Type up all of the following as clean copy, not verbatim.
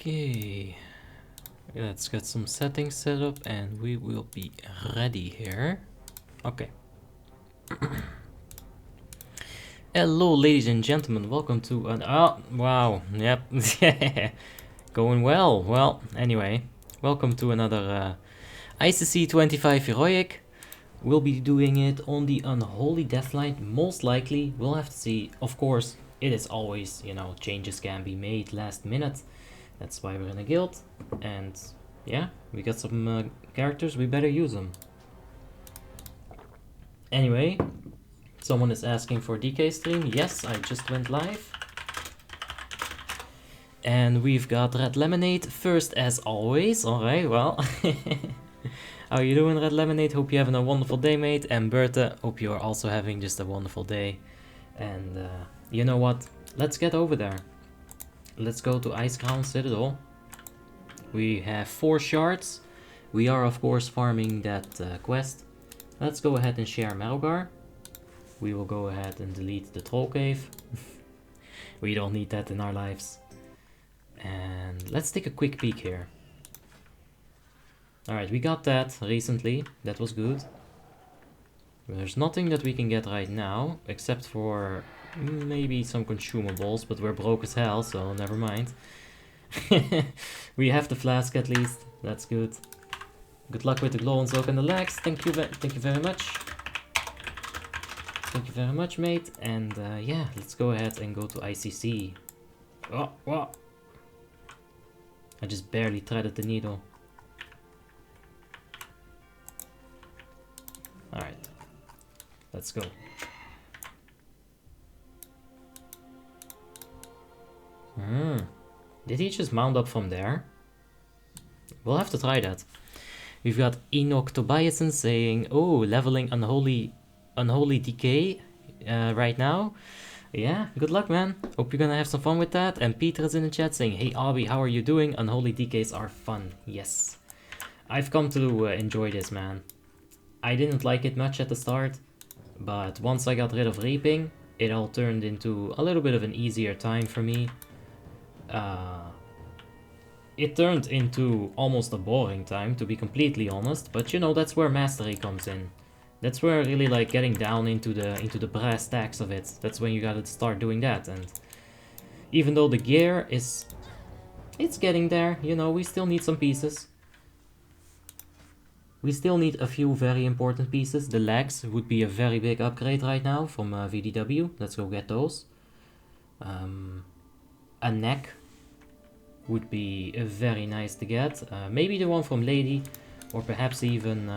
Okay, let's get some settings set up and we will be ready here. Okay. Hello ladies and gentlemen, welcome to an... Oh, wow, yep. Going well. Well, anyway, welcome to another ICC 25 Heroic. We'll be doing it on the Unholy Deathlight, most likely. We'll have to see. Of course, it is always, you know, changes can be made last minute. That's why we're in a guild. And yeah, we got some characters, we better use them. Anyway, someone is asking for DK stream. Yes, I just went live. And we've got Red Lemonade first as always. Alright, well. How you doing, Red Lemonade? Hope you're having a wonderful day, mate. And Bertha, hope you are also having just a wonderful day. And you know what? Let's get over there. Let's go to Icecrown Citadel. We have 4 shards. We are, of course, farming that quest. Let's go ahead and share Melgar. We will go ahead and delete the troll cave. We don't need that in our lives. And let's take a quick peek here. Alright, we got that recently. That was good. There's nothing that we can get right now, except for maybe some consumables, but we're broke as hell, so never mind. We have the flask at least. That's good. Good luck with the glow and soak and the legs. Thank you very much. Thank you very much, mate. And yeah, let's go ahead and go to ICC. Oh, what? I just barely threaded the needle. Alright. Let's go. Did he just mount up from there? We'll have to try that. We've got Enoch Tobiasen saying, oh, leveling Unholy DK right now. Yeah, good luck, man. Hope you're gonna have some fun with that. And Peter is in the chat saying, hey, Abby, how are you doing? Unholy DKs are fun. Yes. I've come to enjoy this, man. I didn't like it much at the start, but once I got rid of reaping, it all turned into a little bit of an easier time for me. It turned into almost a boring time, to be completely honest, but you know, that's where mastery comes in. That's where really like getting down into the brass tacks of it. That's when you gotta start doing that. And even though the gear is, it's getting there, you know, we still need some pieces. We still need a few very important pieces. The legs would be a very big upgrade right now from VDW. Let's go get those. A neck would be very nice to get. Maybe the one from Lady, or perhaps even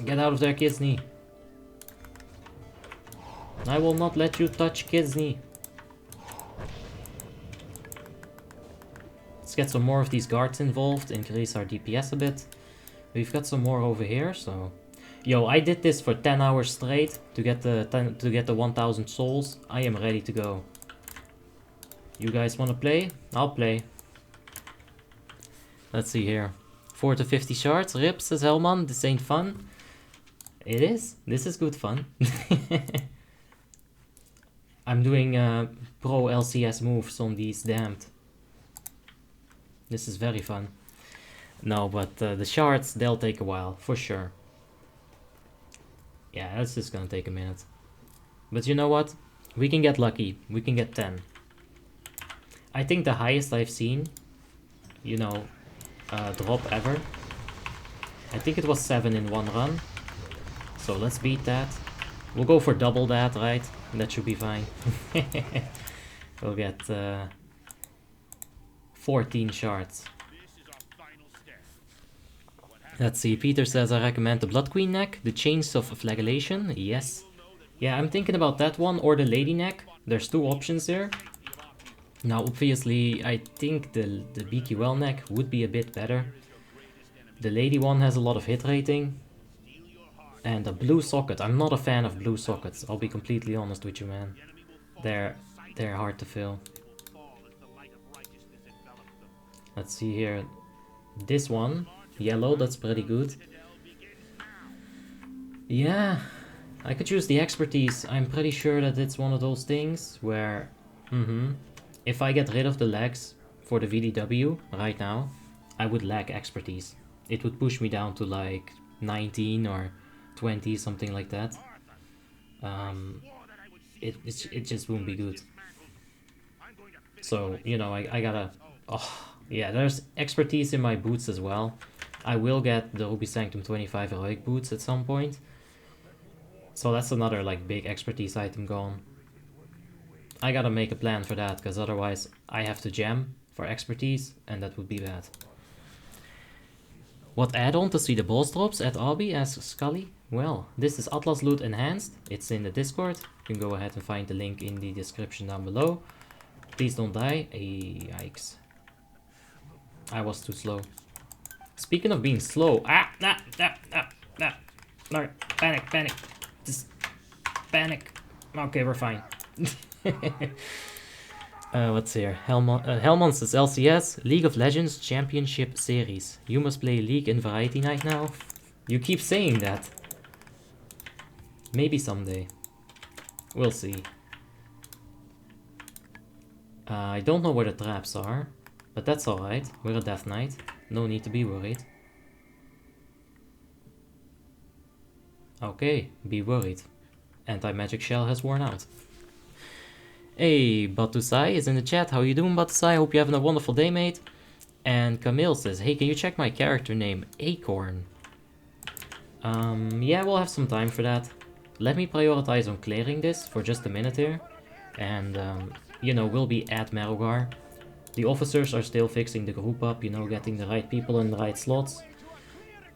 get out of there, Kidsney. I will not let you touch Kidsney. Let's get some more of these guards involved, increase our DPS a bit. We've got some more over here, so... Yo, I did this for 10 hours straight to get the 1000 souls. I am ready to go. You guys wanna play? I'll play. Let's see here. 4 to 50 shards. Rip, says Hellman. This ain't fun. It is. This is good fun. I'm doing pro LCS moves on these damned. This is very fun. No, but the shards, they'll take a while, for sure. Yeah, that's just gonna take a minute. But you know what? We can get lucky. We can get 10. I think the highest I've seen, you know, drop ever. I think it was 7 in one run. So let's beat that. We'll go for double that, right? That should be fine. We'll get 14 shards. Let's see, Peter says I recommend the Blood Queen neck, the Chains of Flagellation. Yes. Yeah, I'm thinking about that one or the Lady neck. There's 2 options there. Now, obviously, I think the BQL neck would be a bit better. The Lady one has a lot of hit rating. And the blue socket, I'm not a fan of blue sockets. I'll be completely honest with you, man. They're hard to fill. Let's see here. This one. Yellow, that's pretty good. Yeah, I could use the expertise. I'm pretty sure that it's one of those things where, if I get rid of the legs for the VDW right now, I would lack expertise. It would push me down to like 19 or 20, something like that. It just won't be good. So, you know, I gotta... Oh, yeah, there's expertise in my boots as well. I will get the Ruby Sanctum 25 heroic boots at some point. So that's another like big expertise item gone. I gotta make a plan for that, because otherwise I have to jam for expertise, and that would be bad. What add-on to see the boss drops at Obby? Asks Scully. Well, this is Atlas Loot Enhanced. It's in the Discord. You can go ahead and find the link in the description down below. Please don't die. Yikes. I was too slow. Speaking of being slow. No, panic. Just panic. Okay, we're fine. What's here? Hellmon says LCS, League of Legends Championship Series. You must play League in Variety Night now. You keep saying that. Maybe someday. We'll see. I don't know where the traps are, but that's alright. We're a Death Knight. No need to be worried. Okay, be worried. Anti-magic shell has worn out. Hey, Batusai is in the chat. How you doing, Batusai? Hope you're having a wonderful day, mate. And Camille says, hey, can you check my character name? Acorn. Yeah, we'll have some time for that. Let me prioritize on clearing this for just a minute here. And, you know, we'll be at Merogar. The officers are still fixing the group up, you know, getting the right people in the right slots.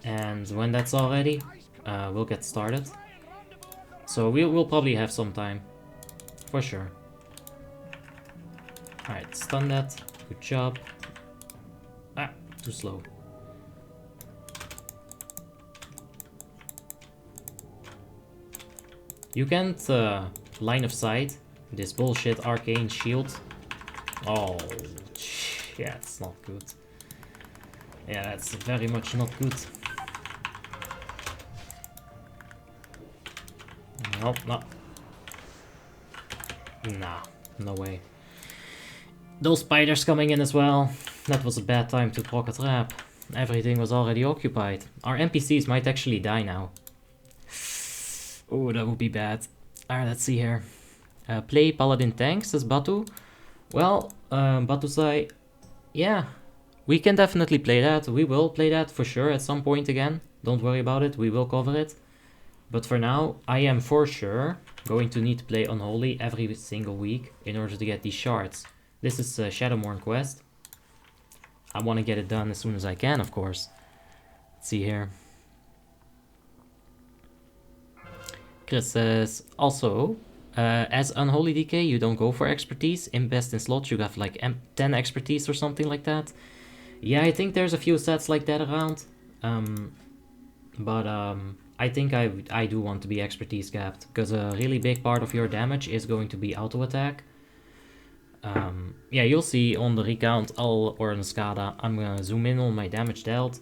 And when that's all ready, we'll get started. So we'll probably have some time. For sure. Alright, stun that. Good job. Ah, too slow. You can't line of sight this bullshit arcane shield. Oh, yeah, it's not good. Yeah, that's very much not good. Nope, no. Nah, no way. Those spiders coming in as well. That was a bad time to proc a trap. Everything was already occupied. Our NPCs might actually die now. Oh, that would be bad. Alright, let's see here. Play Paladin Tank, says Batu. Well, Batusai, yeah, we can definitely play that. We will play that for sure at some point again. Don't worry about it, we will cover it. But for now, I am for sure going to need to play Unholy every single week in order to get these shards. This is a Shadowmourne quest. I want to get it done as soon as I can, of course. Let's see here. Chris says, also, as Unholy DK, you don't go for expertise. In best in slots, you have like 10 expertise or something like that. Yeah, I think there's a few sets like that around. I think I do want to be expertise capped, because a really big part of your damage is going to be auto attack. Yeah, you'll see on the recount or on the SCADA, I'm gonna zoom in on my damage dealt,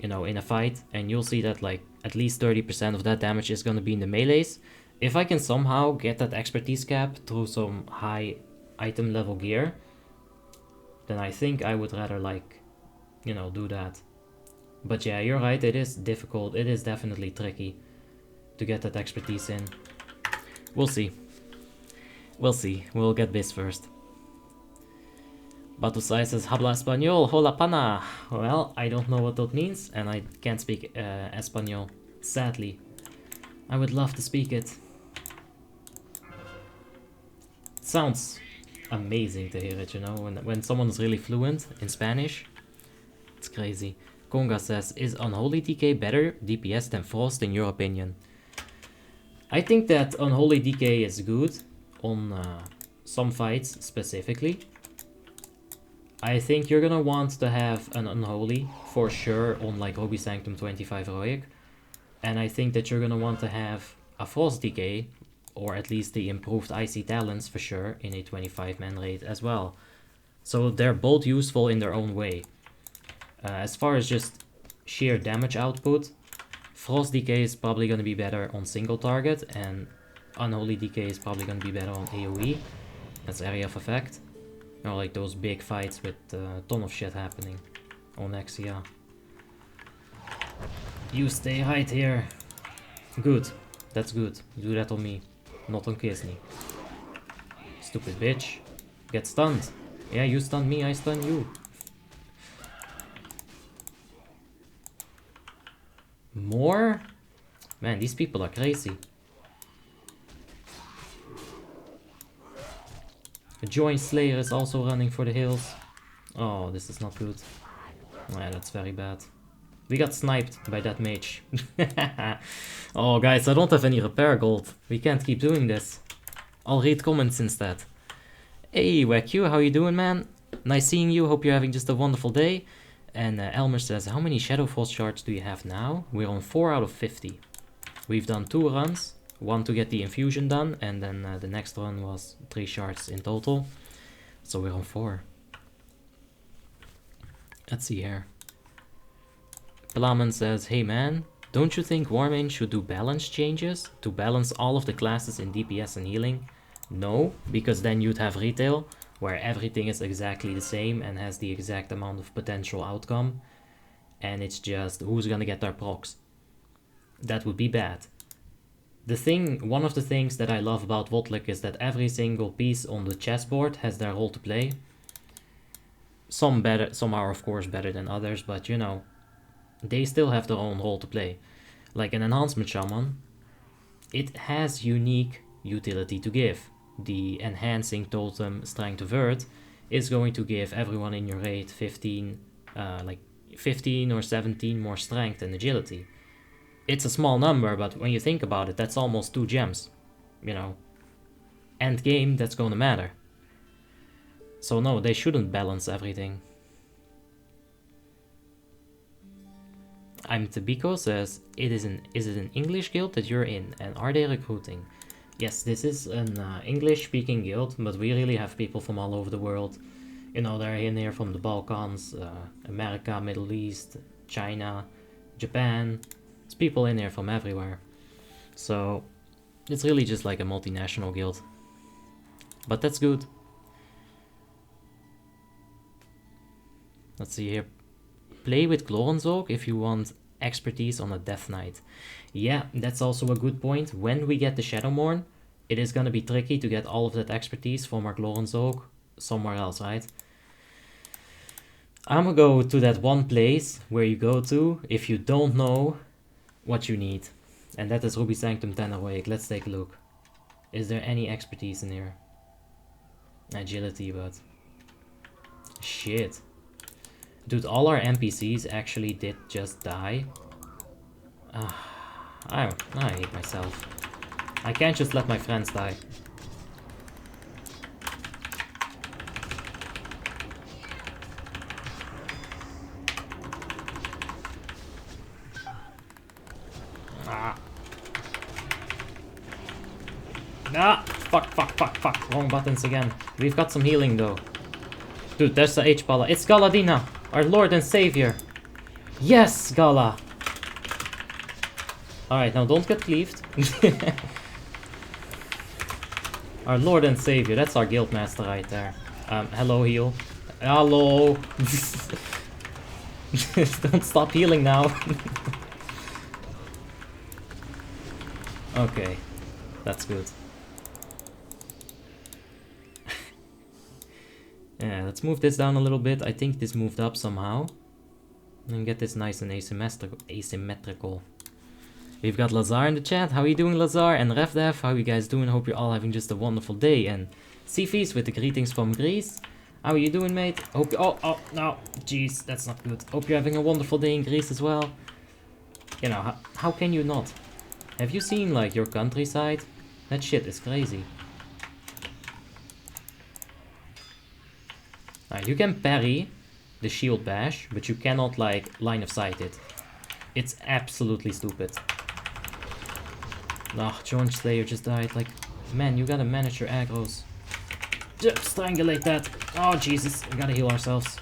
you know, in a fight, and you'll see that like at least 30% of that damage is gonna be in the melees. If I can somehow get that expertise cap through some high item level gear, then I think I would rather like, you know, do that. But yeah, you're right, it is difficult, it is definitely tricky to get that expertise in. We'll see. We'll see, we'll get this first. Batusai says, habla español, hola pana. Well, I don't know what that means, and I can't speak Espanol, sadly. I would love to speak it. It sounds amazing to hear it, you know, when someone's really fluent in Spanish. It's crazy. Konga says, is Unholy DK better DPS than Frost in your opinion? I think that Unholy DK is good on some fights specifically. I think you're gonna want to have an Unholy for sure on like Ruby Sanctum 25 Heroic. And I think that you're gonna want to have a Frost DK, or at least the improved Icy Talents for sure, in a 25 man raid as well. So they're both useful in their own way. As far as just sheer damage output, Frost DK is probably gonna be better on single target, and Unholy DK is probably gonna be better on AoE. That's area of effect. Or like those big fights with a ton of shit happening. Onyxia. You stay right here. Good. That's good. Do that on me. Not on Kisney. Stupid bitch. Get stunned. Yeah, you stun me, I stun you. More? Man, these people are crazy. A joint slayer is also running for the hills. Oh, this is not good. Yeah, that's very bad. We got sniped by that mage. Oh, guys, I don't have any repair gold. We can't keep doing this. I'll read comments instead. Hey, WoTLK, how you doing, man? Nice seeing you. Hope you're having just a wonderful day. And Elmer says, how many Shadow Force shards do you have now? We're on 4 out of 50. We've done 2 runs. 1 to get the infusion done. And then the next run was 3 shards in total. So we're on 4. Let's see here. Plamen says, hey man, don't you think Warmanes should do balance changes to balance all of the classes in DPS and healing? No, because then you'd have retail, where everything is exactly the same and has the exact amount of potential outcome. And it's just, who's gonna get their procs? That would be bad. One of the things that I love about WoTLK is that every single piece on the chessboard has their role to play. Some better, some are of course better than others, but you know, they still have their own role to play. Like an enhancement shaman, it has unique utility to give. The enhancing totem strength of earth is going to give everyone in your raid 15 or 17 more strength and agility. It's a small number, but when you think about it, that's almost 2 gems. You know, end game, that's gonna matter. So no, they shouldn't balance everything. I'm Tabiko says, is it an English guild that you're in, and are they recruiting? Yes, this is an English-speaking guild, but we really have people from all over the world. You know, they're in here from the Balkans, America, Middle East, China, Japan. It's people in here from everywhere. So, it's really just like a multinational guild. But that's good. Let's see here. Play with Glorenzog if you want expertise on a Death Knight. Yeah, that's also a good point. When we get the Shadowmourne, it is gonna be tricky to get all of that expertise from our Glorenzog somewhere else, right? I'm gonna go to that one place where you go to if you don't know what you need. And that is Ruby Sanctum 10 awake. Let's take a look. Is there any expertise in here? Agility, but... shit. Dude, all our NPCs actually did just die. I hate myself. I can't just let my friends die. Fuck. Wrong buttons again. We've got some healing though. Dude, there's the H-Bala. It's Galadina, our Lord and Savior. Yes, Gala. Alright, now don't get cleaved. Our Lord and Savior, that's our Guildmaster right there. Hello, heal. Hello. Don't stop healing now. Okay, that's good. Yeah, let's move this down a little bit. I think this moved up somehow. And get this nice and asymmetrical. We've got Lazar in the chat. How are you doing, Lazar? And RevDev, how are you guys doing? Hope you're all having just a wonderful day. And Sifis with the greetings from Greece. How are you doing, mate? Hope you... Oh, no. Jeez, that's not good. Hope you're having a wonderful day in Greece as well. You know, how can you not? Have you seen, like, your countryside? That shit is crazy. You can parry the shield bash, but you cannot, like, line of sight it. It's absolutely stupid. Ah, Joint Slayer just died. Like, man, you gotta manage your aggros. Just strangulate that. Oh, Jesus. We gotta heal ourselves.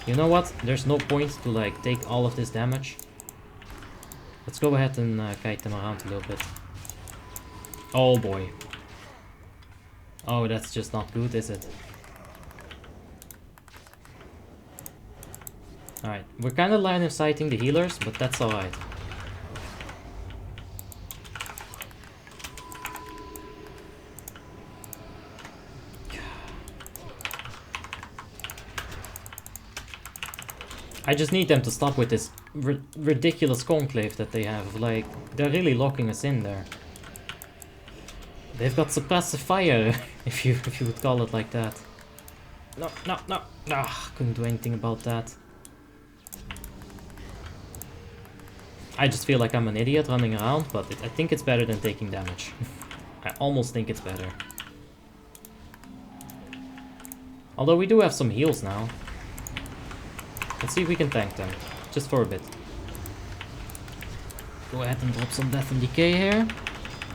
You know what? There's no point to, like, take all of this damage. Let's go ahead and kite them around a little bit. Oh, boy. Oh, that's just not good, is it? Alright, we're kind of line of sighting the healers, but that's alright. I just need them to stop with this ridiculous conclave that they have. Like, they're really locking us in there. They've got suppressive fire, if you would call it like that. No, no, no. Ah, couldn't do anything about that. I just feel like I'm an idiot running around, but I think it's better than taking damage. I almost think it's better. Although we do have some heals now. Let's see if we can tank them, just for a bit. Go ahead and drop some Death and Decay here.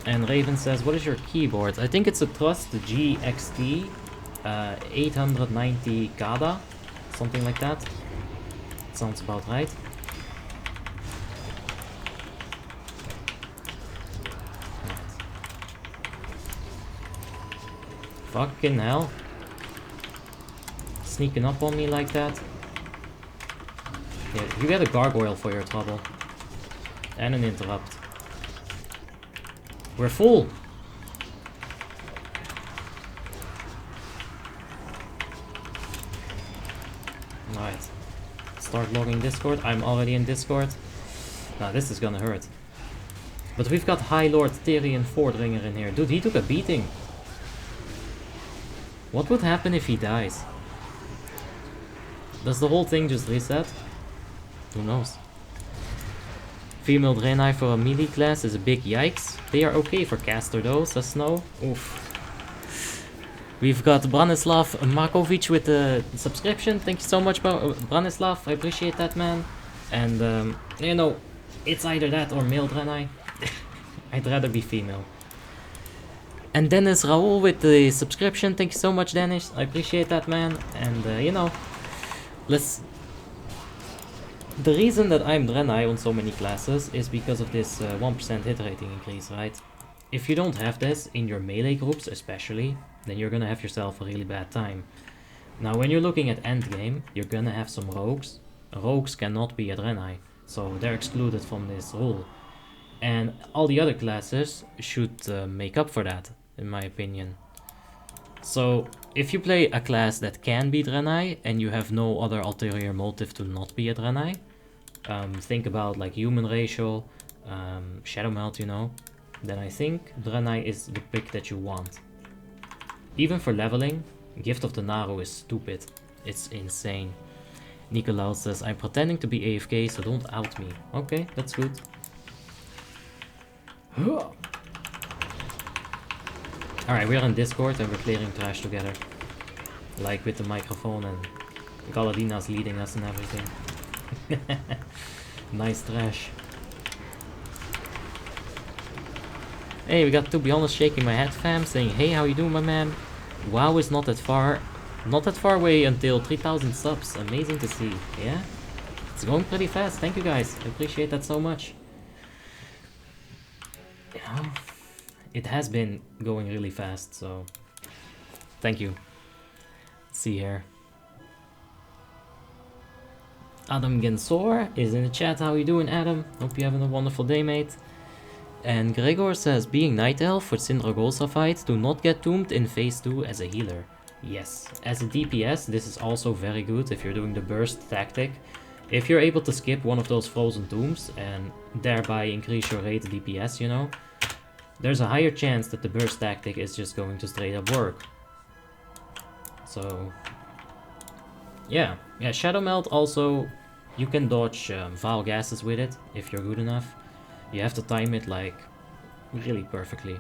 And Raven says, what is your keyboard? I think it's a Trust GXT 890 Kada, something like that. Sounds about right. Fucking hell. Sneaking up on me like that. Yeah, you get a gargoyle for your trouble. And an interrupt. We're full! Alright. Start logging Discord. I'm already in Discord. Now this is gonna hurt. But we've got High Lord Tyrion Fordringer in here. Dude, he took a beating. What would happen if he dies? Does the whole thing just reset? Who knows? Female Draenei for a melee class is a big yikes. They are okay for caster though, says Snow. Oof. We've got Branislav Markovic with a subscription. Thank you so much, Branislav. I appreciate that, man. And, you know, it's either that or male Draenei. I'd rather be female. And Dennis Raoul with the subscription. Thank you so much, Dennis. I appreciate that, man. And, you know, let's... The reason that I'm Draenei on so many classes is because of this 1% hit rating increase, right? If you don't have this, in your melee groups especially, then you're gonna have yourself a really bad time. Now when you're looking at endgame, you're gonna have some rogues. Rogues cannot be a Draenei, so they're excluded from this rule. And all the other classes should make up for that, in my opinion. So, if you play a class that can be Draenei, and you have no other ulterior motive to not be a Draenei, think about like human racial, Shadowmeld, you know, then I think Draenei is the pick that you want. Even for leveling, Gift of the Naru is stupid. It's insane. Nicolaus says, I'm pretending to be AFK, so don't out me. Okay, that's good. Alright, we're on Discord and we're clearing trash together. Like with the microphone, and Galadina's leading us and everything. Nice trash. Hey, we got To Be Honest shaking my head fam, saying, hey, how you doing, my man? WoW is not that far away until 3000 subs. Amazing to see. Yeah? It's going pretty fast. Thank you guys. I appreciate that so much. You know, it has been going really fast, so thank you. Let's see here. Adam Gensor is in the chat. How you doing, Adam? Hope you're having a wonderful day, mate. And Gregor says, being Night Elf with Sindragosa fight, do not get doomed in phase 2 as a healer. Yes, as a DPS, this is also very good if you're doing the burst tactic. If you're able to skip one of those frozen tombs and thereby increase your rate DPS, you know, there's a higher chance that the burst tactic is just going to straight up work. So, yeah, Shadowmeld also, you can dodge vile gases with it if you're good enough. You have to time it like really perfectly.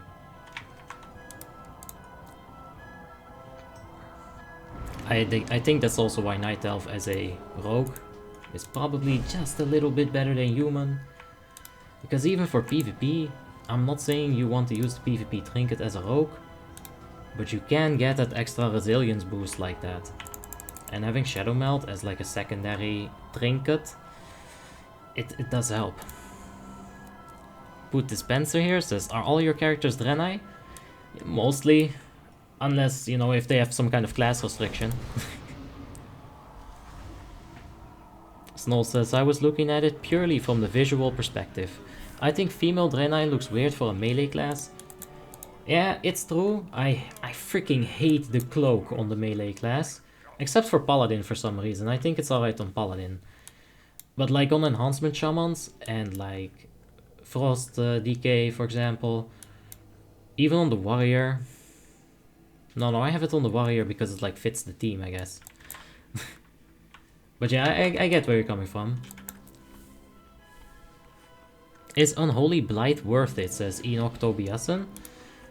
I think that's also why Night Elf as a rogue is probably just a little bit better than human. Because even for PvP, I'm not saying you want to use the PvP trinket as a rogue, but you can get that extra resilience boost like that. And having Shadowmeld as like a secondary trinket, it does help. Put Dispenser here says, are all your characters Draenei? Mostly. Unless, you know, if they have some kind of class restriction. Snow says, I was looking at it purely from the visual perspective. I think female Draenei looks weird for a melee class. Yeah, it's true. I freaking hate the cloak on the melee class. Except for Paladin for some reason. I think it's alright on Paladin. But like on Enhancement Shamans and like Frost DK for example. Even on the Warrior. No, I have it on the Warrior because it like fits the team, I guess. But yeah, I get where you're coming from. Is Unholy Blight worth it, says Enoch Tobiasen.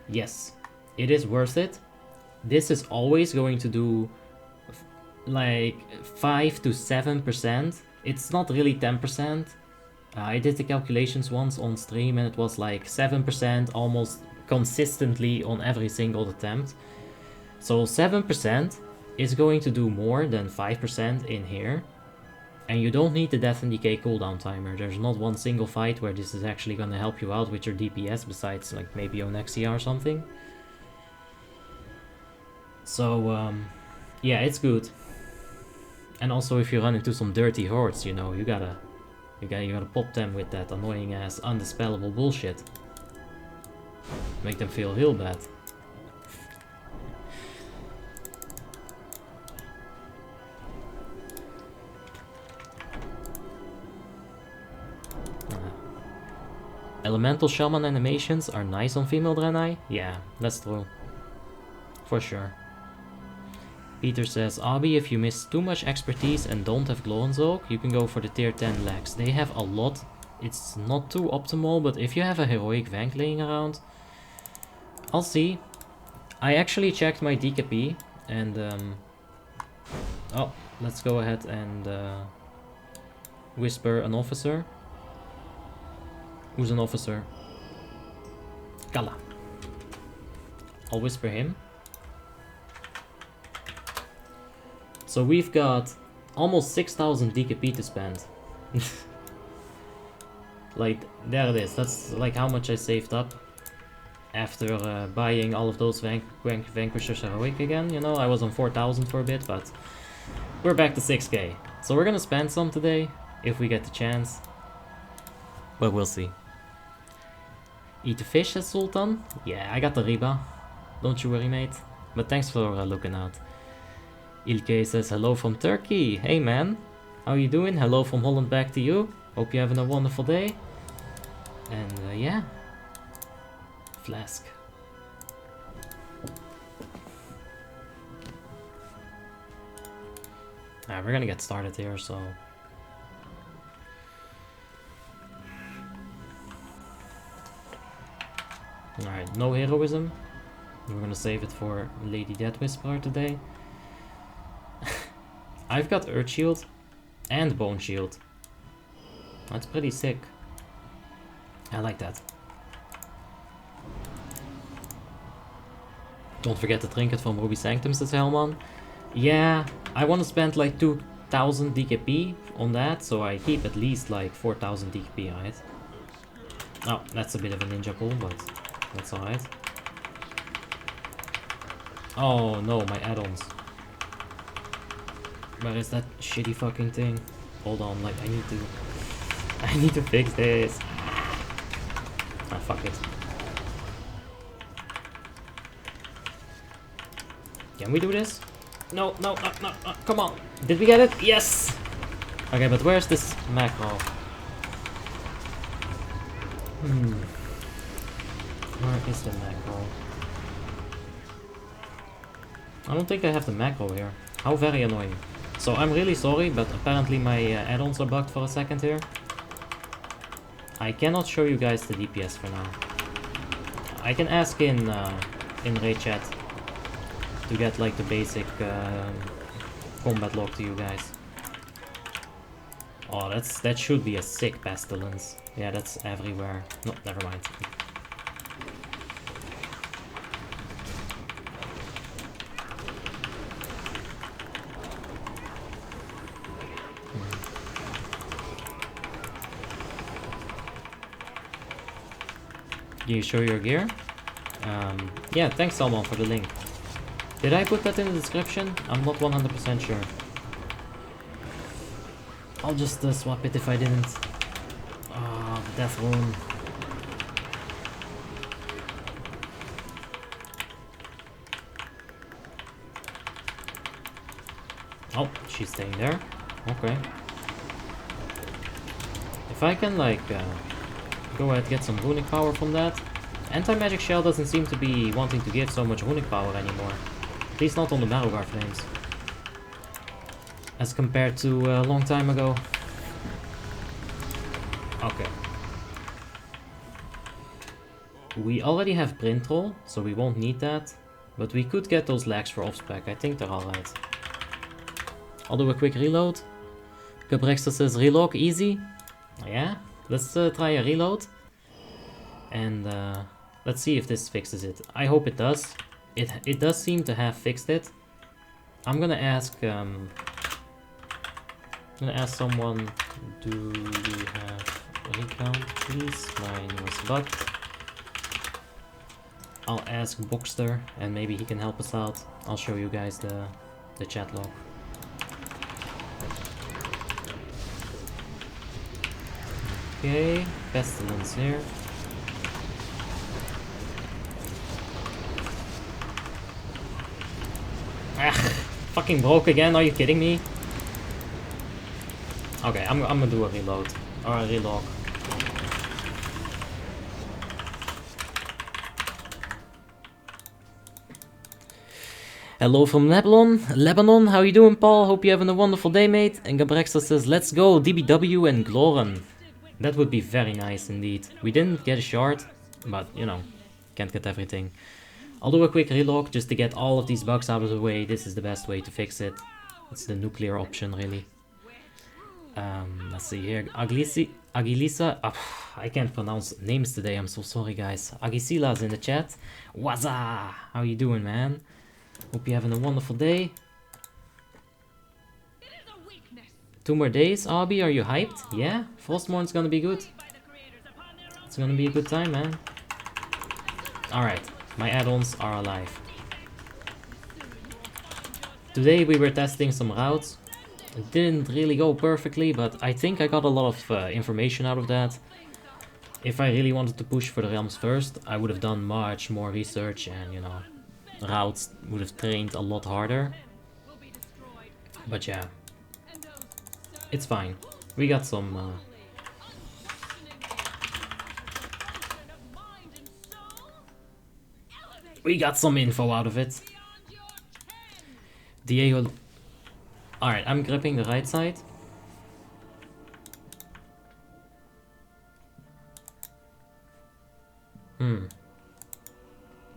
Yes, it is worth it. This is always going to do like 5 to 7%. It's not really 10%. I did the calculations once on stream and it was like 7% almost consistently on every single attempt. So 7% is going to do more than 5% in here. And you don't need the Death and Decay cooldown timer. There's not one single fight where this is actually going to help you out with your DPS besides like maybe Onyxia or something. So yeah, it's good. And also if you run into some dirty hordes, you know, you gotta pop them with that annoying ass undispellable bullshit. Make them feel real bad. Elemental Shaman animations are nice on female Draenei? Yeah, that's true. For sure. Peter says, Abi, if you miss too much expertise and don't have Glow and Zoke, you can go for the tier 10 legs. They have a lot. It's not too optimal, but if you have a heroic Vank laying around, I'll see. I actually checked my DKP and oh, let's go ahead and whisper an officer. Who's an officer? Kala. I'll whisper him. So we've got almost 6,000 DKP to spend. Like, there it is. That's like how much I saved up after buying all of those Vanquishers Heroic again. You know, I was on 4,000 for a bit, but we're back to 6k. So we're gonna spend some today, if we get the chance. But we'll see. Eat the fish, says Sultan. Yeah, I got the Riba. Don't you worry, mate. But thanks for looking out. Ilke says hello from Turkey. Hey man, how you doing? Hello from Holland back to you. Hope you're having a wonderful day. And yeah. Flask. Alright, we're gonna get started here, so... Alright, no heroism. We're gonna save it for Lady Death Whisperer today. I've got Earth Shield and Bone Shield. That's pretty sick. I like that. Don't forget the trinket from Ruby Sanctum, says Helman. Yeah, I want to spend like 2,000 DKP on that, so I keep at least like 4,000 DKP, right? Oh, that's a bit of a ninja pull, but that's alright. Oh no, my add-ons. Where is that shitty fucking thing? Hold on, like I need to fix this. Ah, fuck it. Can we do this? No, come on. Did we get it? Yes! Okay, but where's this macro? Where is the macro? I don't think I have the macro here. How very annoying. So I'm really sorry, but apparently my add-ons are bugged for a second here. I cannot show you guys the DPS for now. I can ask in raid chat to get like the basic combat log to you guys. Oh, that should be a sick pestilence. Yeah, that's everywhere. No, never mind. Can you show your gear? Yeah, thanks Salmon for the link. Did I put that in the description? I'm not 100% sure. I'll just swap it if I didn't. Ah, the death rune. Oh, she's staying there. Okay. If I can, like, go ahead and get some runic power from that. Anti-magic shell doesn't seem to be wanting to give so much runic power anymore. At least not on the Battleguard flames. As compared to a long time ago. Okay. We already have Printroll, so we won't need that. But we could get those lags for off-spec. I think they're alright. I'll do a quick reload. Cabrexter says reload easy. Yeah, let's try a reload. And let's see if this fixes it. I hope it does. It does seem to have fixed it. I'm gonna ask someone, do you have a recount, please? My newest bug. I'll ask Boxster and maybe he can help us out. I'll show you guys the chat log. Okay, Pestilence here. Ah, fucking broke again, are you kidding me? Okay, I'm gonna do a reload. Or a relog. Hello from Lebanon, how you doing, Paul? Hope you're having a wonderful day, mate. And Gabrexter says, let's go, DBW and Gloren. That would be very nice indeed. We didn't get a shard, but you know, can't get everything. I'll do a quick relog just to get all of these bugs out of the way. This is the best way to fix it. It's the nuclear option, really. Let's see here. Agilisa. I can't pronounce names today. I'm so sorry, guys. Agisila's in the chat. Waza! How you doing, man? Hope you're having a wonderful day. 2 more days, Abby. Are you hyped? Yeah, Frostmourn's gonna be good. It's gonna be a good time, man. Alright, my add-ons are alive. Today we were testing some routes. It didn't really go perfectly, but I think I got a lot of information out of that. If I really wanted to push for the realms first, I would have done much more research and, you know, routes would have trained a lot harder. But yeah, it's fine. We got some info out of it. Diego. Alright, I'm gripping the right side.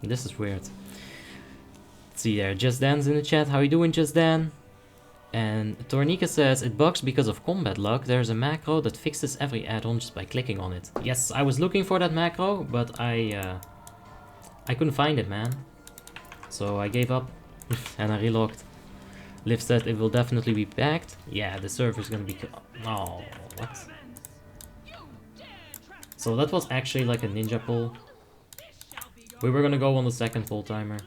This is weird. Let's see there, Just Dan's in the chat. How you doing, Just Dan? And Tornika says, it bugs because of combat luck. There's a macro that fixes every add-on just by clicking on it. Yes, I was looking for that macro, but I couldn't find it, man. So I gave up and I relogged. Liv said it will definitely be packed. Yeah, the server's gonna be... Oh, what? So that was actually like a ninja pull. We were gonna go on the second pull timer.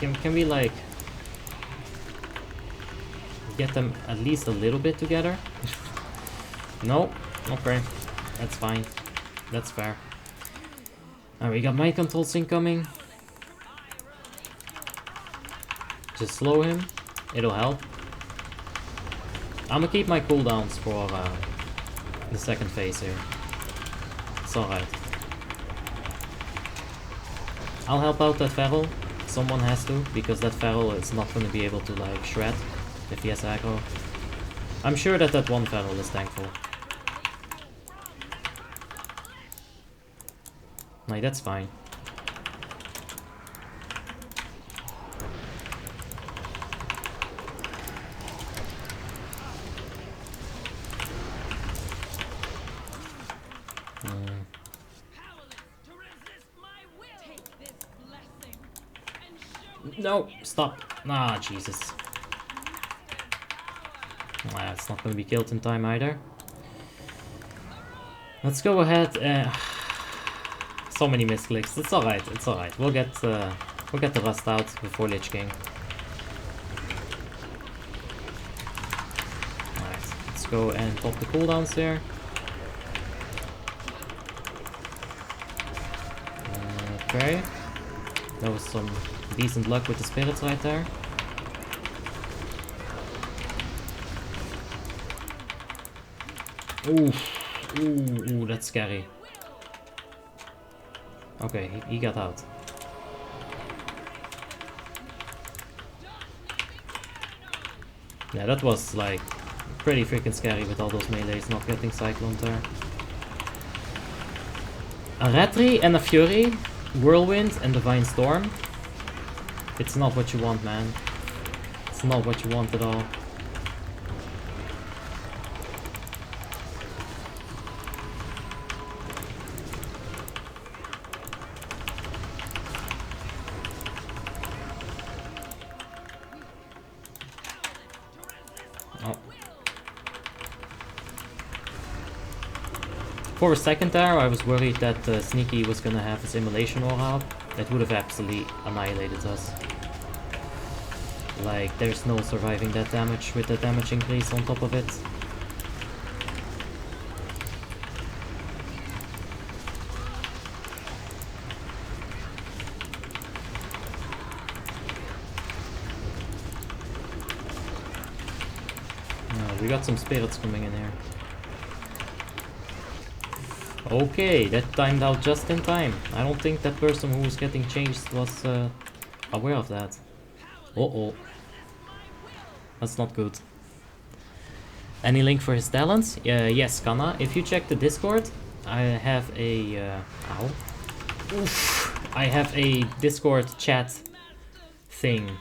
Can we like get them at least a little bit together? No? Okay. That's fine. That's fair. Alright, we got mind control sync coming. Just slow him. It'll help. I'm gonna keep my cooldowns for the second phase here. It's alright. I'll help out that feral. Someone has to, because that feral is not gonna be able to like shred if he has aggro. I'm sure that that one feral is thankful. Like, that's fine. No, stop. Ah, Jesus. It's not gonna be killed in time either. Let's go ahead. So many misclicks. It's alright. It's alright. We'll get the rust out before Lich King. Nice. Let's go and pop the cooldowns there. Okay. That was some decent luck with the spirits right there. Ooh. Ooh, that's scary. Okay, he got out. Yeah, that was like pretty freaking scary with all those melees not getting cycloned there. A Ratri and a Fury, Whirlwind and Divine Storm. It's not what you want, man. It's not what you want at all. For a second there, I was worried that Sneaky was gonna have his immolation aura up. That would have absolutely annihilated us. Like, there's no surviving that damage with the damage increase on top of it. We got some spirits coming in here. Okay, that timed out just in time. I don't think that person who was getting changed was aware of that. Uh-oh. That's not good. Any link for his talents? Yes, Kana. If you check the Discord, I have a... ow. Oof. I have a Discord chat thing.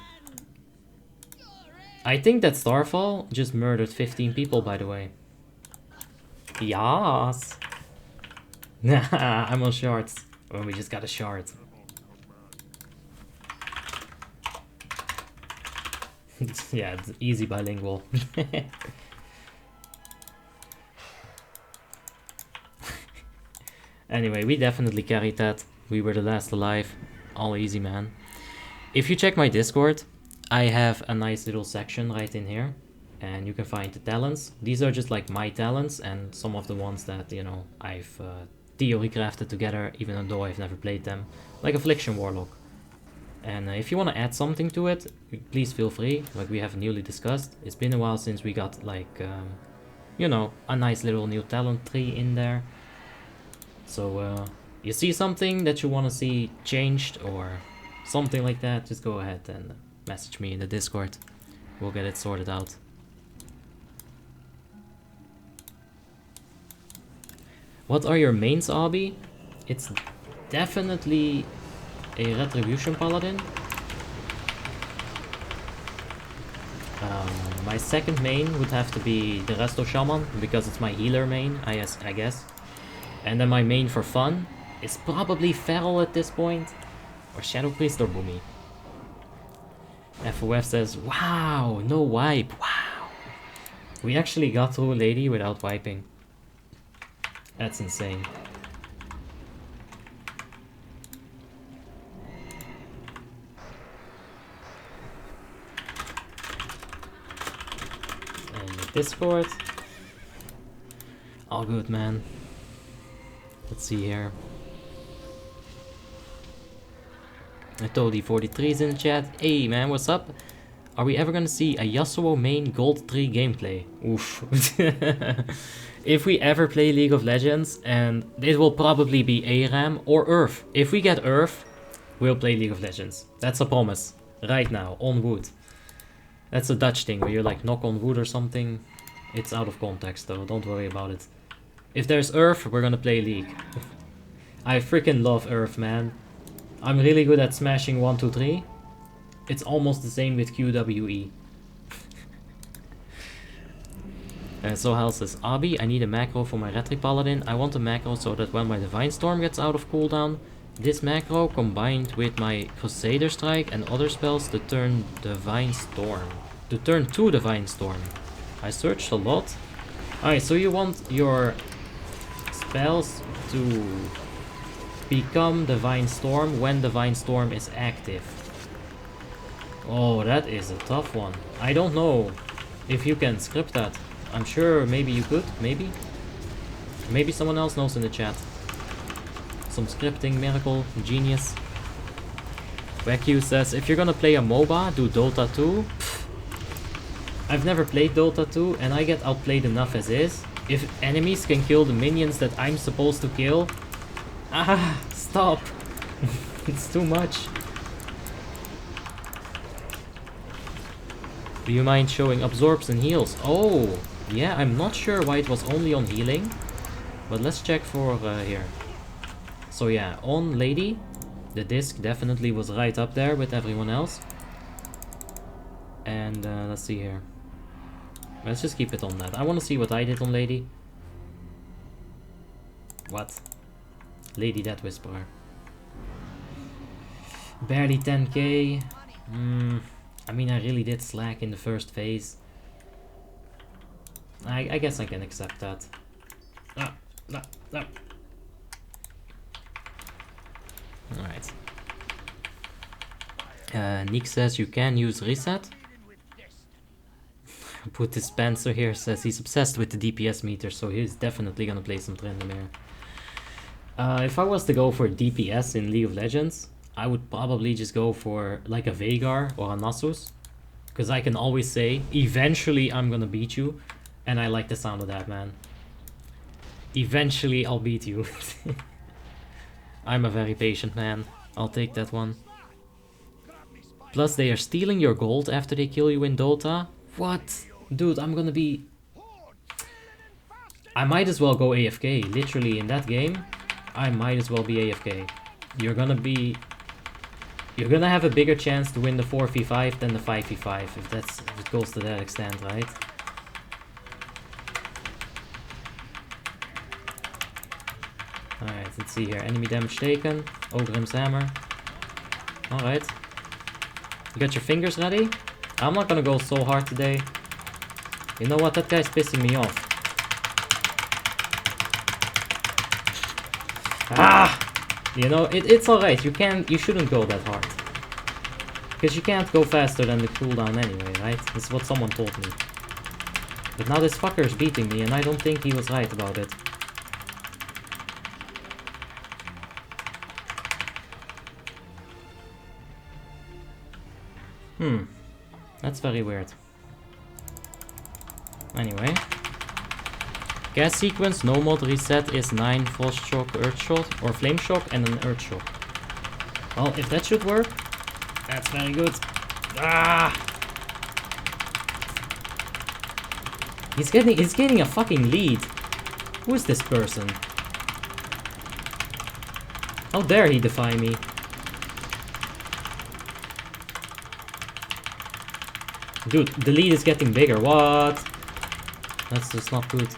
I think that Starfall just murdered 15 people, by the way. Yes! I'm on shards. Oh, we just got a shard. Yeah, it's easy bilingual. Anyway, we definitely carried that. We were the last alive. All easy, man. If you check my Discord, I have a nice little section right in here. And you can find the talents. These are just like my talents and some of the ones that, you know, I've theory crafted together, even though I've never played them. Like Affliction Warlock. And if you want to add something to it, please feel free. Like we have newly discussed. It's been a while since we got like, you know, a nice little new talent tree in there. So you see something that you want to see changed or something like that, just go ahead and message me in the Discord. We'll get it sorted out. What are your mains, Abi? It's definitely a Retribution Paladin. My second main would have to be the Resto Shaman, because it's my healer main, I guess. And then my main for fun is probably Feral at this point, or Shadow Priest or Boomy. FOF says, wow, no wipe, wow. We actually got through a lady without wiping. That's insane. And Discord. All good, man. Let's see here. I told you 43's in the chat. Hey man, what's up? Are we ever gonna see a Yasuo main Gold 3 gameplay? Oof. If we ever play League of Legends, and it will probably be ARAM or Earth. If we get Earth, we'll play League of Legends. That's a promise. Right now, on wood. That's a Dutch thing, where you like knock on wood or something. It's out of context though, don't worry about it. If there's Earth, we're gonna play League. I freaking love Earth, man. I'm really good at smashing 1, 2, 3. It's almost the same with QWE. So Hal says, Abi, I need a macro for my Retri Paladin. I want a macro so that when my Divine Storm gets out of cooldown, this macro combined with my Crusader Strike and other spells to turn Divine Storm. To turn to Divine Storm. I searched a lot. Alright, so you want your spells to become Divine Storm when Divine Storm is active. Oh, that is a tough one. I don't know if you can script that. I'm sure maybe you could, maybe. Maybe someone else knows in the chat. Some scripting, miracle, genius. Waku says, if you're gonna play a MOBA, do Dota 2. Pfft. I've never played Dota 2 and I get outplayed enough as is. If enemies can kill the minions that I'm supposed to kill... Ah, stop. It's too much. Do you mind showing absorbs and heals? Oh, yeah, I'm not sure why it was only on healing. But let's check for here. So yeah, on Lady, the disc definitely was right up there with everyone else. And let's see here. Let's just keep it on that. I want to see what I did on Lady. What? Lady Death Whisperer. Barely 10k. I mean, I really did slack in the first phase. I guess I can accept that. Alright. Nick says you can use reset. Put this Spencer here says he's obsessed with the DPS meter, so he's definitely gonna play some Tryndamere. If I was to go for DPS in League of Legends, I would probably just go for like a Veigar or a Nasus. Because I can always say, eventually I'm gonna beat you. And I like the sound of that, man. Eventually I'll beat you. I'm a very patient man. I'll take that one. Plus they are stealing your gold after they kill you in Dota. What? Dude, I'm gonna be... I might as well go AFK. Literally in that game, I might as well be AFK. You're gonna have a bigger chance to win the 4v5 than the 5v5, if it goes to that extent, right? Alright, let's see here. Enemy damage taken. Ogrim's hammer. Alright. You got your fingers ready? I'm not gonna go so hard today. You know what? That guy's pissing me off. Ah! You know, it's alright. You shouldn't go that hard. Because you can't go faster than the cooldown anyway, right? This is what someone told me. But now this fucker's beating me and I don't think he was right about it. That's very weird. Anyway. Gas sequence, no mod reset is 9 Frost Shock, Earth Shock, or Flame Shock, and an Earth Shock. Well, if that should work, that's very good. Ah! He's getting a fucking lead. Who is this person? How dare he defy me? Dude, the lead is getting bigger. What? That's just not good.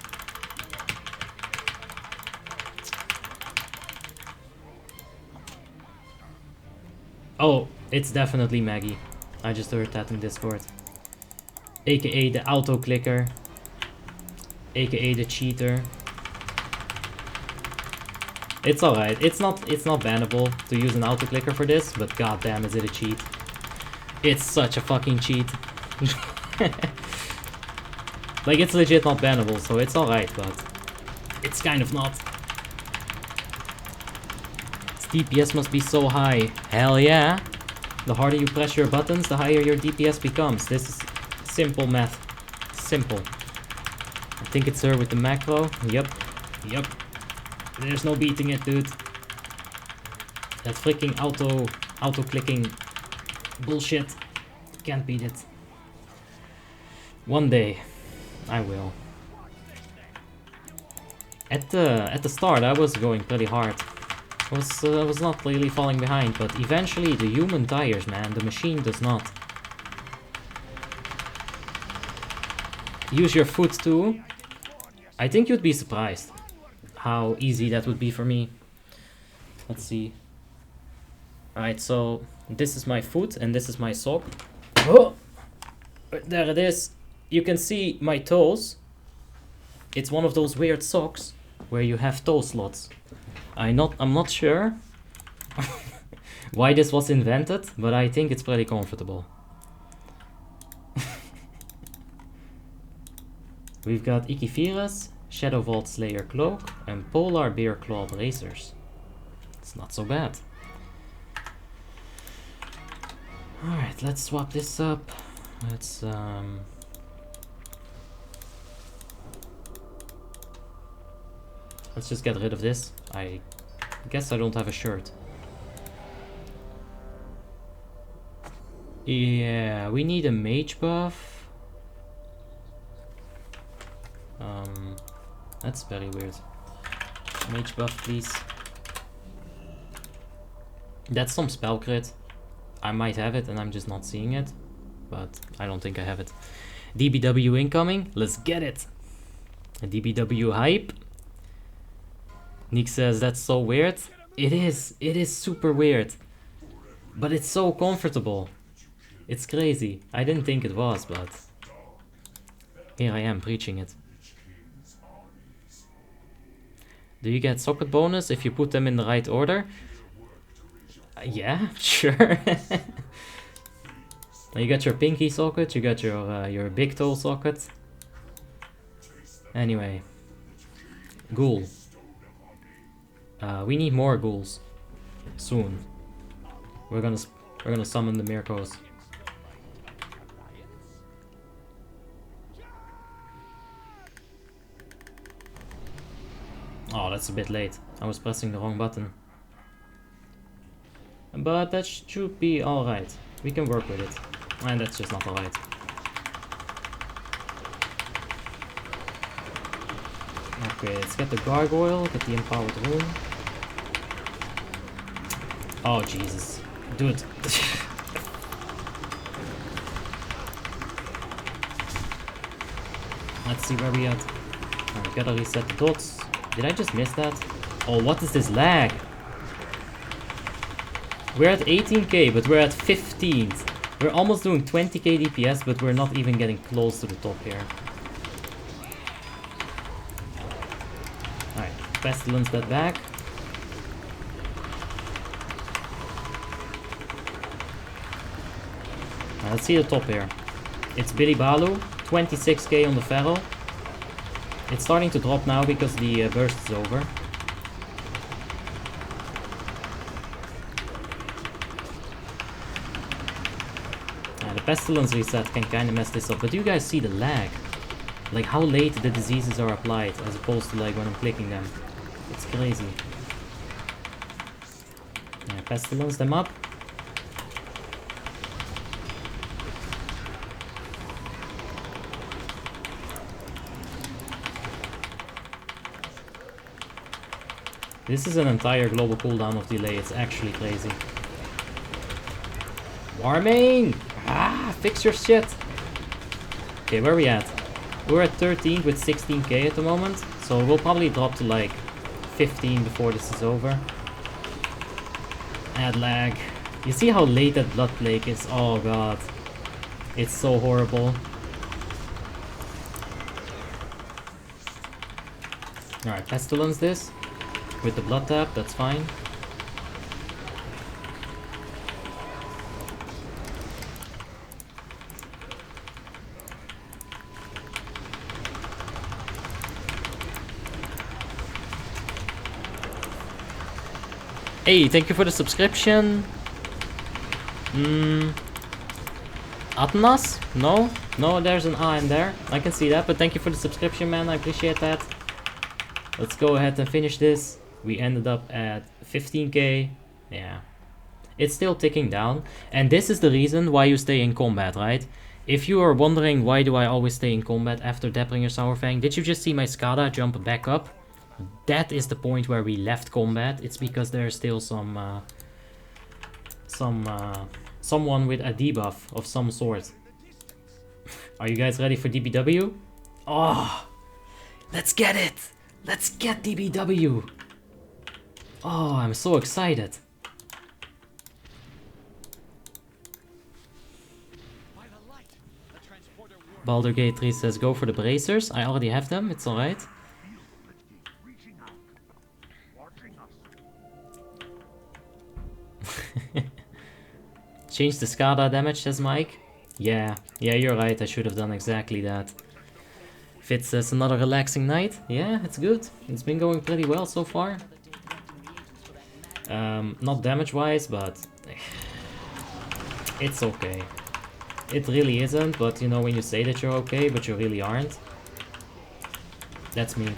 Oh, it's definitely Maggie. I just heard that in Discord. AKA the auto clicker. AKA the cheater. It's alright. It's not bannable to use an auto clicker for this, but goddamn is it a cheat. It's such a fucking cheat. Like, it's legit not bannable, so it's alright, but it's kind of not. DPS must be so high. Hell yeah. The harder you press your buttons, the higher your DPS becomes. This is simple math. Simple. I think it's her with the macro. Yep. There's no beating it, dude. That freaking auto clicking bullshit. Can't beat it. One day, I will. At the start, I was going pretty hard. I was not really falling behind, but eventually the human tires, man. The machine does not. Use your foot too. I think you'd be surprised how easy that would be for me. Let's see. Alright, so this is my foot and this is my sock. Oh! There it is. You can see my toes. It's one of those weird socks. where you have toe slots. I'm not sure why this was invented, but I think it's pretty comfortable. We've got Ikifiras, Shadow Vault Slayer Cloak, and Polar Bear Claw Bracers. It's not so bad. Alright, let's swap this up. Let's just get rid of this. I guess I don't have a shirt. Yeah, we need a mage buff. That's very weird. Mage buff, please. That's some spell crit. I might have it and I'm just not seeing it, but I don't think I have it. DBW incoming, let's get it. A DBW hype. Nick says that's so weird. It is super weird, but it's so comfortable. It's crazy. I didn't think it was, but here I am preaching it. Do you get socket bonus if you put them in the right order? Yeah, sure. You got your pinky socket, you got your big toe socket. Anyway, ghoul. We need more ghouls soon. We're gonna summon the Mirkos. Oh, that's a bit late. I was pressing the wrong button. But that should be alright. We can work with it. And that's just not alright. Okay, let's get the gargoyle, get the empowered rune. Oh, Jesus. Dude. Let's see where we at. I gotta reset the dots. Did I just miss that? Oh, what is this lag? We're at 18k, but we're at 15th. We're almost doing 20k DPS, but we're not even getting close to the top here. Alright, Pestilence that back. Now, let's see the top here. It's Billy Balu, 26k on the Feral. It's starting to drop now because the burst is over. The Pestilence reset can kind of mess this up, but do you guys see the lag? Like how late the diseases are applied as opposed to like when I'm clicking them. It's crazy. Yeah, Pestilence them up. This is an entire global cooldown of delay, it's actually crazy. Warmane! Ah, fix your shit! Okay, where are we at? We're at 13 with 16k at the moment, so we'll probably drop to like 15 before this is over. Add lag. You see how late that Blood Plague is? Oh god. It's so horrible. Alright, Pestilence this. With the blood tap, that's fine. Hey, thank you for the subscription. Atnas? No? No, there's an A in there. I can see that, but thank you for the subscription, man. I appreciate that. Let's go ahead and finish this. We ended up at 15k. Yeah. It's still ticking down. And this is the reason why you stay in combat, right? If you are wondering why do I always stay in combat after Dappling Sour Fang, did you just see my Skada jump back up? That is the point where we left combat. It's because there's still someone with a debuff of some sort. Are you guys ready for DBW? Oh, let's get it! Let's get DBW! Oh, I'm so excited. Baldur Gate 3 says go for the bracers. I already have them, it's alright. Change the SCADA damage, says Mike. Yeah, you're right, I should have done exactly that. Fitz says another relaxing night. Yeah, it's good. It's been going pretty well so far. Not damage-wise, but it's okay. It really isn't, but you know when you say that you're okay, but you really aren't. That's me.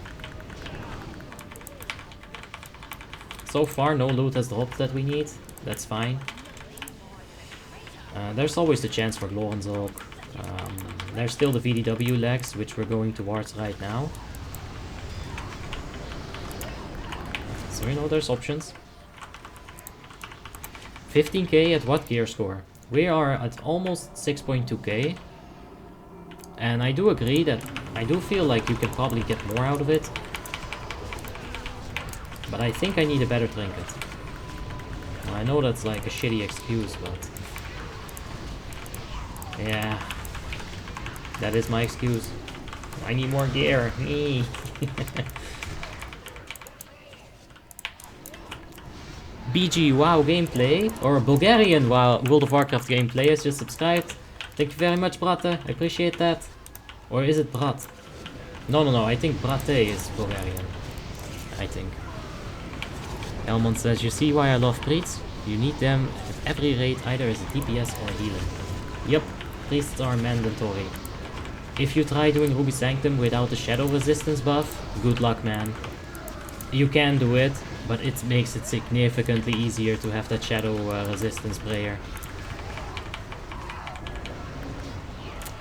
So far, no loot has dropped that we need. That's fine. There's always the chance for Glorenzorg. There's still the VDW legs, which we're going towards right now. So you know, there's options. 15k at what gear score? We are at almost 6.2k. And I do agree that I do feel like you can probably get more out of it. But I think I need a better trinket. Well, I know that's like a shitty excuse, but... yeah. That is my excuse. I need more gear. Me. BG WoW gameplay, or Bulgarian WoW World of Warcraft gameplay has just subscribed. Thank you very much, Brate. I appreciate that. Or is it Brat? No, I think Brate is Bulgarian. I think. Elmond says, you see why I love priests? You need them at every raid, either as a DPS or healing. Yep, priests are mandatory. If you try doing Ruby Sanctum without the shadow resistance buff, good luck, man. You can do it, but it makes it significantly easier to have that shadow resistance prayer.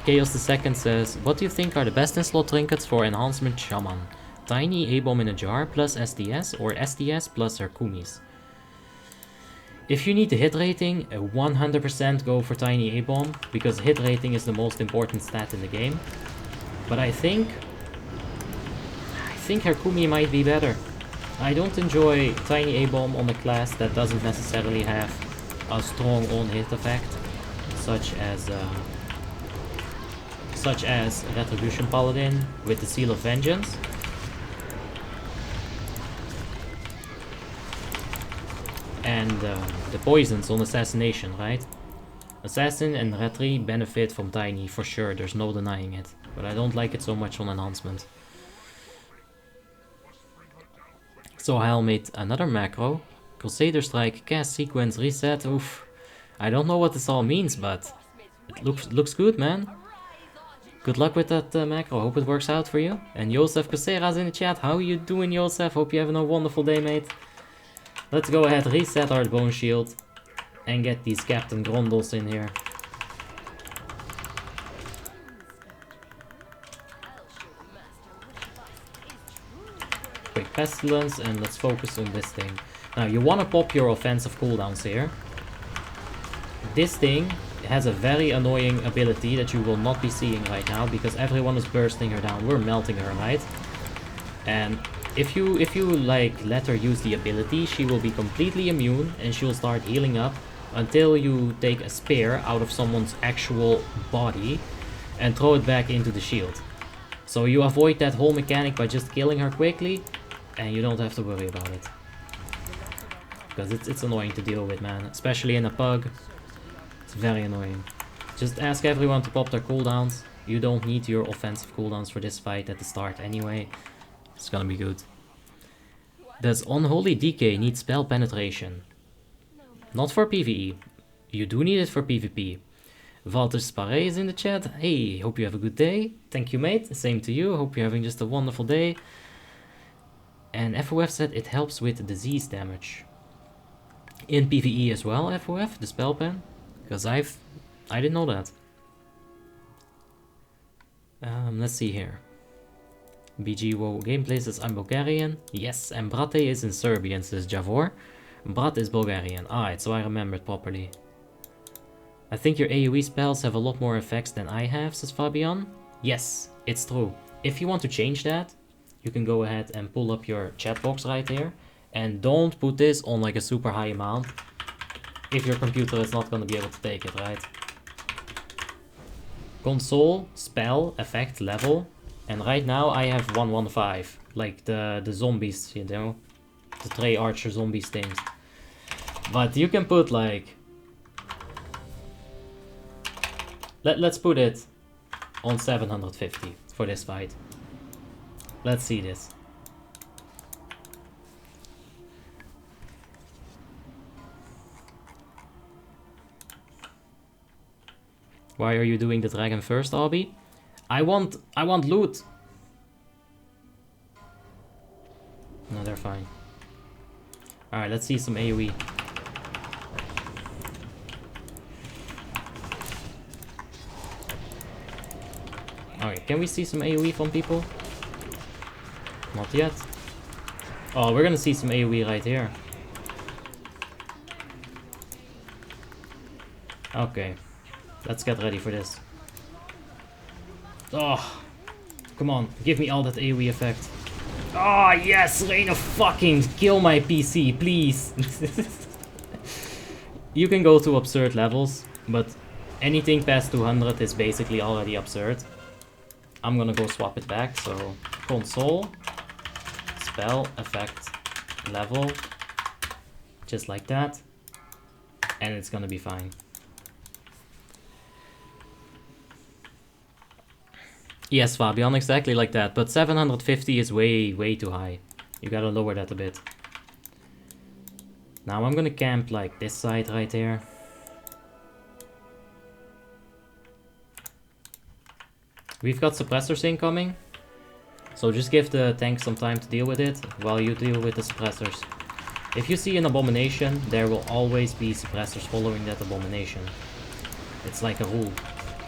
Chaos II says, what do you think are the best in slot trinkets for enhancement shaman? Tiny A-bomb in a jar plus SDS or SDS plus Hercules? If you need the hit rating, 100% go for Tiny A-bomb, because hit rating is the most important stat in the game. But I think Hercules might be better. I don't enjoy Tiny A-bomb on a class that doesn't necessarily have a strong on-hit effect, such as Retribution Paladin with the Seal of Vengeance. And the poisons on Assassination, right? Assassin and Retri benefit from Tiny for sure, there's no denying it. But I don't like it so much on Enhancement. So Helmet, another macro. Crusader Strike, cast sequence, reset, oof. I don't know what this all means, but it looks good, man. Good luck with that macro, hope it works out for you. And Josef Cosera's in the chat, how you doing, Josef? Hope you're having a wonderful day, mate. Let's go ahead, reset our Bone Shield and get these Captain Grondels in here. Quick Pestilence, and let's focus on this thing. Now, you want to pop your offensive cooldowns here. This thing has a very annoying ability that you will not be seeing right now, because everyone is bursting her down. We're melting her, right? And if you like let her use the ability, she will be completely immune and she'll start healing up until you take a spear out of someone's actual body and throw it back into the shield. So you avoid that whole mechanic by just killing her quickly, and you don't have to worry about it. Because it's annoying to deal with, man. Especially in a pug. It's very annoying. Just ask everyone to pop their cooldowns. You don't need your offensive cooldowns for this fight at the start anyway. It's gonna be good. Does Unholy DK need spell penetration? Not for PvE. You do need it for PvP. Walter Sparre is in the chat. Hey, hope you have a good day. Thank you, mate. Same to you. Hope you're having just a wonderful day. And FOF said it helps with disease damage. In PvE as well, FOF, the spell pen. Because I didn't know that. Let's see here. BG WoW gameplay says I'm Bulgarian. Yes, and Brate is in Serbian, says Javor. Brat is Bulgarian. Alright, so I remembered properly. I think your AoE spells have a lot more effects than I have, says Fabian. Yes, it's true. If you want to change that, you can go ahead and pull up your chat box right here. And don't put this on like a super high amount. If your computer is not going to be able to take it, right? Console, spell, effect, level. And right now I have 115. Like the zombies, you know. The Trey Archer zombies things. But you can put like... Let's put it on 750 for this fight. Let's see this. Why are you doing the dragon first, Abby? I want loot. No, they're fine. Alright, let's see some AoE. Okay, can we see some AoE from people? Not yet. Oh, we're gonna see some AoE right here. Okay, let's get ready for this. Oh, come on, give me all that AoE effect. Oh yes, Reina, fucking kill my PC, please. You can go to absurd levels, but anything past 200 is basically already absurd. I'm gonna go swap it back, so console, spell, effect, level, just like that, and it's gonna be fine. Yes, Fabian, exactly like that, but 750 is way too high. You gotta lower that a bit. Now I'm gonna camp like this side right here. We've got suppressors incoming, so just give the tank some time to deal with it while you deal with the suppressors. If you see an abomination, there will always be suppressors following that abomination. It's like a rule.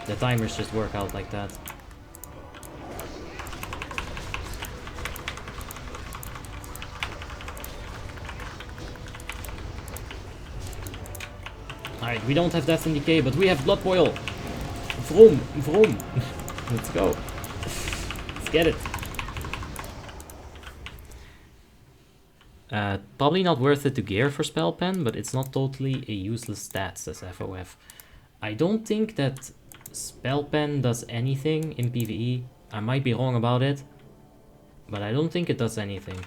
The timers just work out like that. Alright, we don't have Death and Decay, but we have Blood Boil. Vroom, vroom. Let's go. Let's get it. Probably not worth it to gear for Spell Pen, but it's not totally a useless stat, says FOF. I don't think that Spell Pen does anything in PvE. I might be wrong about it, but I don't think it does anything.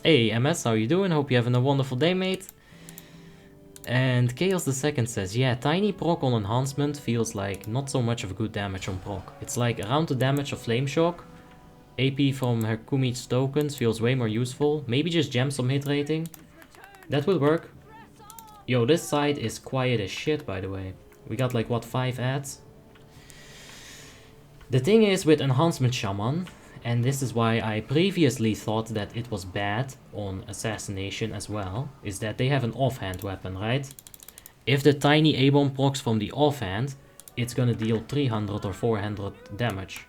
Hey MS, how you doing? Hope you're having a wonderful day, mate. And Chaos the Second says, yeah, tiny proc on enhancement feels like not so much of a good damage on proc. It's like around the damage of Flame Shock. AP from Herkumi's tokens feels way more useful. Maybe just gem some hit rating. That would work. Yo, this side is quiet as shit, by the way. We got like, what, 5 ads? The thing is with Enhancement Shaman, and this is why I previously thought that it was bad on Assassination as well, is that they have an offhand weapon, right? If the tiny A-bomb procs from the offhand, it's gonna deal 300 or 400 damage.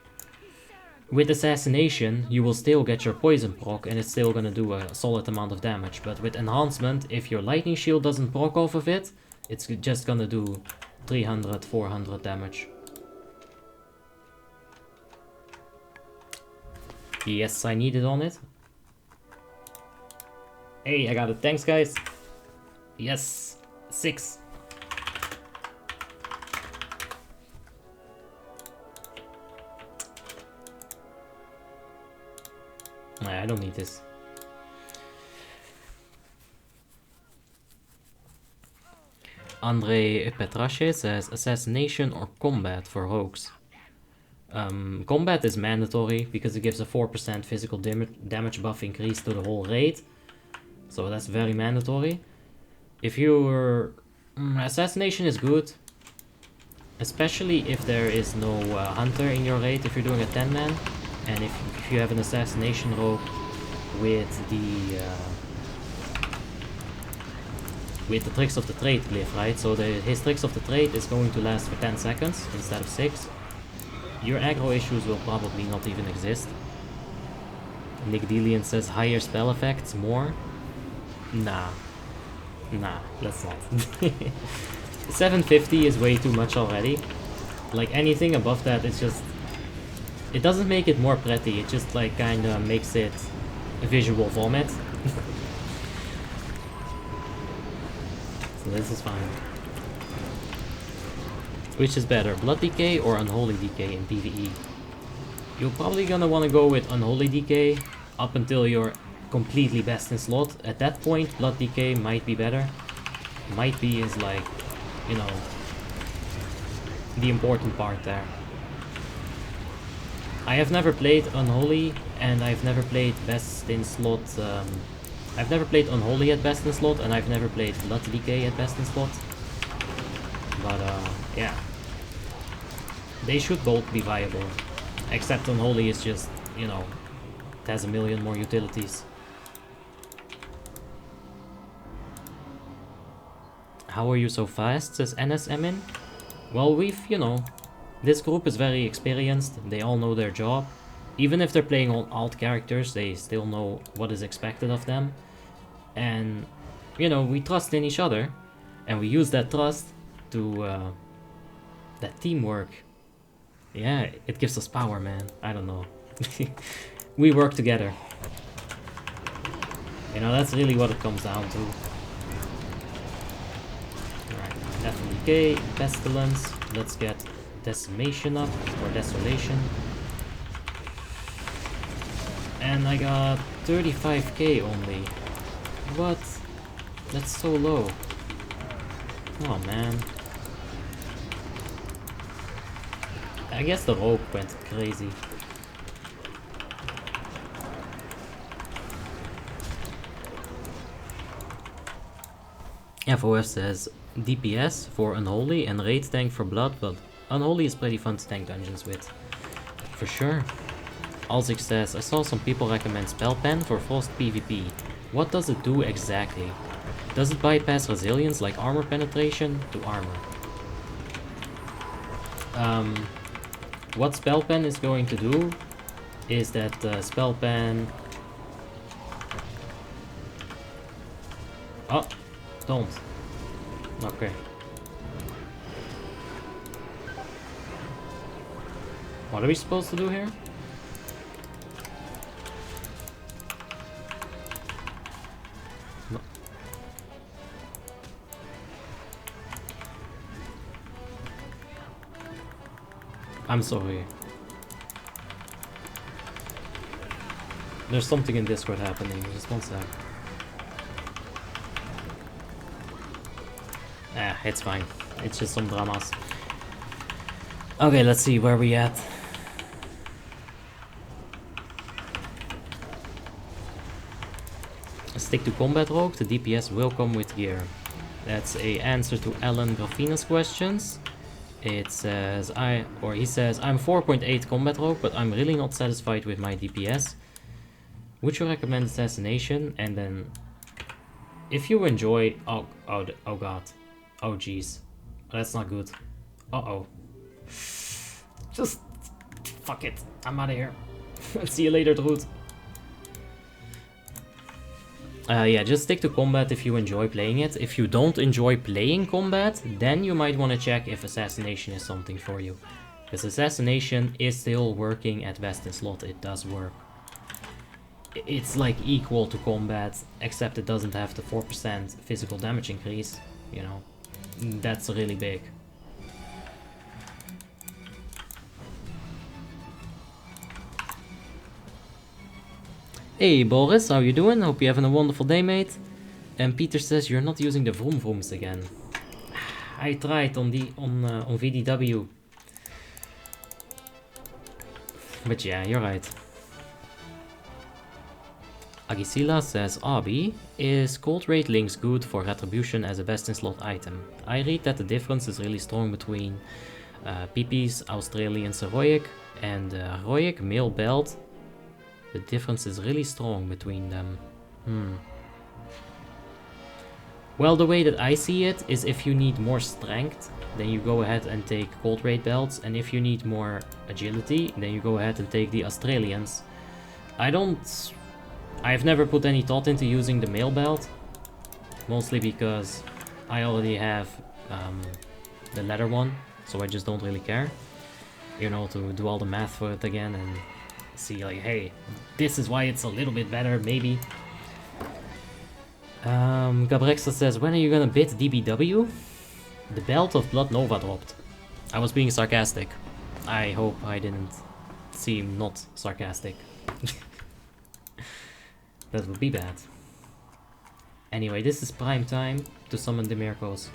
With Assassination, you will still get your poison proc and it's still gonna do a solid amount of damage. But with Enhancement, if your lightning shield doesn't proc off of it, it's just gonna do 300, 400 damage. Yes, I need it on it. Hey, I got it. Thanks, guys. Yes, 6. I don't need this. Andre Petrache says Assassination or Combat for Rogues. Combat is mandatory because it gives a 4% physical damage buff increase to the whole raid. So that's very mandatory. If you're... Assassination is good. Especially if there is no hunter in your raid, if you're doing a 10-man. And if you have an Assassination rogue with the Tricks of the Trade glyph, right? So his Tricks of the Trade is going to last for 10 seconds instead of 6. Your aggro issues will probably not even exist. Nick Delian says higher spell effects, more? Nah, let's not. 750 is way too much already. Like anything above that, it's just... It doesn't make it more pretty, it just like kinda makes it a visual vomit. So this is fine. Which is better, Blood Decay or Unholy Decay in PvE? You're probably gonna wanna go with Unholy Decay, up until you're completely best in slot. At that point, Blood Decay might be better. Might be is like, you know, the important part there. I have never played Unholy, and I've never played best in slot. I've never played Unholy at best in slot, and I've never played Blood Decay at best in slot. But yeah, they should both be viable. Except Unholy is just, you know, it has a million more utilities. How are you so fast, says NSMin. Well, we've, you know, this group is very experienced, they all know their job. Even if they're playing all alt characters, they still know what is expected of them. And, you know, we trust in each other, and we use that trust to, that teamwork. Yeah, it gives us power, man. I don't know. We work together. You know, that's really what it comes down to. Alright, FDK, Pestilence. Let's get Decimation up, or Desolation. And I got 35k only. What? That's so low. Oh man. I guess the rope went crazy. FOF says DPS for Unholy and raid tank for Blood, but Unholy is pretty fun to tank dungeons with. For sure. Alzik says, I saw some people recommend Spell Pen for Frost PvP. What does it do exactly? Does it bypass resilience like armor penetration to armor? What Spell Pen is going to do is that Spell Pen... Oh, don't. Okay. What are we supposed to do here? No. I'm sorry. There's something in Discord happening. Just one sec. Ah, it's fine. It's just some dramas. Okay, let's see where we at. Stick to combat rogue, the DPS will come with gear. That's a answer to Alan Graffina's questions. It says, he says, I'm 4.8 combat rogue, but I'm really not satisfied with my DPS. Would you recommend assassination? And then, if you enjoy, oh god, oh jeez, that's not good. Uh-oh. Just, fuck it, I'm out of here. See you later, Droot. Yeah, just stick to combat if you enjoy playing it. If you don't enjoy playing combat, then you might want to check if assassination is something for you. Because assassination is still working at best in slot, it does work. It's like equal to combat, except it doesn't have the 4% physical damage increase, you know. That's really big. Hey Boris, how you doing? Hope you're having a wonderful day, mate. And Peter says you're not using the vroom vrooms again. I tried on VDW. But yeah, you're right. Agisila says, Abi, is Cold Raid Links good for Retribution as a best in slot item? I read that the difference is really strong between PP's Australian Heroic and Heroic Male Belt. The difference is really strong between them. Well, the way that I see it is if you need more strength, then you go ahead and take Cold Raid belts, and if you need more agility, then you go ahead and take the Australians. I've never put any thought into using the male belt, mostly because I already have the leather one, so I just don't really care, you know, to do all the math for it again and see like, hey, this is why it's a little bit better, maybe. Gabrexa says, when are you gonna bid DBW? The belt of Blood Nova dropped. I was being sarcastic. I hope I didn't seem not sarcastic. That would be bad. Anyway, this is prime time to summon the Miracles.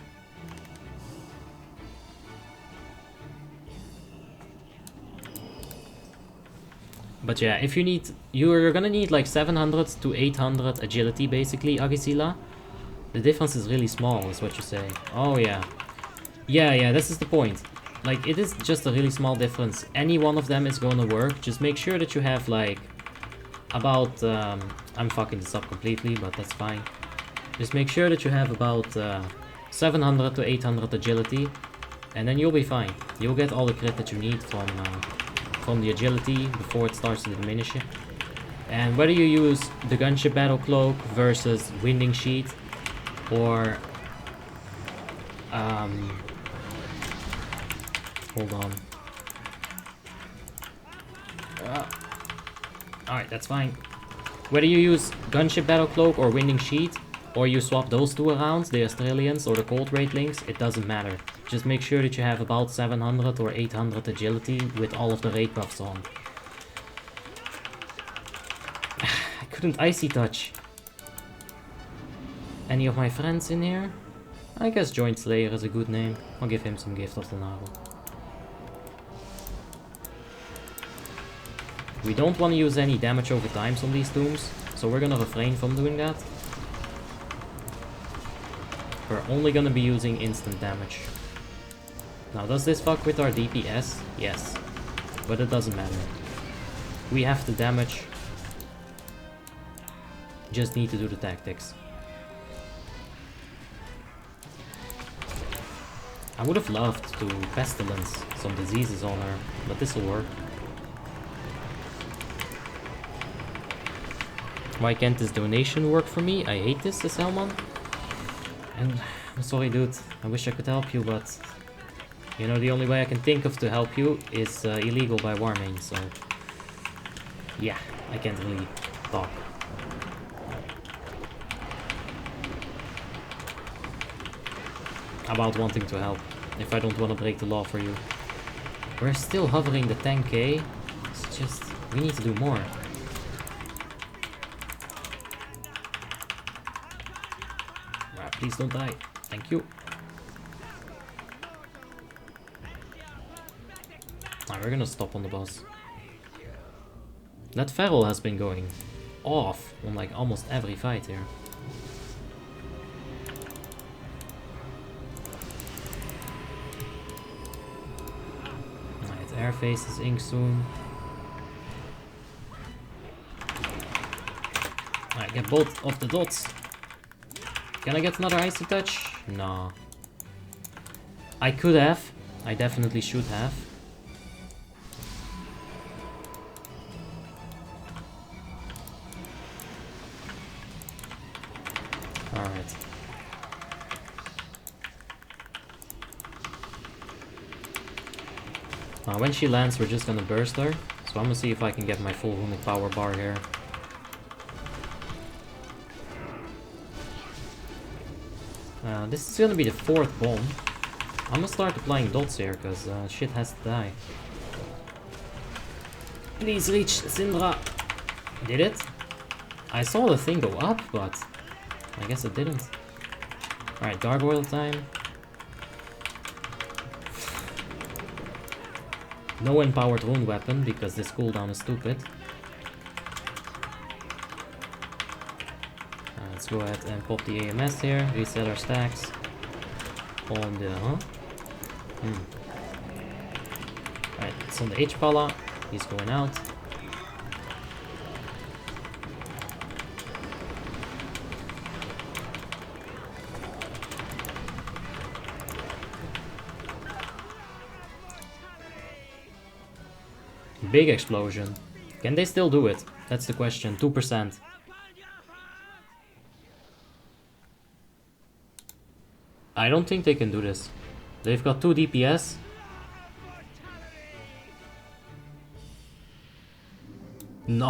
But yeah, if you need... You're gonna need like 700 to 800 agility basically, Agisila. The difference is really small, is what you say. Oh yeah. Yeah, this is the point. Like, it is just a really small difference. Any one of them is gonna work. Just make sure that you have like... About... I'm fucking this up completely, but that's fine. Just make sure that you have about 700 to 800 agility. And then you'll be fine. You'll get all the crit that you need from the agility before it starts to diminish it. And whether you use the Gunship Battle Cloak versus Winding Sheet or hold on. Alright, that's fine. Whether you use Gunship Battle Cloak or Winding Sheet, or you swap those two around, the Australians or the Cold Wraithlings, it doesn't matter. Just make sure that you have about 700 or 800 agility with all of the raid buffs on. I couldn't Icy Touch any of my friends in here. I guess Joint Slayer is a good name. I'll give him some Gift of the Navel. We don't want to use any damage over times on these tombs, so we're gonna refrain from doing that. We're only gonna be using instant damage. Now, does this fuck with our DPS? Yes. But it doesn't matter. We have the damage. Just need to do the tactics. I would have loved to pestilence some diseases on her, but this will work. Why can't this donation work for me? I hate this, says Helman. And I'm sorry, dude. I wish I could help you, but you know, the only way I can think of to help you is illegal by Warmanes, so yeah, I can't really talk. About wanting to help, if I don't want to break the law for you. We're still hovering the 10k. It's just, we need to do more. Right, please don't die. Thank you. Alright, we're gonna stop on the boss. That Feral has been going off on like almost every fight here. Airface is ink soon. Alright, get both of the dots. Can I get another Icy Touch? No. I could have. I definitely should have. Alright. When she lands, we're just gonna burst her. So I'm gonna see if I can get my full runic power bar here. This is gonna be the 4th bomb. I'm gonna start applying dots here, because shit has to die. Please reach Syndra. Did it? I saw the thing go up, but I guess it didn't. Alright, gargoyle time. No empowered rune weapon, because this cooldown is stupid. Let's go ahead and pop the AMS here, reset our stacks. On the... Alright, it's on the H-Pala, he's going out. Big explosion. Can they still do it? That's the question. 2%. I don't think they can do this. They've got 2 DPS. No.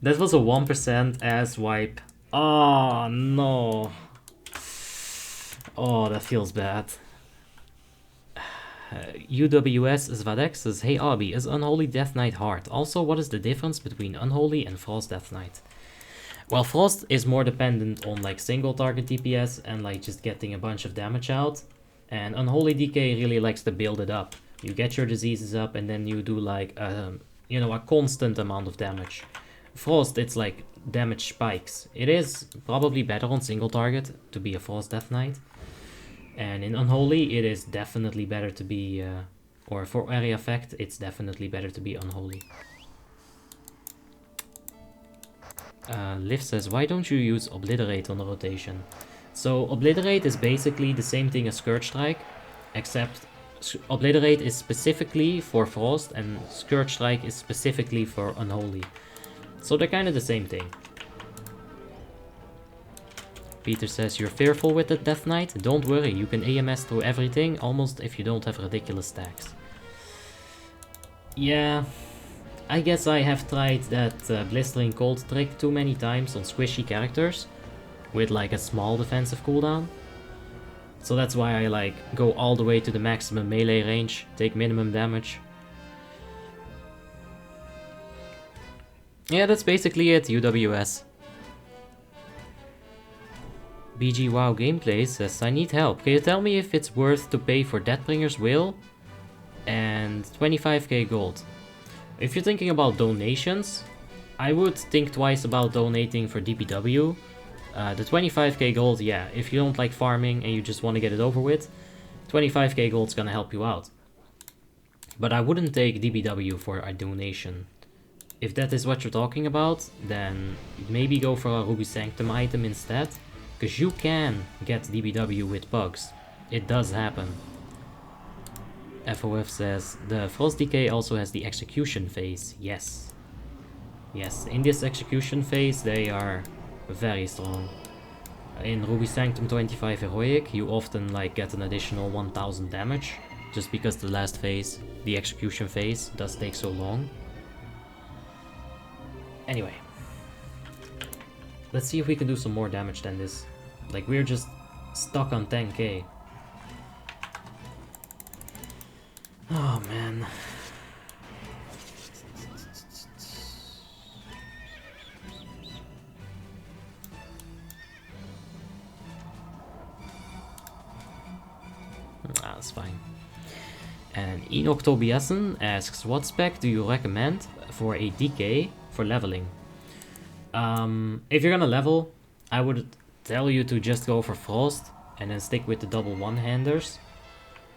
That was a 1% ass wipe. Oh no. Oh, that feels bad. UWS Zvadex says, hey Arby, is Unholy Death Knight hard? Also, what is the difference between Unholy and Frost Death Knight? Well, Frost is more dependent on like single target DPS and like just getting a bunch of damage out. And Unholy DK really likes to build it up. You get your diseases up and then you do like, you know, a constant amount of damage. Frost, it's like damage spikes. It is probably better on single target to be a Frost Death Knight. And in Unholy, it is definitely better to be, or for area effect, it's definitely better to be Unholy. Liv says, why don't you use Obliterate on the rotation? So Obliterate is basically the same thing as Scourge Strike, except Obliterate is specifically for Frost and Scourge Strike is specifically for Unholy. So they're kind of the same thing. Peter says, you're fearful with the Death Knight? Don't worry, you can AMS through everything, almost if you don't have ridiculous stacks. Yeah, I guess I have tried that Blistering Cold trick too many times on squishy characters, with like a small defensive cooldown. So that's why I like go all the way to the maximum melee range, take minimum damage. Yeah, that's basically it, UWS. BG WoW Gameplay says, I need help. Can you tell me if it's worth to pay for Deathbringer's Will and 25k gold? If you're thinking about donations, I would think twice about donating for DPW. The 25k gold, yeah, if you don't like farming and you just want to get it over with, 25k gold's gonna help you out. But I wouldn't take DPW for a donation. If that is what you're talking about, then maybe go for a Ruby Sanctum item instead. Because you can get DBW with bugs. It does happen. FOF says, the Frost DK also has the execution phase. Yes. Yes, in this execution phase they are very strong. In Ruby Sanctum 25 Heroic, you often like get an additional 1000 damage. Just because the last phase, the execution phase, does take so long. Anyway. Let's see if we can do some more damage than this. Like, we're just stuck on 10k. Oh, man. Ah, that's fine. And Enoch Tobiasen asks, what spec do you recommend for a DK for leveling? If you're gonna level, I would tell you to just go for Frost and then stick with the double one-handers.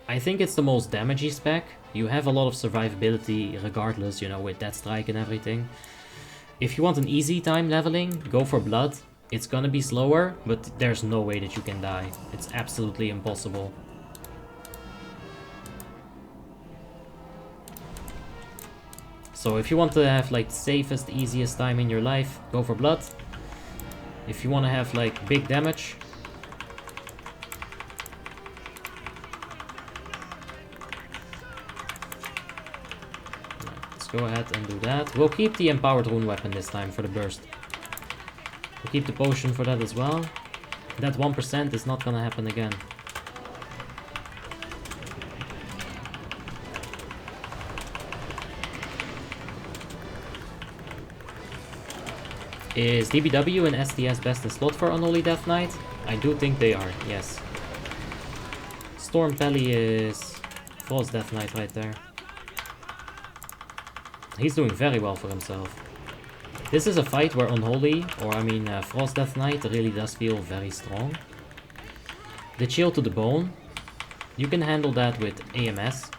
I think it's the most damagey spec. You have a lot of survivability regardless, you know, with Death Strike and everything. If you want an easy time leveling, go for Blood. It's gonna be slower, but there's no way that you can die. It's absolutely impossible. So if you want to have like the safest, easiest time in your life, go for Blood. If you want to have like big damage, let's go ahead and do that. We'll keep the Empowered Rune Weapon this time for the burst. We'll keep the potion for that as well. That 1% is not gonna happen again. Is DBW and STS best in slot for Unholy Death Knight? I do think they are, yes. Storm Pelly is Frost Death Knight right there. He's doing very well for himself. This is a fight where Unholy, or I mean Frost Death Knight, really does feel very strong. The Chill to the Bone, you can handle that with AMS.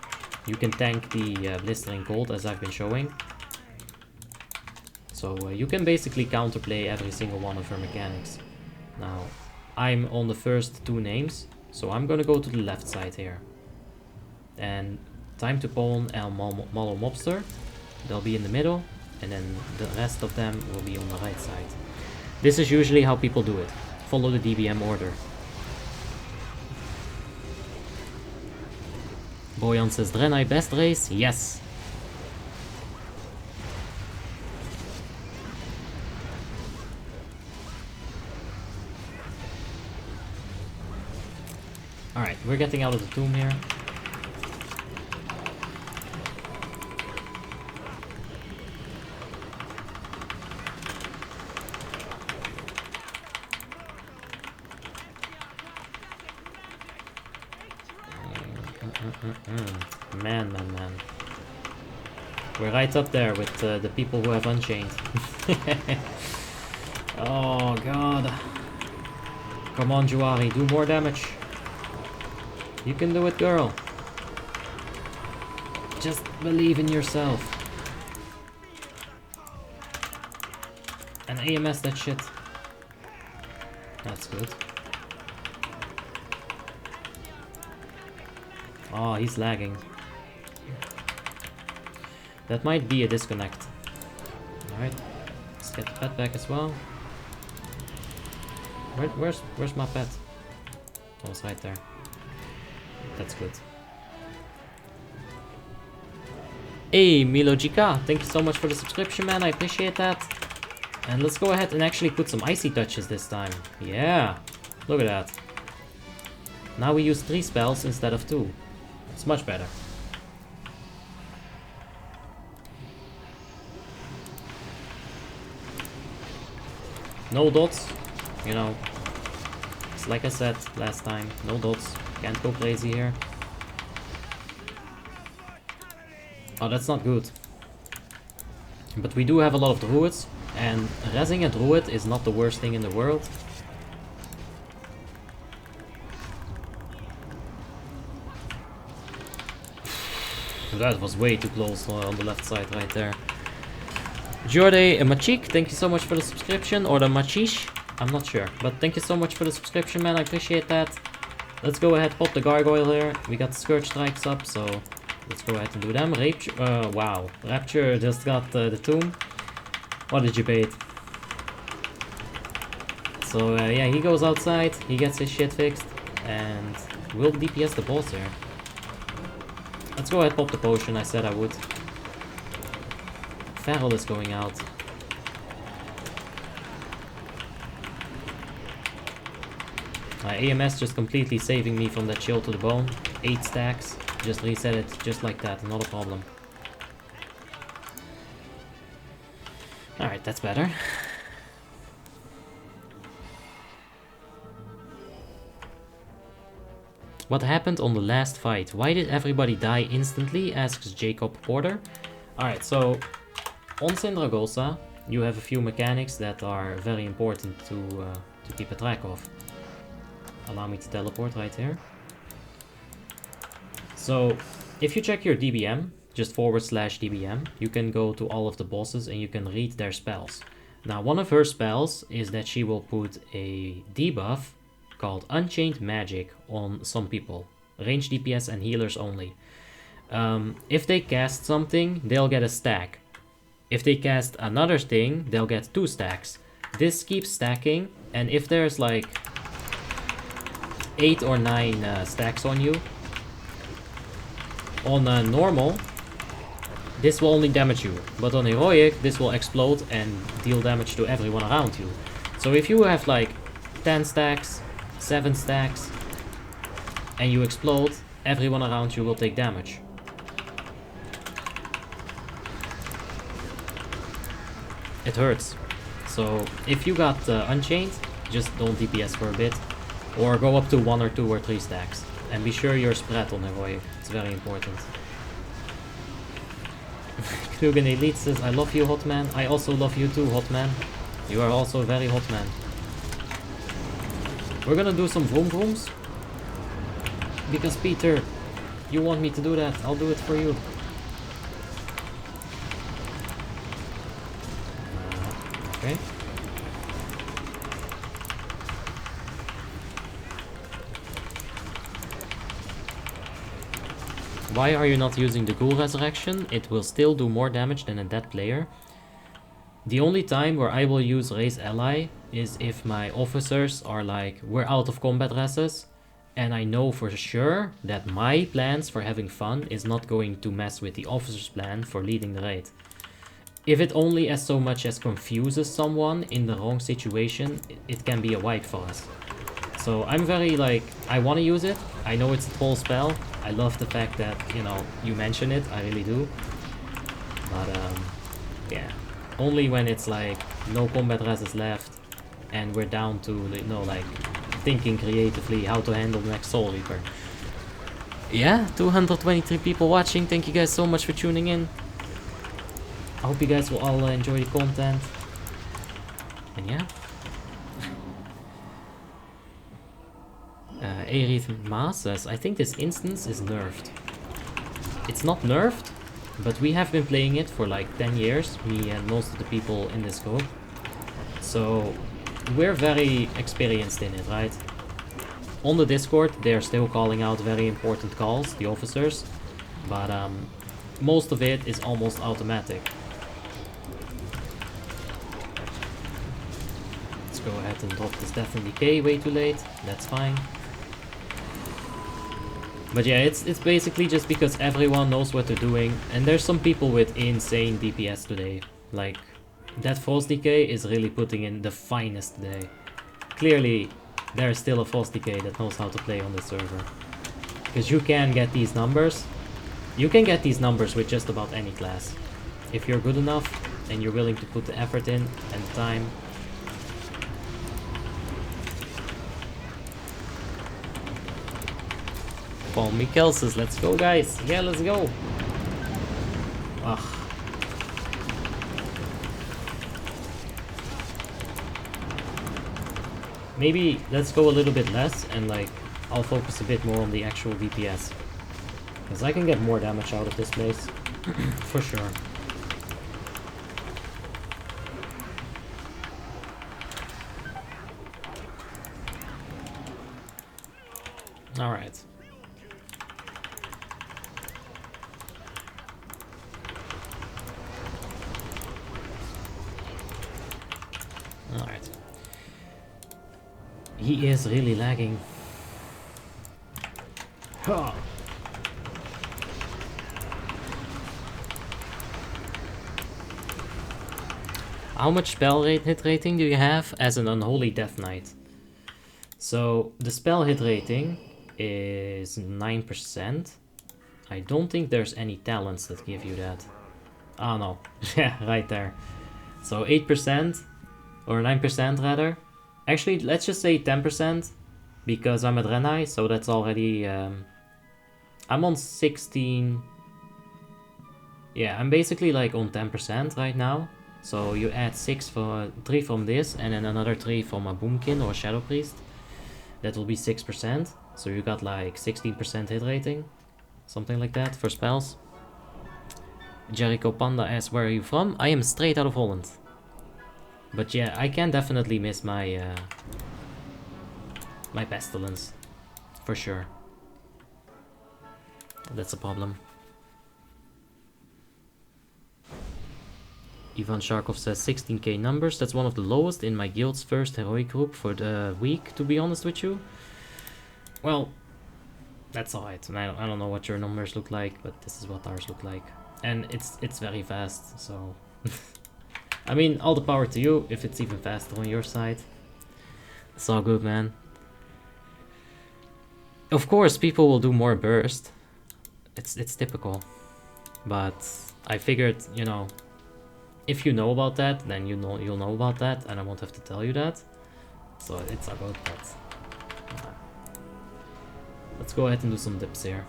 You can tank the Blistering Cold as I've been showing. So you can basically counterplay every single one of her mechanics. Now, I'm on the first two names, so I'm gonna go to the left side here. And time to pawn El Malo Mobster. They'll be in the middle, and then the rest of them will be on the right side. This is usually how people do it. Follow the DBM order. Boyan says, Draenei best race? Yes! Alright, we're getting out of the tomb here. Man, man, man. We're right up there with the people who have Unchained. Oh god. Come on, Juari, do more damage. You can do it, girl. Just believe in yourself. And AMS that shit. That's good. Oh, he's lagging. That might be a disconnect. Alright. Let's get the pet back as well. Where's my pet? Oh, it's right there. That's good. Hey, Milojika, thank you so much for the subscription, man. I appreciate that. And let's go ahead and actually put some icy touches this time. Yeah, look at that. Now we use 3 spells instead of 2. It's much better. No dots, you know. It's like I said last time, no dots. Can't go crazy here. Oh, that's not good. But we do have a lot of druids, and rezzing a druid is not the worst thing in the world. That was way too close on the left side right there. Jorde Machik, thank you so much for the subscription, or the Machish, I'm not sure. But thank you so much for the subscription, man, I appreciate that. Let's go ahead, pop the gargoyle here. We got Scourge Strikes up, so let's go ahead and do them. Wow, Rapture just got the tomb. What did you bait? So yeah, he goes outside, he gets his shit fixed, and we'll DPS the boss here. Let's go ahead, pop the potion, I said I would. Feral is going out. AMS just completely saving me from that chill to the bone. 8 stacks, just reset it just like that, not a problem. Alright, that's better. What happened on the last fight? Why did everybody die instantly? Asks Jacob Porter. Alright, so on Syndragosa, you have a few mechanics that are very important to keep a track of. Allow me to teleport right here. So, if you check your DBM, just /DBM, you can go to all of the bosses and you can read their spells. Now, one of her spells is that she will put a debuff called Unchained Magic on some people. Range DPS and healers only. If they cast something, they'll get a stack. If they cast another thing, they'll get 2 stacks. This keeps stacking, and if there's like 8 or 9 stacks on you, on normal, this will only damage you. But on heroic, this will explode and deal damage to everyone around you. So if you have like 10 stacks, 7 stacks, and you explode, everyone around you will take damage. It hurts. So if you got Unchained, just don't DPS for a bit. Or go up to 1 or 2 or 3 stacks. And be sure you're spread on heroic. It's very important. Krugen Elite says, I love you, Hotman. I also love you too, Hotman. You are also a very hot man. We're gonna do some vroom vrooms. Because Peter, you want me to do that. I'll do it for you. Okay. Why are you not using the Ghoul Resurrection? It will still do more damage than a dead player. The only time where I will use Raise Ally is if my officers are like, we're out of combat reses, and I know for sure that my plans for having fun is not going to mess with the officer's plan for leading the raid. If it only as so much as confuses someone in the wrong situation, it can be a wipe for us. So I'm very like, I want to use it. I know it's a troll spell. I love the fact that, you know, you mention it. I really do. But yeah, only when it's like no combat reses left and we're down to, you know, like thinking creatively how to handle the next Soul Reaper. Yeah, 223 people watching. Thank you guys so much for tuning in. I hope you guys will all enjoy the content. And yeah. Erith Ma says, I think this instance is nerfed. It's not nerfed, but we have been playing it for like 10 years, me and most of the people in this group. So we're very experienced in it, right? On the Discord, they're still calling out very important calls, the officers, but most of it is almost automatic. Let's go ahead and drop this Death and Decay way too late, that's fine. But yeah, it's basically just because everyone knows what they're doing, and there's some people with insane DPS today. Like, that Frost Decay is really putting in the finest today. Clearly, there's still a Frost Decay that knows how to play on this server. Because you can get these numbers. You can get these numbers with just about any class. If you're good enough, and you're willing to put the effort in, and the time. Paul Mikkel says, let's go guys. Yeah, let's go. Ugh. Maybe let's go a little bit less and like I'll focus a bit more on the actual DPS. Because I can get more damage out of this place. For sure. Alright. Alright. He is really lagging. Huh. How much spell hit rating do you have as an Unholy Death Knight? So the spell hit rating is 9%. I don't think there's any talents that give you that. Oh no, yeah, right there. So 8%, or 9% rather. Actually, let's just say 10%, because I'm at Renai, so that's already... I'm on 16... Yeah, I'm basically like on 10% right now. So you add 3 from this, and then another 3 from a Boomkin or a Shadow Priest. That will be 6%. So you got like 16% hit rating. Something like that for spells. Jericho Panda asks, where are you from? I am straight out of Holland. But yeah, I can definitely miss my my Pestilence. For sure. That's a problem. Ivan Sharkov says 16k numbers. That's one of the lowest in my guild's first heroic group for the week, to be honest with you. Well, that's alright. I don't know what your numbers look like, but this is what ours look like. And it's very fast, so... I mean, all the power to you, if it's even faster on your side. It's all good, man. Of course, people will do more burst. It's typical. But I figured, you know, if you know about that, then you'll know about that, and I won't have to tell you that. So it's all good, but... Let's go ahead and do some dips here.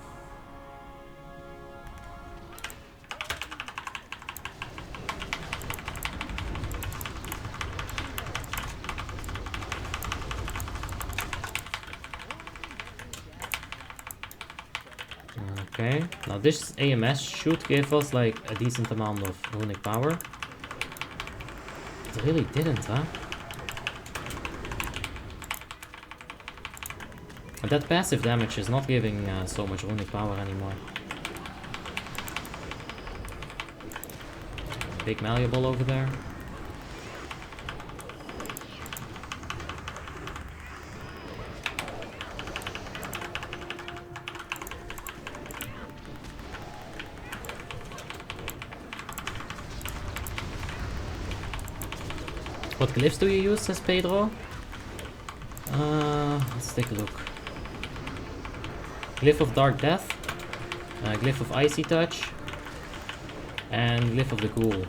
Okay, now this AMS should give us like a decent amount of runic power. It really didn't, huh? But that passive damage is not giving so much runic power anymore. Big malleable over there. What glyphs do you use, says Pedro? Let's take a look. Glyph of Dark Death, Glyph of Icy Touch, and Glyph of the Ghoul.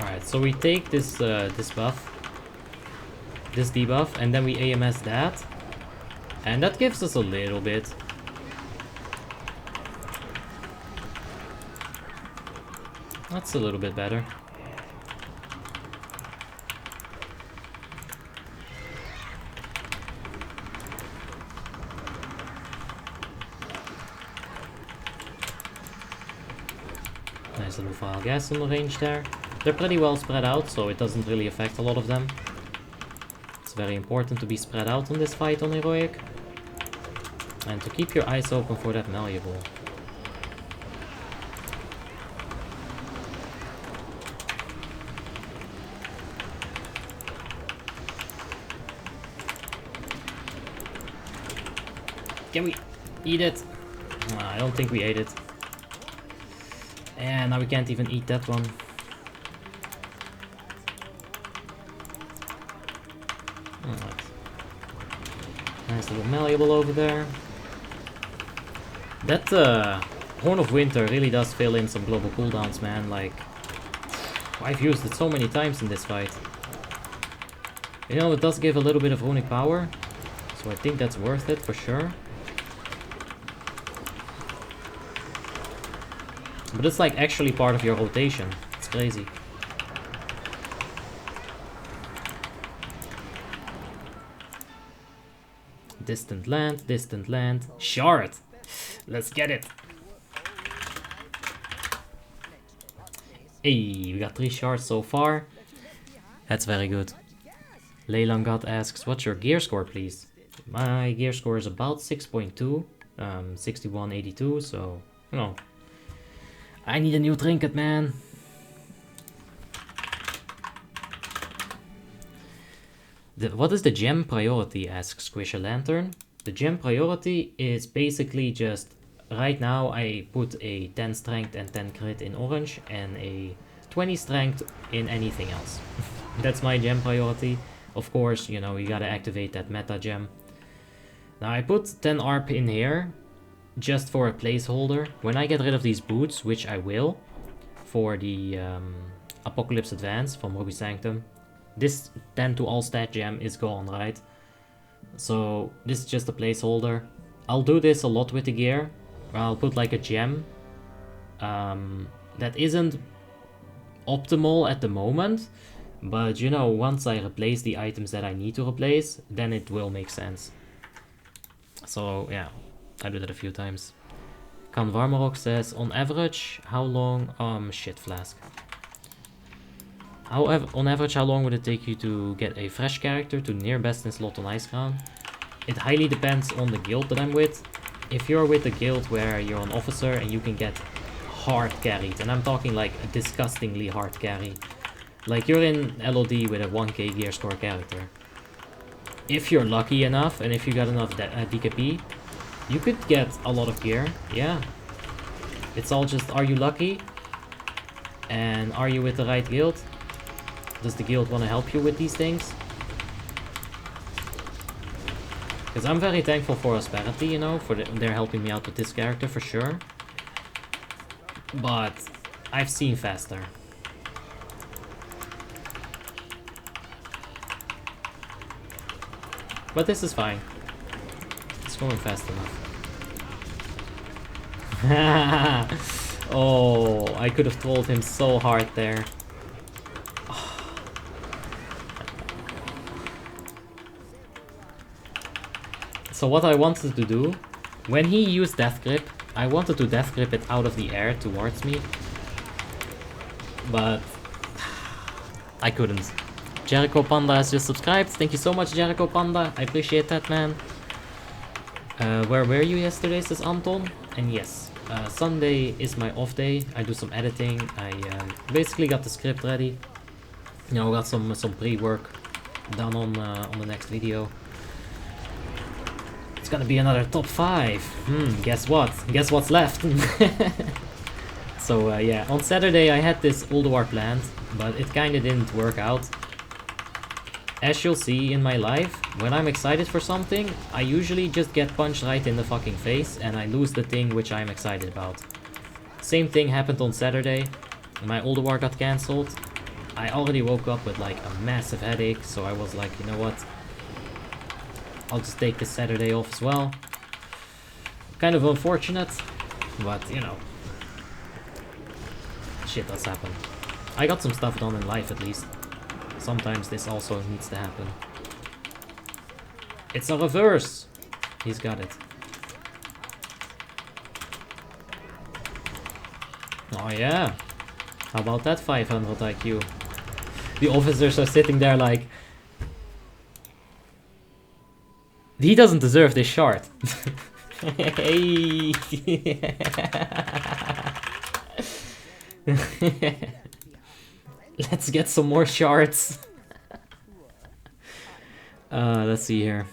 Alright, so we take this this buff, this debuff, and then we AMS that. And that gives us a little bit. That's a little bit better. Nice little file gas on the range there. They're pretty well spread out, so it doesn't really affect a lot of them. It's very important to be spread out on this fight on Heroic. And to keep your eyes open for that malleable. Can we eat it? I don't think we ate it. And now we can't even eat that one. Alright. Nice little malleable over there. That Horn of Winter really does fill in some global cooldowns, man. Like, I've used it so many times in this fight. You know, it does give a little bit of runic power, so I think that's worth it for sure. But it's like actually part of your rotation. It's crazy. Distant land. Shard! Let's get it! Hey, we got 3 shards so far. That's very good. Leyland God asks, what's your gear score, please? My gear score is about 6.2, 6182, so, you know. I need a new trinket, man. What is the gem priority, asks Squish a Lantern. The gem priority is basically just, right now I put a 10 strength and 10 crit in orange and a 20 strength in anything else. That's my gem priority. Of course, you know, you gotta activate that meta gem. Now I put 10 ARP in here just for a placeholder. When I get rid of these boots, which I will, for the Apocalypse Advance from Ruby Sanctum, this 10 to all stat gem is gone, right? So this is just a placeholder. I'll do this a lot with the gear. I'll put like a gem that isn't optimal at the moment, but you know, once I replace the items that I need to replace, then it will make sense. So yeah, I did it a few times. Kan Warmarok says, on average, how long... shit, Flask. On average, how long would it take you to get a fresh character to near best in slot on Icecrown? It highly depends on the guild that I'm with. If you're with a guild where you're an officer and you can get hard carried, and I'm talking like a disgustingly hard carry. Like you're in LOD with a 1k gear score character. If you're lucky enough, and if you got enough DKP, you could get a lot of gear, yeah. It's all just, are you lucky? And are you with the right guild? Does the guild want to help you with these things? Because I'm very thankful for Asperity, you know, they're helping me out with this character for sure. But I've seen faster. But this is fine. It's going fast enough. Oh, I could have trolled him so hard there. So what I wanted to do, when he used Death Grip, I wanted to Death Grip it out of the air towards me. But I couldn't. Jericho Panda has just subscribed. Thank you so much, Jericho Panda. I appreciate that, man. Where were you yesterday, says Anton? And yes, Sunday is my off day. I do some editing. I basically got the script ready. You know, got some pre-work done on the next video. It's gonna be another top 5. Guess what? Guess what's left? So yeah, on Saturday I had this Ulduar planned, but it kinda didn't work out. As you'll see in my life, when I'm excited for something, I usually just get punched right in the fucking face and I lose the thing which I'm excited about. Same thing happened on Saturday. My Ulduar got cancelled. I already woke up with like a massive headache, so I was like, you know what? I'll just take this Saturday off as well. Kind of unfortunate, but you know, shit does happen. I got some stuff done in life at least. Sometimes this also needs to happen. It's a reverse! He's got it. Oh yeah. How about that 500 IQ? The officers are sitting there like... He doesn't deserve this shard. Hey. Let's get some more shards. Let's see here.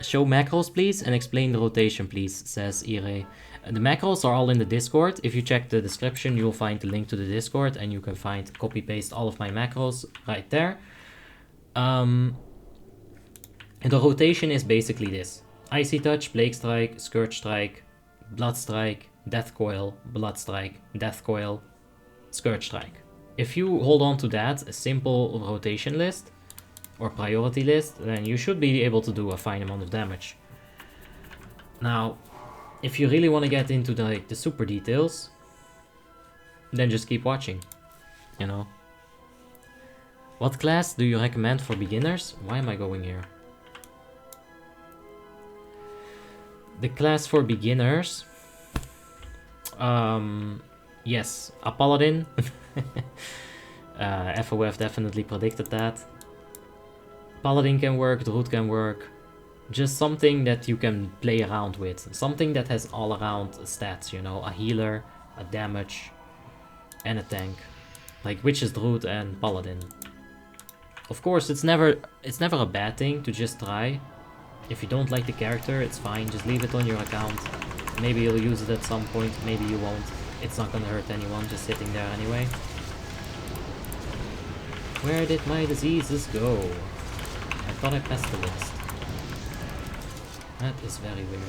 Show macros please and explain the rotation please, says Ire. The macros are all in the Discord. If you check the description, you'll find the link to the Discord and you can find, copy paste all of my macros right there. The rotation is basically this. Icy Touch, Plague Strike, Scourge Strike, Blood Strike, Death Coil, Blood Strike, Death Coil, Scourge Strike. If you hold on to that, a simple rotation list or priority list, then you should be able to do a fine amount of damage. Now, if you really want to get into the super details, then just keep watching, you know. What class do you recommend for beginners? Why am I going here? The class for beginners, yes, a paladin. FOF definitely predicted that. Paladin can work, Druid can work. Just something that you can play around with. Something that has all around stats, you know, a healer, a damage, and a tank. Like Witch's Druid and Paladin. Of course, it's never a bad thing to just try. If you don't like the character, it's fine, just leave it on your account. Maybe you'll use it at some point, maybe you won't. It's not gonna hurt anyone, just sitting there anyway. Where did my diseases go? I thought I passed the list. That is very weird.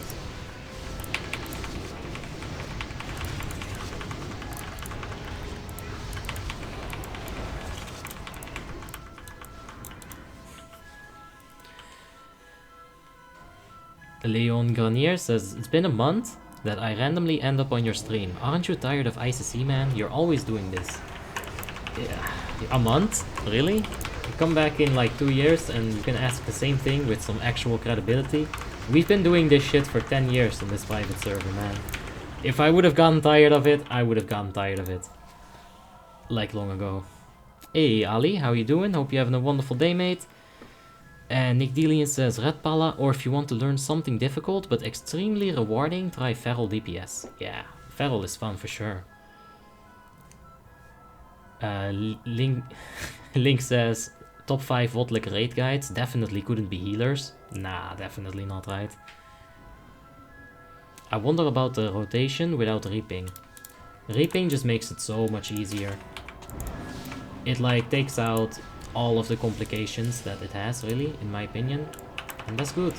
Leon Granier says, it's been a month that I randomly end up on your stream. Aren't you tired of ICC, man? You're always doing this. Yeah. A month? Really? You come back in like 2 years and you can ask the same thing with some actual credibility. We've been doing this shit for 10 years in this private server, man. If I would have gotten tired of it, I would have gotten tired of it. Like long ago. Hey Ali, how you doing? Hope you're having a wonderful day, mate. And Nick Delian says, Red Pala, or if you want to learn something difficult but extremely rewarding, try Feral DPS. Yeah, Feral is fun for sure. Link says, top 5 WoTLK raid guides definitely couldn't be healers. Nah, definitely not, right? I wonder about the rotation without reaping. Reaping just makes it so much easier. It like takes out all of the complications that it has, really, in my opinion. And that's good.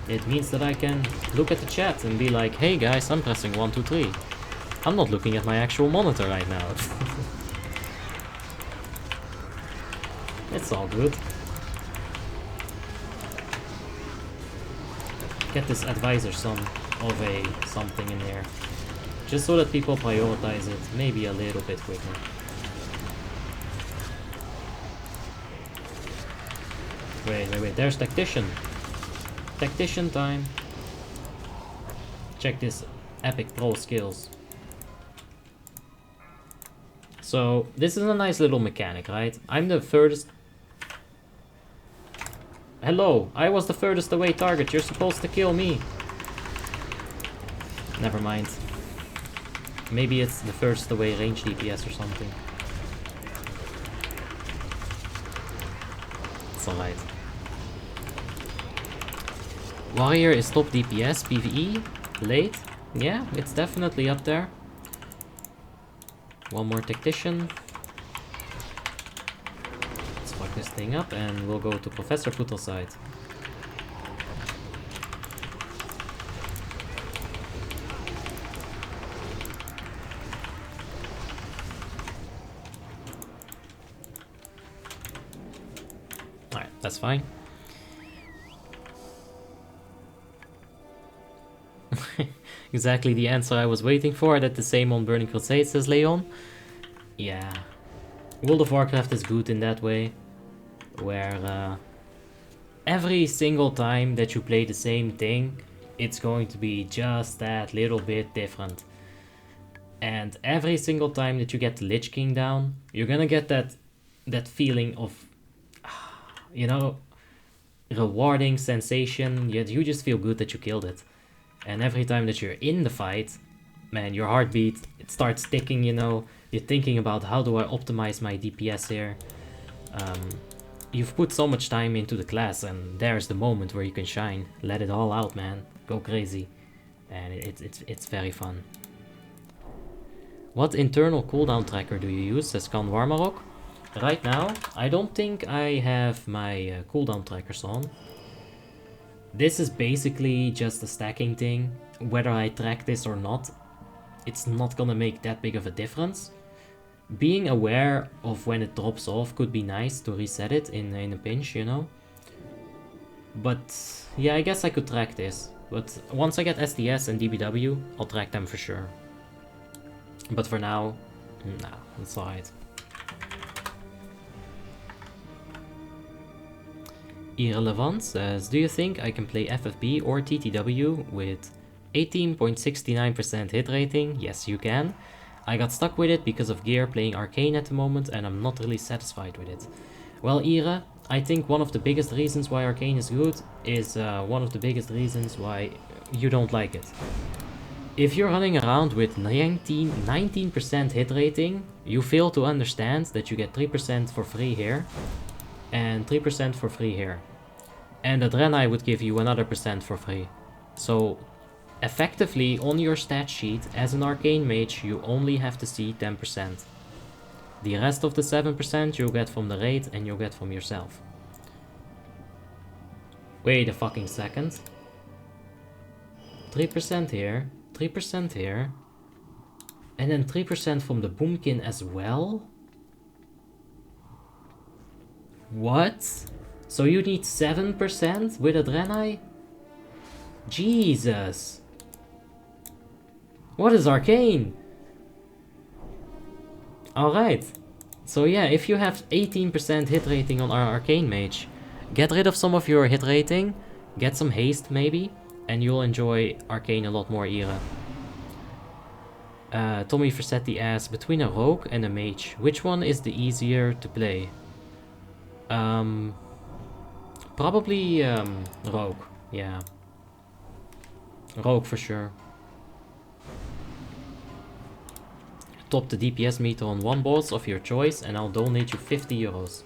It means that I can look at the chat and be like, hey guys, I'm pressing 1, 2, 3. I'm not looking at my actual monitor right now. It's all good. Get this advisor son of a something in here. Just so that people prioritize it maybe a little bit quicker. Wait, there's Tactician. Tactician time. Check this epic pro skills. So, this is a nice little mechanic, right? I'm the furthest... Hello, I was the furthest away target, you're supposed to kill me. Never mind. Maybe it's the furthest away range DPS or something. It's alright. Warrior is top DPS, PvE, late. Yeah, it's definitely up there. One more Tactician. Let's fuck this thing up and we'll go to Professor Putelside. Alright, that's fine. Exactly the answer I was waiting for. That the same on Burning Crusade, says Leon. Yeah. World of Warcraft is good in that way, where every single time that you play the same thing, it's going to be just that little bit different. And every single time that you get the Lich King down, you're gonna get that feeling of, you know, rewarding sensation. You just feel good that you killed it. And every time that you're in the fight, man, your heartbeat, it starts ticking, you know. You're thinking about, how do I optimize my DPS here? You've put so much time into the class, and there's the moment where you can shine. Let it all out, man. Go crazy. And it's very fun. What internal cooldown tracker do you use, says Kan Warmarok? Right now, I don't think I have my cooldown trackers on. This is basically just a stacking thing. Whether I track this or not, it's not gonna make that big of a difference. Being aware of when it drops off could be nice to reset it in a pinch, you know. But yeah, I guess I could track this. But once I get SDS and DBW, I'll track them for sure. But for now, nah, it's alright. Irrelevant says, do you think I can play FFB or TTW with 18.69% hit rating? Yes, you can. I got stuck with it because of gear playing Arcane at the moment, and I'm not really satisfied with it. Well, Ira, I think one of the biggest reasons why Arcane is good is one of the biggest reasons why you don't like it. If you're running around with 19% hit rating, you fail to understand that you get 3% for free here and 3% for free here. And the Draenei would give you another % for free. So effectively on your stat sheet as an Arcane Mage you only have to see 10%. The rest of the 7% you'll get from the raid and you'll get from yourself. Wait a fucking second. 3% here, 3% here, and then 3% from the Boomkin as well? What? So you need 7% with a Draenei? Jesus! What is Arcane? Alright. So yeah, if you have 18% hit rating on our Arcane Mage, get rid of some of your hit rating, get some haste maybe, and you'll enjoy Arcane a lot more, Ira. Tommy Versetti asks, between a Rogue and a Mage, which one is the easier to play? Probably Rogue, yeah. Rogue for sure. Top the DPS meter on one boss of your choice and I'll donate you 50 euros.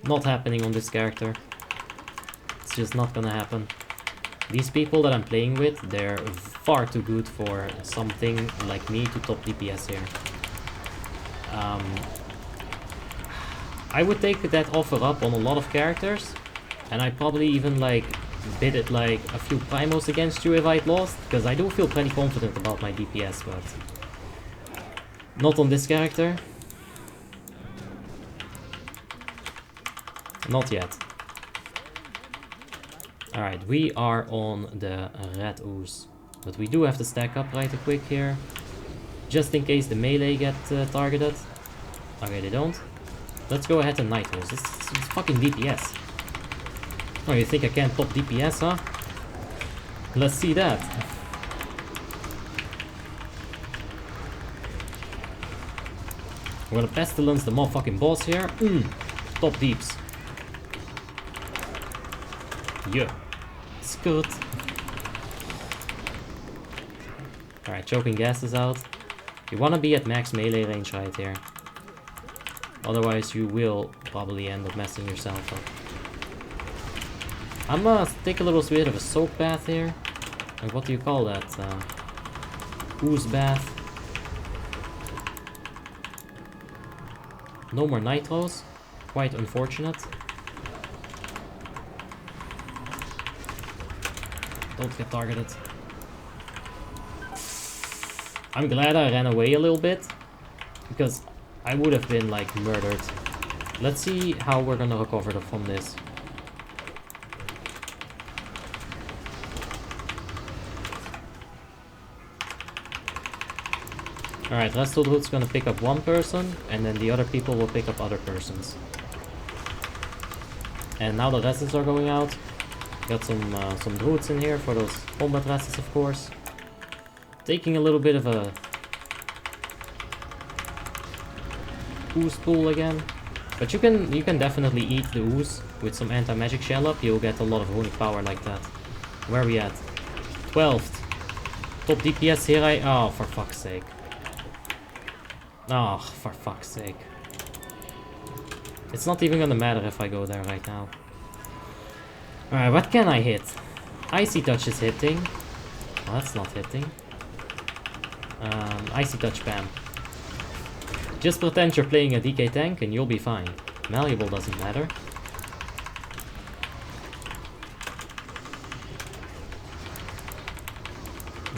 Not happening on this character. It's just not gonna happen. These people that I'm playing with, they're far too good for something like me to top DPS here. I would take that offer up on a lot of characters, and I'd probably even like bid it like a few primos against you if I'd lost, because I do feel pretty confident about my DPS, but not on this character. Not yet. Alright, we are on the red ooze, but we do have to stack up right quick here, just in case the melee get targeted. Okay, they don't. Let's go ahead and night hose. It's fucking DPS. Oh, you think I can't top DPS, huh? Let's see that. We're gonna pestilence the motherfucking boss here. Top deeps. Yeah. Skirt. Alright, choking gas is out. You wanna be at max melee range right here. Otherwise you will probably end up messing yourself up. I'm gonna take a little bit of a soak bath here. Like, what do you call that? Ooze bath. No more nitros. Quite unfortunate. Don't get targeted. I'm glad I ran away a little bit, because I would have been like murdered let's see how we're gonna recover from this. Alright, Resto Druid's gonna pick up one person, and then the other people will pick up other persons. And now the rests are going out. Got some druids in here for those combat rests, of course. Taking a little bit of a ooze pool again. But you can definitely eat the ooze with some anti-magic shell up. You'll get a lot of runic power like that. Where are we at? 12th. Top DPS here oh, for fuck's sake. Oh, for fuck's sake. It's not even gonna matter if I go there right now. Alright, what can I hit? Icy Touch is hitting. Well, that's not hitting. Icy Touch spam. Just pretend you're playing a DK tank and you'll be fine. Malleable doesn't matter.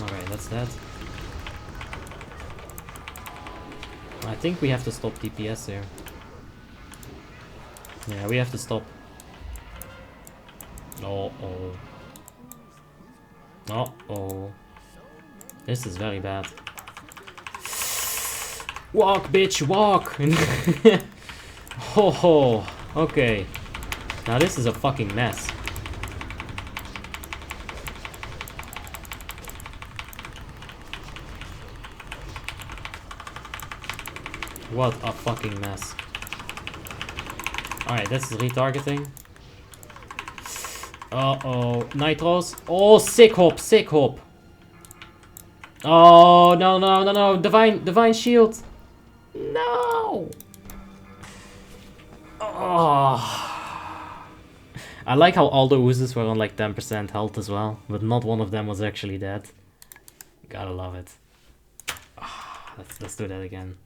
Alright, that's that. I think we have to stop DPS here. Yeah, we have to stop. Uh-oh. Uh-oh. This is very bad. Walk, bitch, walk! Ho ho. Okay. Now this is a fucking mess. What a fucking mess. Alright, this is retargeting. Uh-oh. Nitros. Oh, sick hop, sick hop. Oh, no, no, no, no. Divine shield. No. Oh. I like how all the oozes were on like 10% health as well, but not one of them was actually dead. Gotta love it. Oh, let's do that again.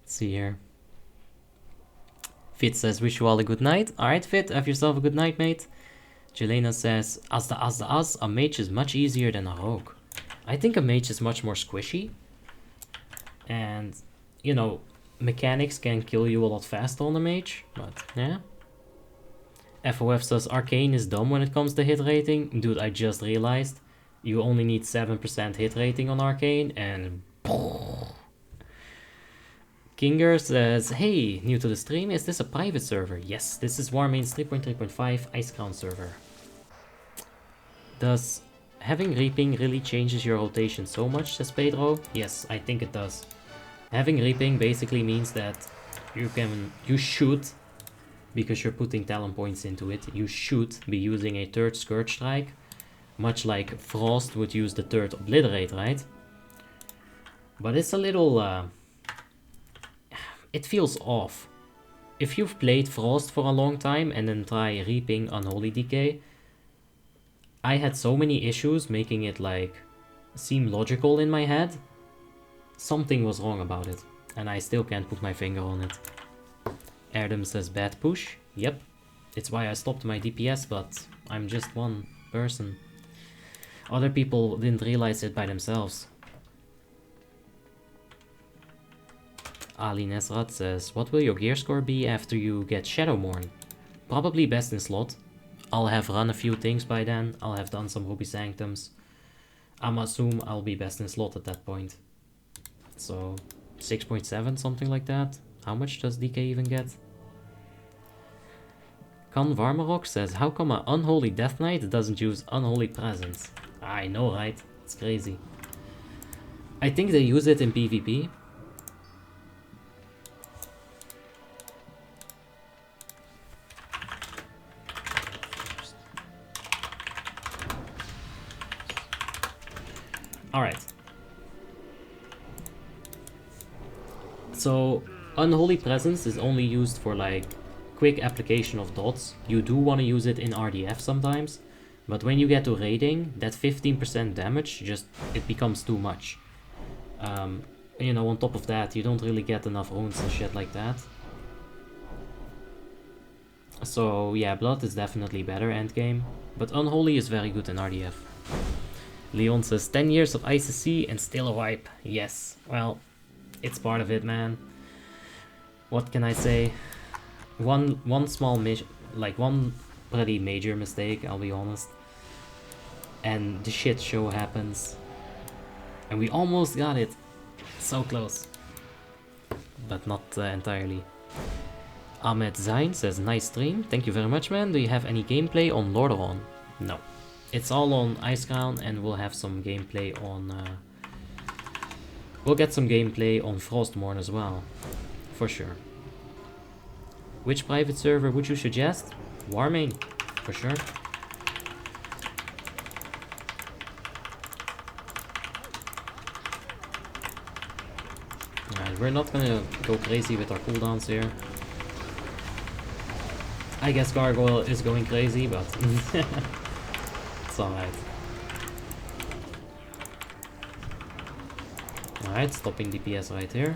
Let's see here. Fit says, wish you all a good night. Alright, Fit, have yourself a good night, mate. Jelena says, as, a mage is much easier than a rogue. I think a mage is much more squishy. And, you know, mechanics can kill you a lot faster on a mage. But, yeah. FOF says, Arcane is dumb when it comes to hit rating. Dude, I just realized. You only need 7% hit rating on Arcane. And... Kinger says, hey, new to the stream, is this a private server? Yes, this is Warmanes 3.3.5 Icecrown server. Does having Reaping really changes your rotation so much, says Pedro? Yes, I think it does. Having Reaping basically means that you should, because you're putting talent points into it, you should be using a third Scourge Strike, much like Frost would use the third Obliterate, right? But it's a little... it feels off. If you've played Frost for a long time and then try Reaping Unholy Decay, I had so many issues making it like seem logical in my head. Something was wrong about it, and I still can't put my finger on it. Erdem says bad push. Yep, it's why I stopped my DPS, but I'm just one person. Other people didn't realize it by themselves. Ali Nesrat says, what will your gear score be after you get Shadowmourne? Probably best in slot. I'll have run a few things by then. I'll have done some Ruby Sanctums. I'm assume I'll be best in slot at that point. So 6.7, something like that. How much does DK even get? Kan Varmarok says, how come an Unholy Death Knight doesn't use Unholy Presence? I know, right? It's crazy. I think they use it in PvP. Alright. So, Unholy Presence is only used for like quick application of dots. You do want to use it in RDF sometimes, but when you get to raiding, that 15% damage it becomes too much. You know, on top of that, you don't really get enough runes and shit like that. So yeah, Blood is definitely better endgame, but Unholy is very good in RDF. Leon says 10 years of ICC and still a wipe. Yes, well, It's part of it, man. What can I say? One small one pretty major mistake, I'll be honest. And the shit show happens. And we almost got it. So close. But not entirely. Ahmed Zain says, nice stream. Thank you very much, man. Do you have any gameplay on Lordaeron? No. It's all on Icecrown, and we'll have some gameplay on... we'll get some gameplay on Frostmourne as well. For sure. Which private server would you suggest? Warmane, for sure. Alright, we're not gonna go crazy with our cooldowns here. I guess Gargoyle is going crazy, but it's alright. Alright, stopping DPS right here.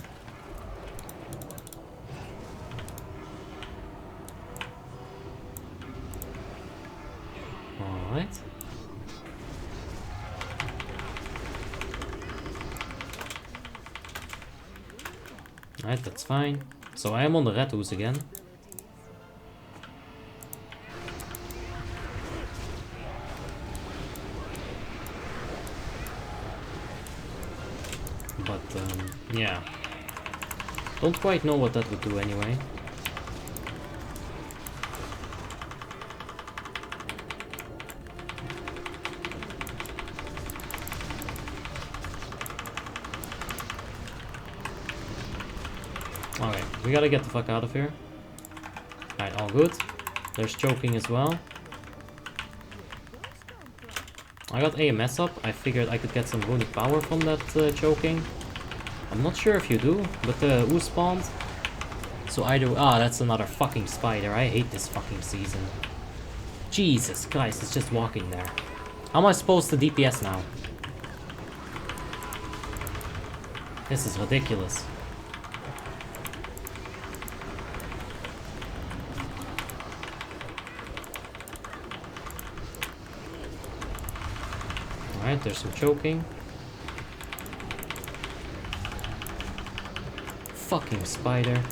Alright. Alright, that's fine. So I am on the red hoods again. But, yeah. Don't quite know what that would do anyway. Okay, we gotta get the fuck out of here. Alright, all good. There's choking as well. I got AMS up. I figured I could get some runic power from that choking. I'm not sure if you do, but the ooze spawned. So I do. Ah, that's another fucking spider. I hate this fucking season. Jesus Christ, it's just walking there. How am I supposed to DPS now? This is ridiculous. Alright, there's some choking. Fucking spider.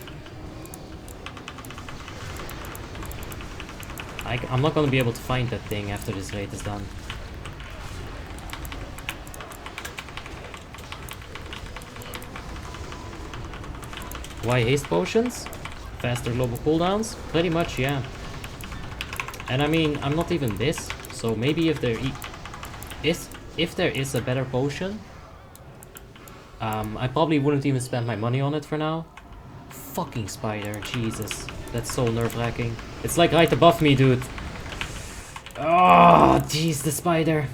I'm not gonna be able to find that thing after this raid is done. Why haste potions? Faster global cooldowns? Pretty much, yeah. And I mean, I'm not even this, so maybe if there is a better potion, I probably wouldn't even spend my money on it for now. Fucking spider, Jesus. That's so nerve-wracking. It's like right above me, dude. Oh, jeez, the spider.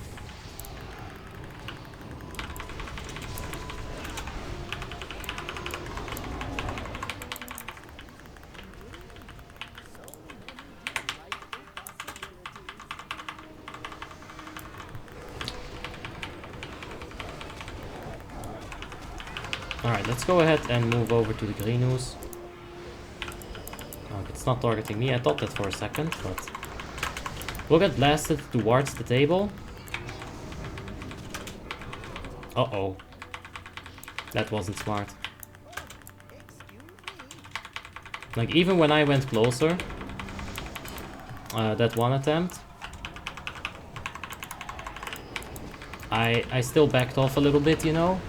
Alright, let's go ahead and move over to the green ooze. Oh, it's not targeting me. I thought that for a second, but we'll get blasted towards the table. Uh-oh. That wasn't smart. Like, even when I went closer, that one attempt, I still backed off a little bit, you know?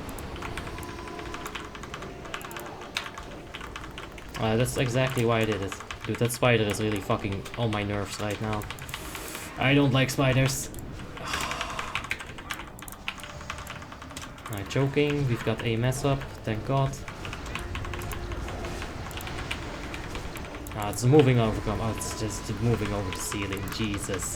That's exactly why I did it. Dude, that spider is really fucking on my nerves right now. I don't like spiders. Alright, choking. We've got AMS up, thank god. It's moving over. Oh, it's just moving over the ceiling. Jesus.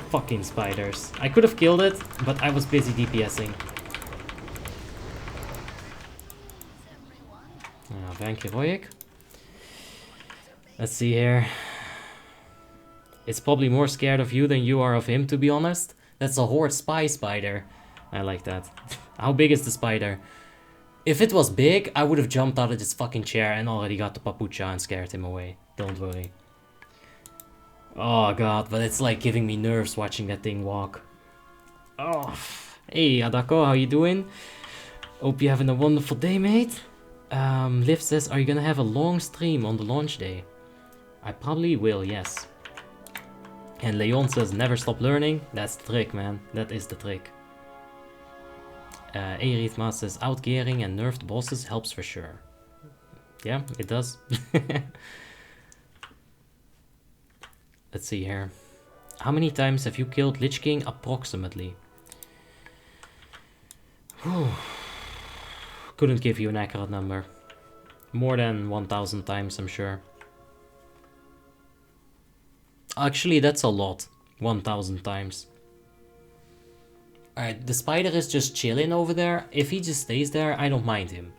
Fucking spiders. I could have killed it, but I was busy DPSing. Thank you, Royek. Let's see here. It's probably more scared of you than you are of him, to be honest. That's a horde spy spider. I like that. How big is the spider? If it was big, I would have jumped out of this fucking chair and already got the papucha and scared him away. Don't worry. Oh god, but it's like giving me nerves watching that thing walk. Oh, hey Adako, how you doing? Hope you're having a wonderful day, mate. Liv says, are you gonna have a long stream on the launch day? I probably will, yes. And Leon says, never stop learning. That's the trick, man. That is the trick. Erithma says, outgearing and nerfed bosses helps for sure. Yeah, it does. Let's see here. How many times have you killed Lich King approximately? Couldn't give you an accurate number. More than 1000 times, I'm sure. Actually, that's a lot. 1000 times. Alright, the spider is just chilling over there. If he just stays there, I don't mind him.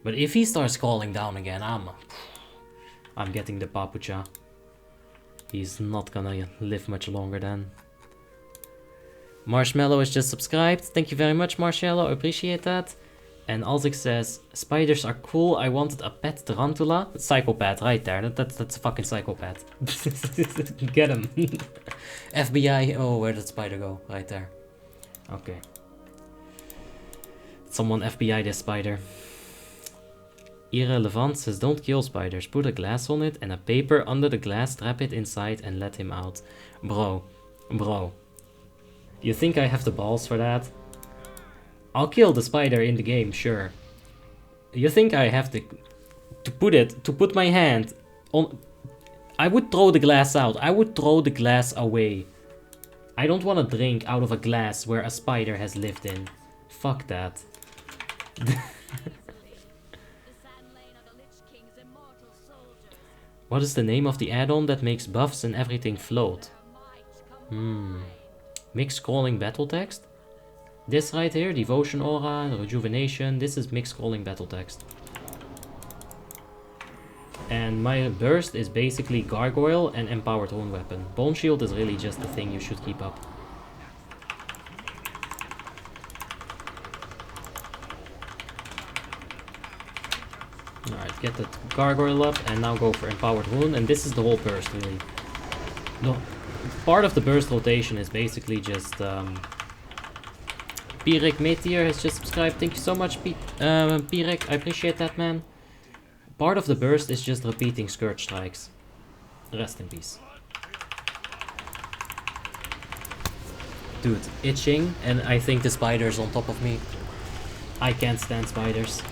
But if he starts calling down again, I'm getting the papucha. He's not gonna live much longer then. Marshmallow is just subscribed. Thank you very much, Marshmallow. I appreciate that. And Alzik says, spiders are cool. I wanted a pet tarantula. Psychopath, right there. That's a fucking psychopath. Get him. FBI. Oh, where did spider go? Right there. Okay. Someone FBI this spider. Irrelevant says, don't kill spiders. Put a glass on it and a paper under the glass. Trap it inside and let him out. Bro. You think I have the balls for that? I'll kill the spider in the game, sure. You think I have to put my hand on... I would throw the glass out. I would throw the glass away. I don't want to drink out of a glass where a spider has lived in. Fuck that. What is the name of the add-on that makes buffs and everything float? Mixed scrolling battle text? This right here, Devotion Aura, Rejuvenation, this is mixed scrolling battle text. And my burst is basically Gargoyle and Empowered Rune Weapon. Bone Shield is really just the thing you should keep up. Alright, get that Gargoyle up and now go for Empowered Rune, and this is the whole burst really. No, part of the burst rotation is basically just... Pirek Meteor has just subscribed. Thank you so much, Pirek. I appreciate that, man. Part of the burst is just repeating Scourge Strikes. Rest in peace. Dude, itching, and I think the spider's on top of me. I can't stand spiders.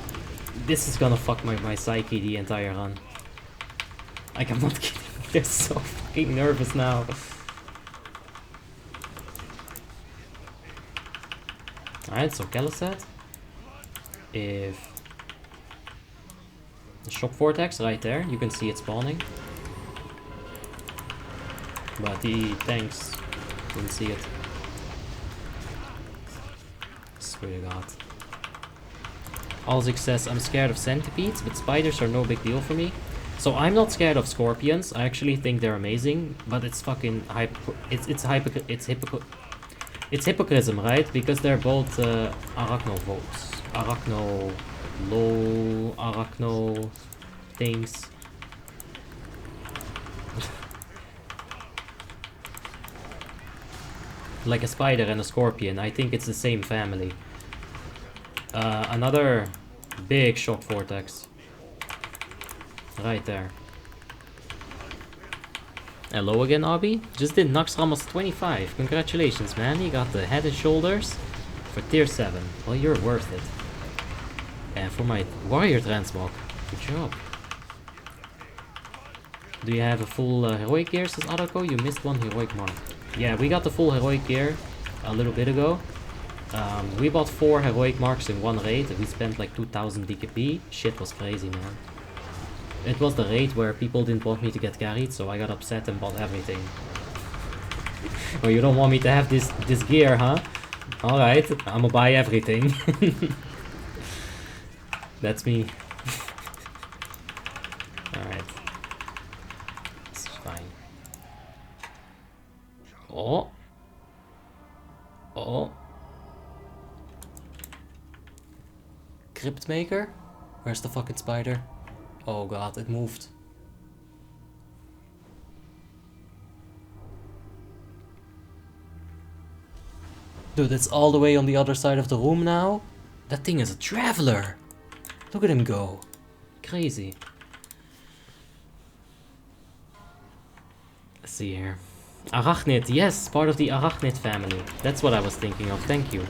This is gonna fuck my psyche the entire run. Like, I'm not kidding. They're so fucking nervous now. Alright, so Calisat. If the Shock Vortex right there, you can see it spawning. But the tanks didn't see it. Swear to God. Alzik says, I'm scared of centipedes, but spiders are no big deal for me. So I'm not scared of scorpions. I actually think they're amazing, but it's fucking it's hypocrism, right? Because they're both arachnovotes. Arachno things. Like a spider and a scorpion. I think it's the same family. Another big shock vortex. Right there. Hello again, Abby. Just did Nox Ramos 25. Congratulations, man. You got the head and shoulders for tier 7. Well, you're worth it. And for my warrior transmog. Good job. Do you have a full heroic gear, says Adako? You missed one heroic mark. Yeah, we got the full heroic gear a little bit ago. We bought 4 heroic marks in one raid. We spent like 2000 DKP. Shit was crazy, man. It was the raid where people didn't want me to get carried, so I got upset and bought everything. Oh, you don't want me to have this gear, huh? Alright, I'ma buy everything. That's me. Alright. This is fine. Oh. Oh. Crypt Maker? Where's the fucking spider? Oh god, it moved. Dude, it's all the way on the other side of the room now. That thing is a traveler. Look at him go. Crazy. Let's see here. Arachnid, yes, part of the Arachnid family. That's what I was thinking of, thank you.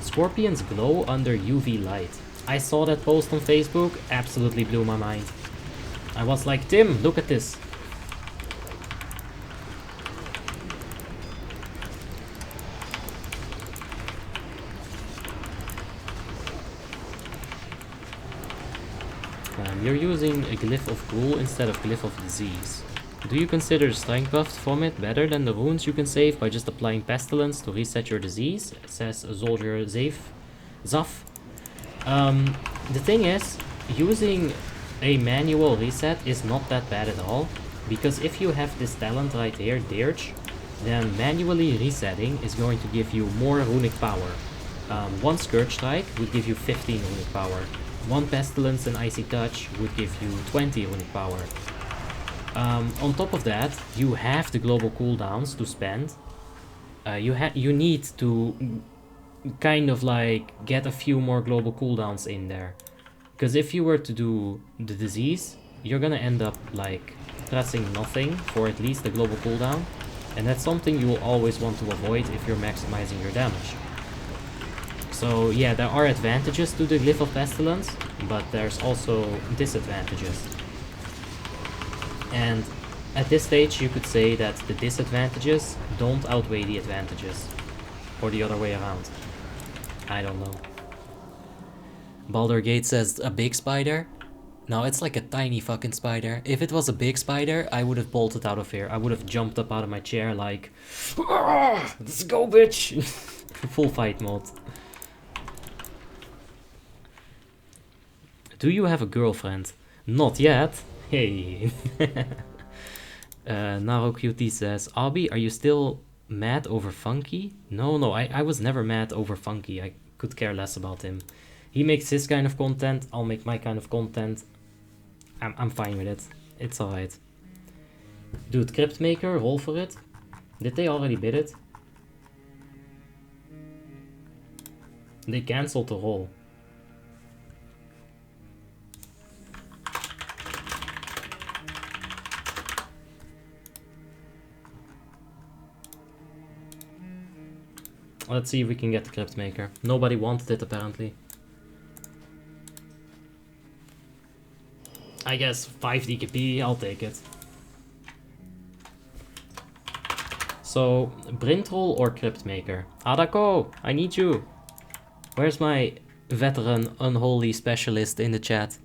Scorpions glow under UV light. I saw that post on Facebook, absolutely blew my mind. I was like, Tim, look at this. You're using a glyph of ghoul instead of glyph of disease. Do you consider strength buffed from it better than the wounds you can save by just applying pestilence to reset your disease? Says Soldier Zaf. The thing is, using a manual reset is not that bad at all, because if you have this talent right here, Dirge, then manually resetting is going to give you more runic power. One Scourge Strike would give you 15 runic power. One Pestilence and Icy Touch would give you 20 runic power. On top of that, you have the global cooldowns to spend. You need to kind of like get a few more global cooldowns in there. Because if you were to do the disease, you're gonna end up like pressing nothing for at least the global cooldown. And that's something you will always want to avoid if you're maximizing your damage. So yeah, there are advantages to the Glyph of Pestilence, but there's also disadvantages. And at this stage you could say that the disadvantages don't outweigh the advantages. Or the other way around. I don't know. Baldur Gate says a big spider? No, it's like a tiny fucking spider. If it was a big spider, I would have bolted out of here. I would have jumped up out of my chair like... Let's go, bitch! Full fight mode. Do you have a girlfriend? Not yet. Hey. NaroQT says, Abby, are you still mad over Funky? No, I was never mad over Funky. I could care less about him. He makes his kind of content, I'll make my kind of content. I'm fine with it. It's alright. Dude, Cryptmaker, roll for it. Did they already bid it? They cancelled the roll. Let's see if we can get the Cryptmaker. Nobody wanted it apparently. I guess 5 DKP, I'll take it. So, Brintroll or Cryptmaker? Adako, I need you. Where's my veteran Unholy specialist in the chat?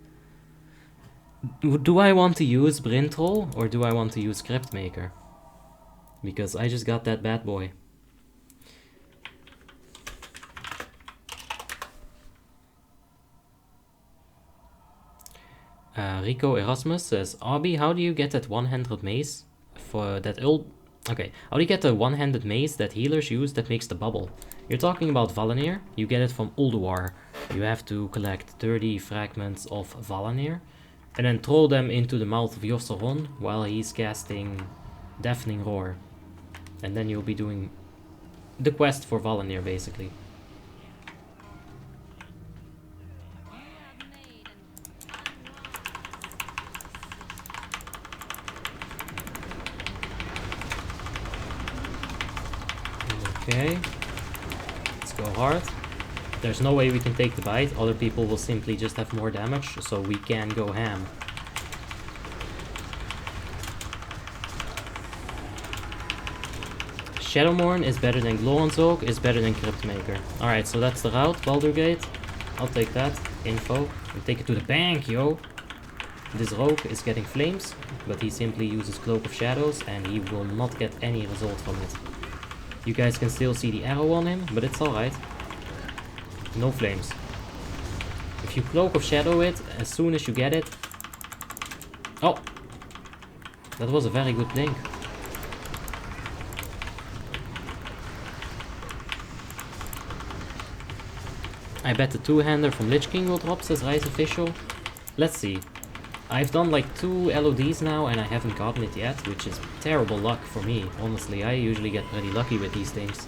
Do I want to use Brintroll or do I want to use Cryptmaker? Because I just got that bad boy. Rico Erasmus says, Abby, how do you get that one-handed mace for that Okay, how do you get the one-handed mace that healers use that makes the bubble? You're talking about Valanir? You get it from Ulduar. You have to collect 30 fragments of Valanir and then throw them into the mouth of Yossaron while he's casting Deafening Roar. And then you'll be doing the quest for Valanir, basically. Okay, let's go hard. There's no way we can take the bite. Other people will simply just have more damage, so we can go ham. Shadowmourne is better than Glowonzoog, is better than Cryptmaker. Alright, so that's the route, Baldur Gate. I'll take that info and take it to the bank, yo. This rogue is getting flames, but he simply uses Cloak of Shadows and he will not get any result from it. You guys can still see the arrow on him, but it's alright. No flames. If you Cloak of Shadow it, as soon as you get it... Oh! That was a very good blink. I bet the two-hander from Lich King will drop, says Rise Official. Let's see. I've done like 2 LODs now and I haven't gotten it yet, which is terrible luck for me. Honestly, I usually get pretty lucky with these things.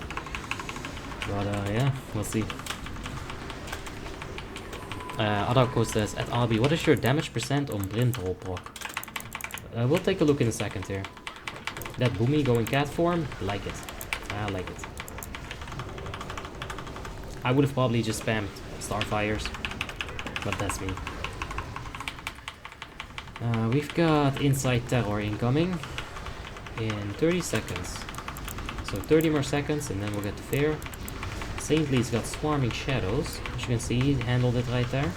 But yeah, we'll see. Adako says, at Abi, what is your damage percent on Brintroll proc? We'll take a look in a second here. That Boomy going cat form, like it. I like it. I would have probably just spammed Starfires, but that's me. We've got Inside Terror incoming in 30 seconds. So 30 more seconds and then we'll get to Fear. Saintly's got Swarming Shadows. As you can see, he handled it right there.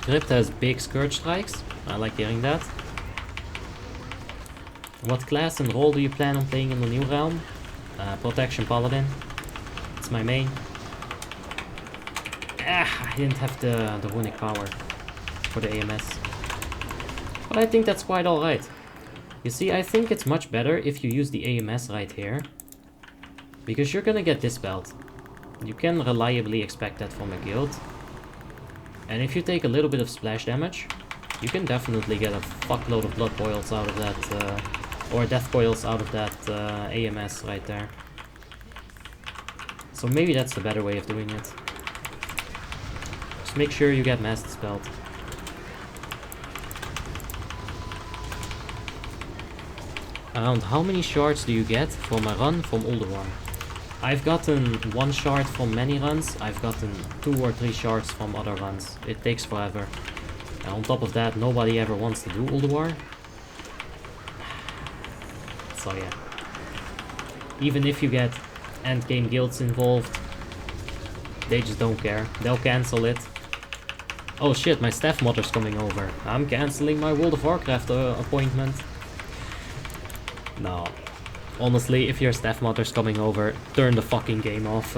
Crypt has big Scourge Strikes. I like hearing that. What class and role do you plan on playing in the new realm? Protection Paladin. It's my main. I didn't have the runic power for the AMS. But I think that's quite alright. You see, I think it's much better if you use the AMS right here. Because you're gonna get dispelled. You can reliably expect that from a guild. And if you take a little bit of splash damage, you can definitely get a fuckload of blood boils out of that, or death boils out of that AMS right there. So maybe that's the better way of doing it. Just make sure you get mass dispelled. Around how many shards do you get from a run from Ulduar? I've gotten 1 shard from many runs, I've gotten 2 or 3 shards from other runs. It takes forever. And on top of that, nobody ever wants to do Ulduar. So yeah. Even if you get endgame guilds involved, they just don't care. They'll cancel it. Oh shit, my staff modder's coming over. I'm cancelling my World of Warcraft appointment. No. Honestly, if your staff modder's coming over, turn the fucking game off.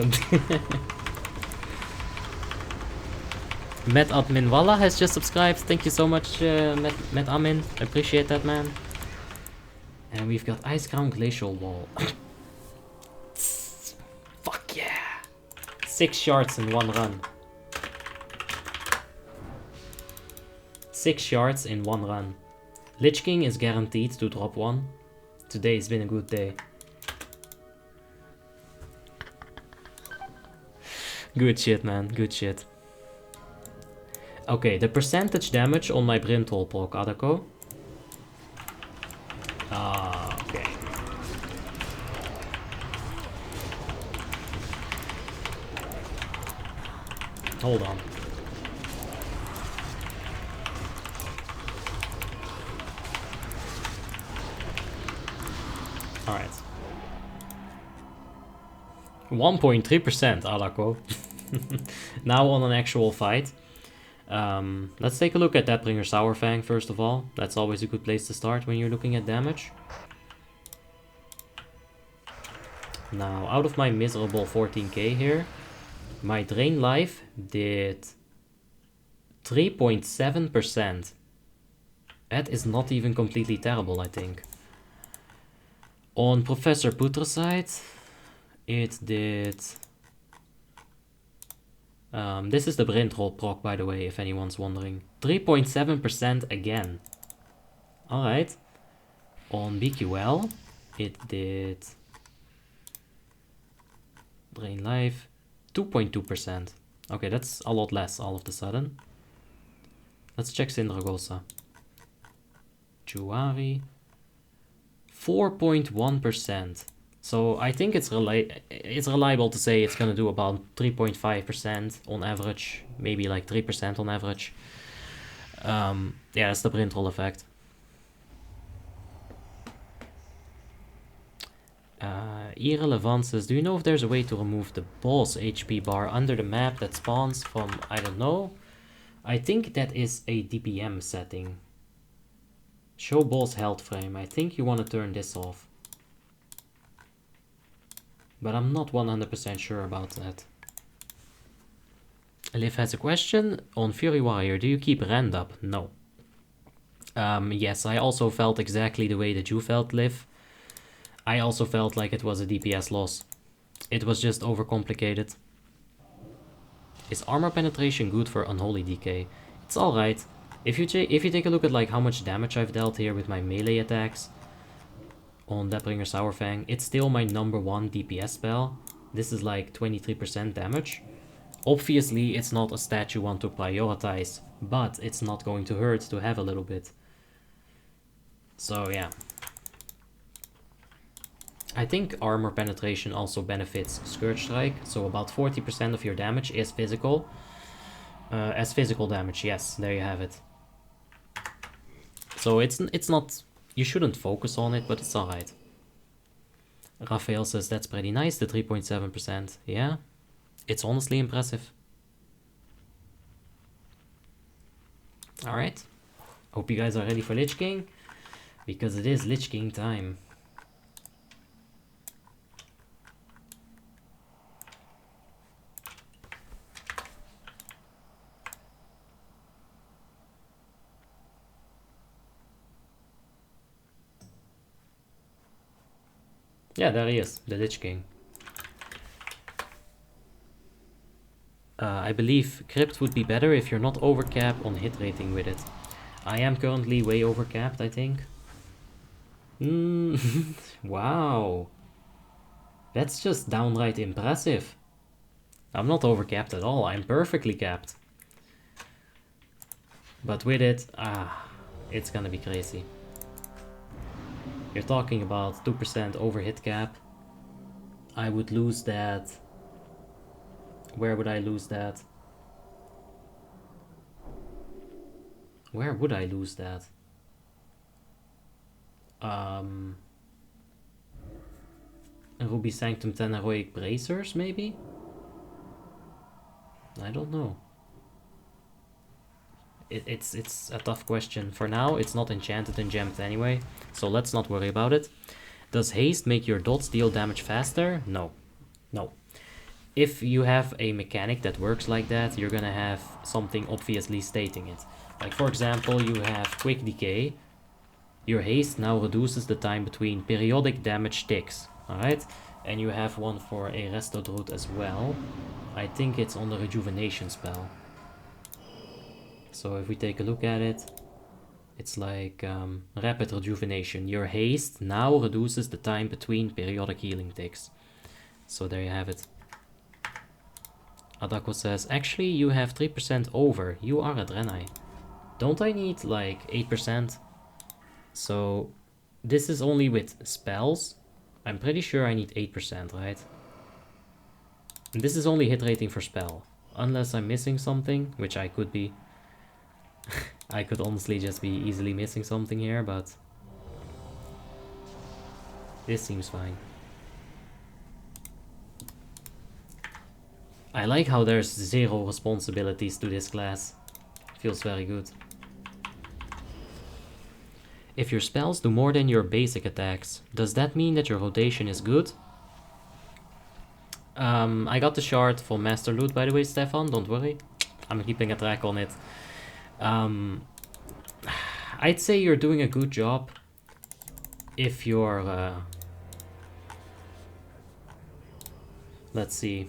Met Admin Walla has just subscribed. Thank you so much, Met Admin. I appreciate that, man. And we've got Icecrown Glacial Wall. Fuck yeah! 6 shards in 1 run. 6 shards in 1 run. Lich King is guaranteed to drop 1. Today's been a good day. Good shit, man. Good shit. Okay, the percentage damage on my Brimtroll proc, Adako. Okay. Hold on. Alright. 1.3%, Adako. Now on an actual fight. Let's take a look at Deathbringer Sourfang first of all. That's always a good place to start when you're looking at damage. Now, out of my miserable 14k here, my Drain Life did 3.7%. That is not even completely terrible, I think. On Professor Putraside, it did... this is the Brintroll proc, by the way, if anyone's wondering. 3.7% again. Alright. On BQL, it did... Drain Life, 2.2%. Okay, that's a lot less all of a sudden. Let's check Syndragosa. Juari, 4.1%. So I think it's reliable to say it's gonna do about 3.5% on average, maybe like 3% on average. Yeah, that's the Brintroll effect. Irrelevant says, do you know if there's a way to remove the boss HP bar under the map that spawns from, I don't know. I think that is a DPM setting. Show boss health frame. I think you want to turn this off. But I'm not 100% sure about that. Liv has a question. On Fury Warrior, do you keep Rend up? No. Yes, I also felt exactly the way that you felt, Liv. I also felt like it was a DPS loss. It was just overcomplicated. Is armor penetration good for Unholy DK? It's alright. If you take a look at like how much damage I've dealt here with my melee attacks on Deathbringer Sourfang, it's still my #1 DPS spell. This is like 23% damage. Obviously, it's not a stat you want to prioritize, but it's not going to hurt to have a little bit. So yeah. I think armor penetration also benefits Scourge Strike, so about 40% of your damage is physical. As physical damage, yes, there you have it. So it's not, you shouldn't focus on it, but it's alright. Raphael says that's pretty nice, the 3.7%. Yeah, it's honestly impressive. Alright, hope you guys are ready for Lich King, because it is Lich King time. Yeah, there he is, the Lich King. I believe Crypt would be better if you're not overcapped on hit rating with it. I am currently way overcapped, I think. Wow. That's just downright impressive. I'm not overcapped at all, I'm perfectly capped. But with it, it's gonna be crazy. You're talking about 2% over hit cap. I would lose that. Where would I lose that? Where would I lose that? Ruby Sanctum 10 Heroic Bracers, maybe? I don't know. It's a tough question. For now, it's not enchanted and gemmed anyway, so let's not worry about it. Does haste make your dots deal damage faster? No. No. If you have a mechanic that works like that, you're gonna have something obviously stating it. Like for example, you have quick decay. Your haste now reduces the time between periodic damage ticks, alright? And you have one for a Resto Druid as well. I think it's on the rejuvenation spell. So if we take a look at it, it's like rapid rejuvenation. Your haste now reduces the time between periodic healing ticks. So there you have it. Adako says, actually you have 3% over. You are at Renai. Don't I need like 8%? So this is only with spells. I'm pretty sure I need 8%, right? And this is only hit rating for spell. Unless I'm missing something, which I could be. I could honestly just be easily missing something here, but this seems fine. I like how there's 0 responsibilities to this class. Feels very good. If your spells do more than your basic attacks, does that mean that your rotation is good? I got the shard for Master Loot, by the way, Stefan, don't worry. I'm keeping a track on it. I'd say you're doing a good job if you're... let's see.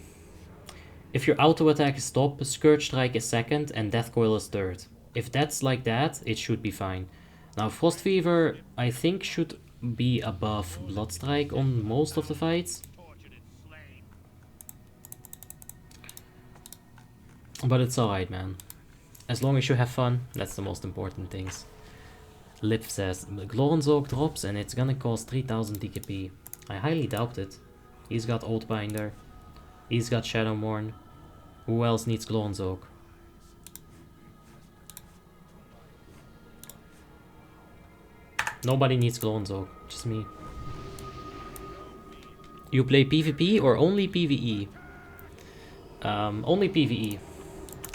If your auto attack is top, Scourge Strike is second, and Death Coil is third. If that's like that, it should be fine. Now Frost Fever, I think, should be above Blood Strike on most of the fights. But it's alright, man. As long as you have fun, that's the most important things. Lip says, Glorenzog drops and it's gonna cost 3000 DKP. I highly doubt it. He's got Oathbinder. He's got Shadowmourne. Who else needs Glorenzog? Nobody needs Glorenzog, just me. You play PvP or only PvE? Only PvE.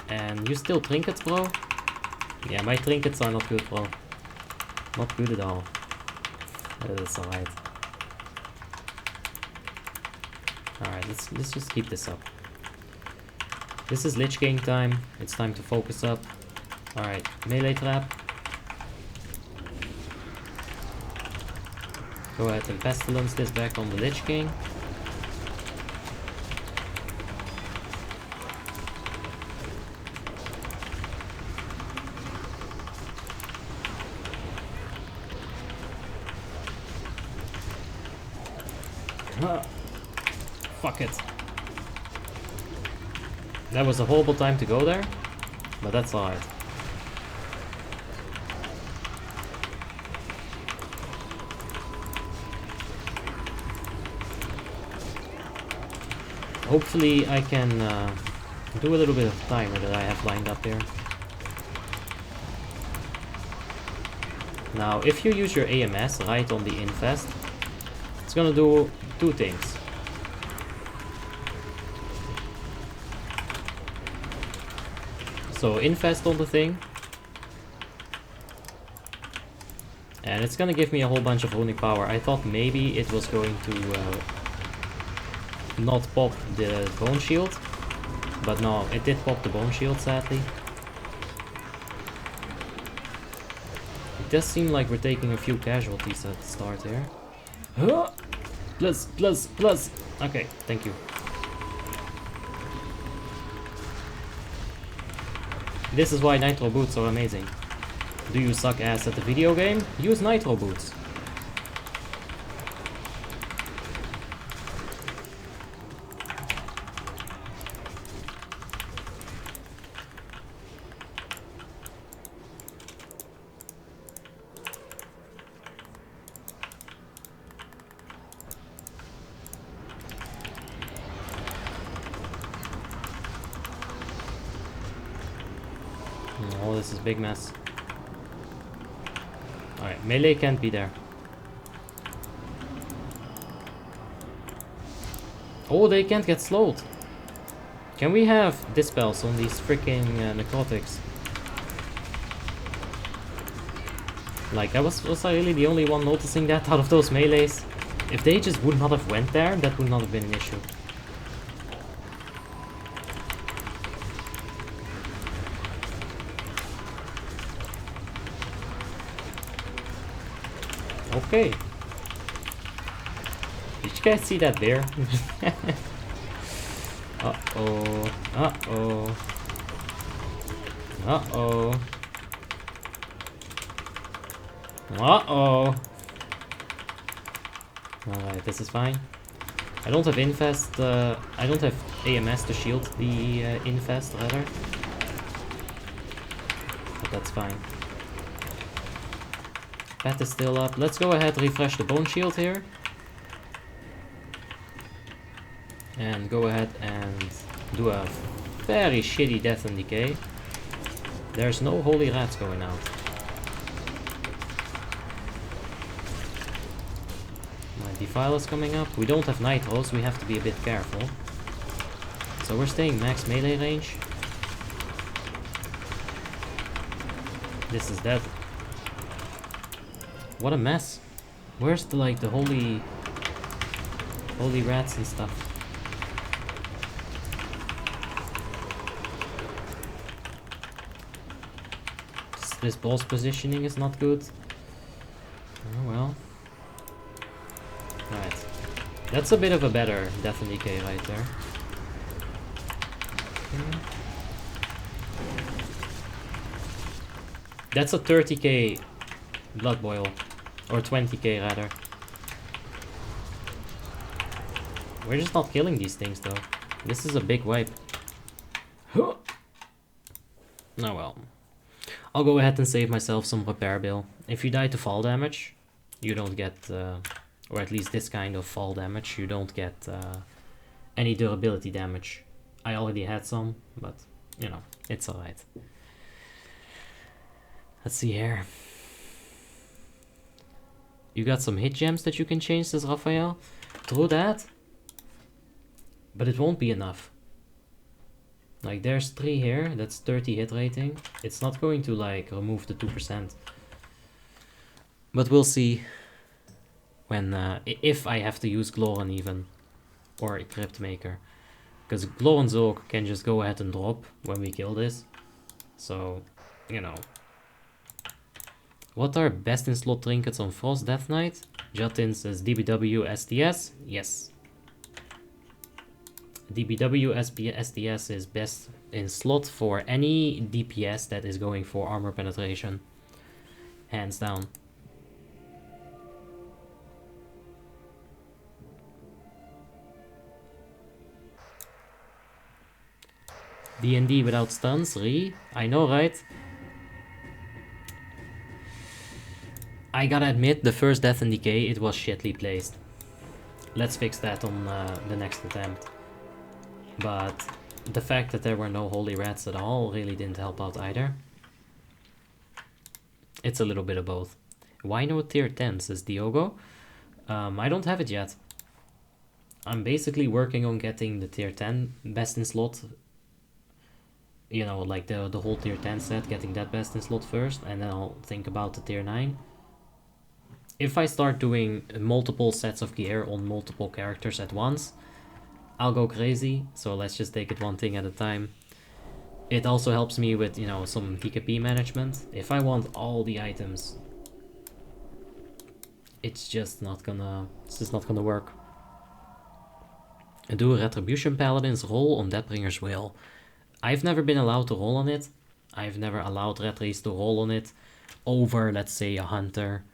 And you still trinkets, bro? Yeah, my trinkets are not good, bro. Not good at all. That's alright. Alright, let's just keep this up. This is Lich King time. It's time to focus up. Alright, melee trap. Go ahead and pestilence this back on the Lich King. Fuck it. That was a horrible time to go there, but that's alright. Hopefully I can do a little bit of timer that I have lined up here. Now, if you use your AMS right on the infest, it's gonna do two things. So infest on the thing, and it's gonna give me a whole bunch of runic power. I thought maybe it was going to not pop the bone shield, but no, it did pop the bone shield, sadly. It does seem like we're taking a few casualties at the start here. Plus, plus, plus. Okay, thank you. This is why nitro boots are amazing. Do you suck ass at the video game? Use nitro boots. Oh, this is big mess. Alright, melee can't be there. Oh, they can't get slowed. Can we have dispels on these freaking necrotics? Like, was I really the only one noticing that out of those melees? If they just would not have went there, that would not have been an issue. Okay. Did you guys see that there? Uh-oh. Uh-oh. Uh-oh. Uh-oh. Alright, this is fine. I don't have infest, I don't have AMS to shield the infest, rather. But that's fine. Pet is still up. Let's go ahead, refresh the bone shield here. And go ahead and do a very shitty death and decay. There's no holy rats going out. My defile is coming up. We don't have nitros, we have to be a bit careful. So we're staying max melee range. This is dead. What a mess. Where's the like the holy rats and stuff? This boss positioning is not good. Oh well. Alright. That's a bit of a better death and decay right there. Okay. That's a 30k blood boil. Or 20k rather. We're just not killing these things though. This is a big wipe. Oh well. I'll go ahead and save myself some repair bill. If you die to fall damage, you don't get, or at least this kind of fall damage, you don't get any durability damage. I already had some, but you know, it's alright. Let's see here. You got some hit gems that you can change, says Raphael. True that. But it won't be enough. Like, there's 3 here. That's 30 hit rating. It's not going to, like, remove the 2%. But we'll see when, if I have to use Gloran even. Or a Crypt Maker. Because Gloran's Oak can just go ahead and drop when we kill this. So, you know. What are best in slot trinkets on Frost Death Knight? Jatin says DBW STS. Yes. DBW STS is best in slot for any DPS that is going for armor penetration. Hands down. D&D without stuns, I know, right? I gotta admit, the first Death and Decay, it was shittly placed. Let's fix that on the next attempt. But the fact that there were no holy rats at all really didn't help out either. It's a little bit of both. Why no tier 10, says Diogo? I don't have it yet. I'm basically working on getting the tier 10 best in slot. You know, like the whole tier 10 set, getting that best in slot first, and then I'll think about the tier 9. If I start doing multiple sets of gear on multiple characters at once, I'll go crazy, so let's just take it one thing at a time. It also helps me with, you know, some TKP management. If I want all the items, it's just not gonna work. Do a Retribution Paladin's roll on Deathbringer's Will. I've never been allowed to roll on it. I've never allowed Retries to roll on it over, let's say, a Hunter,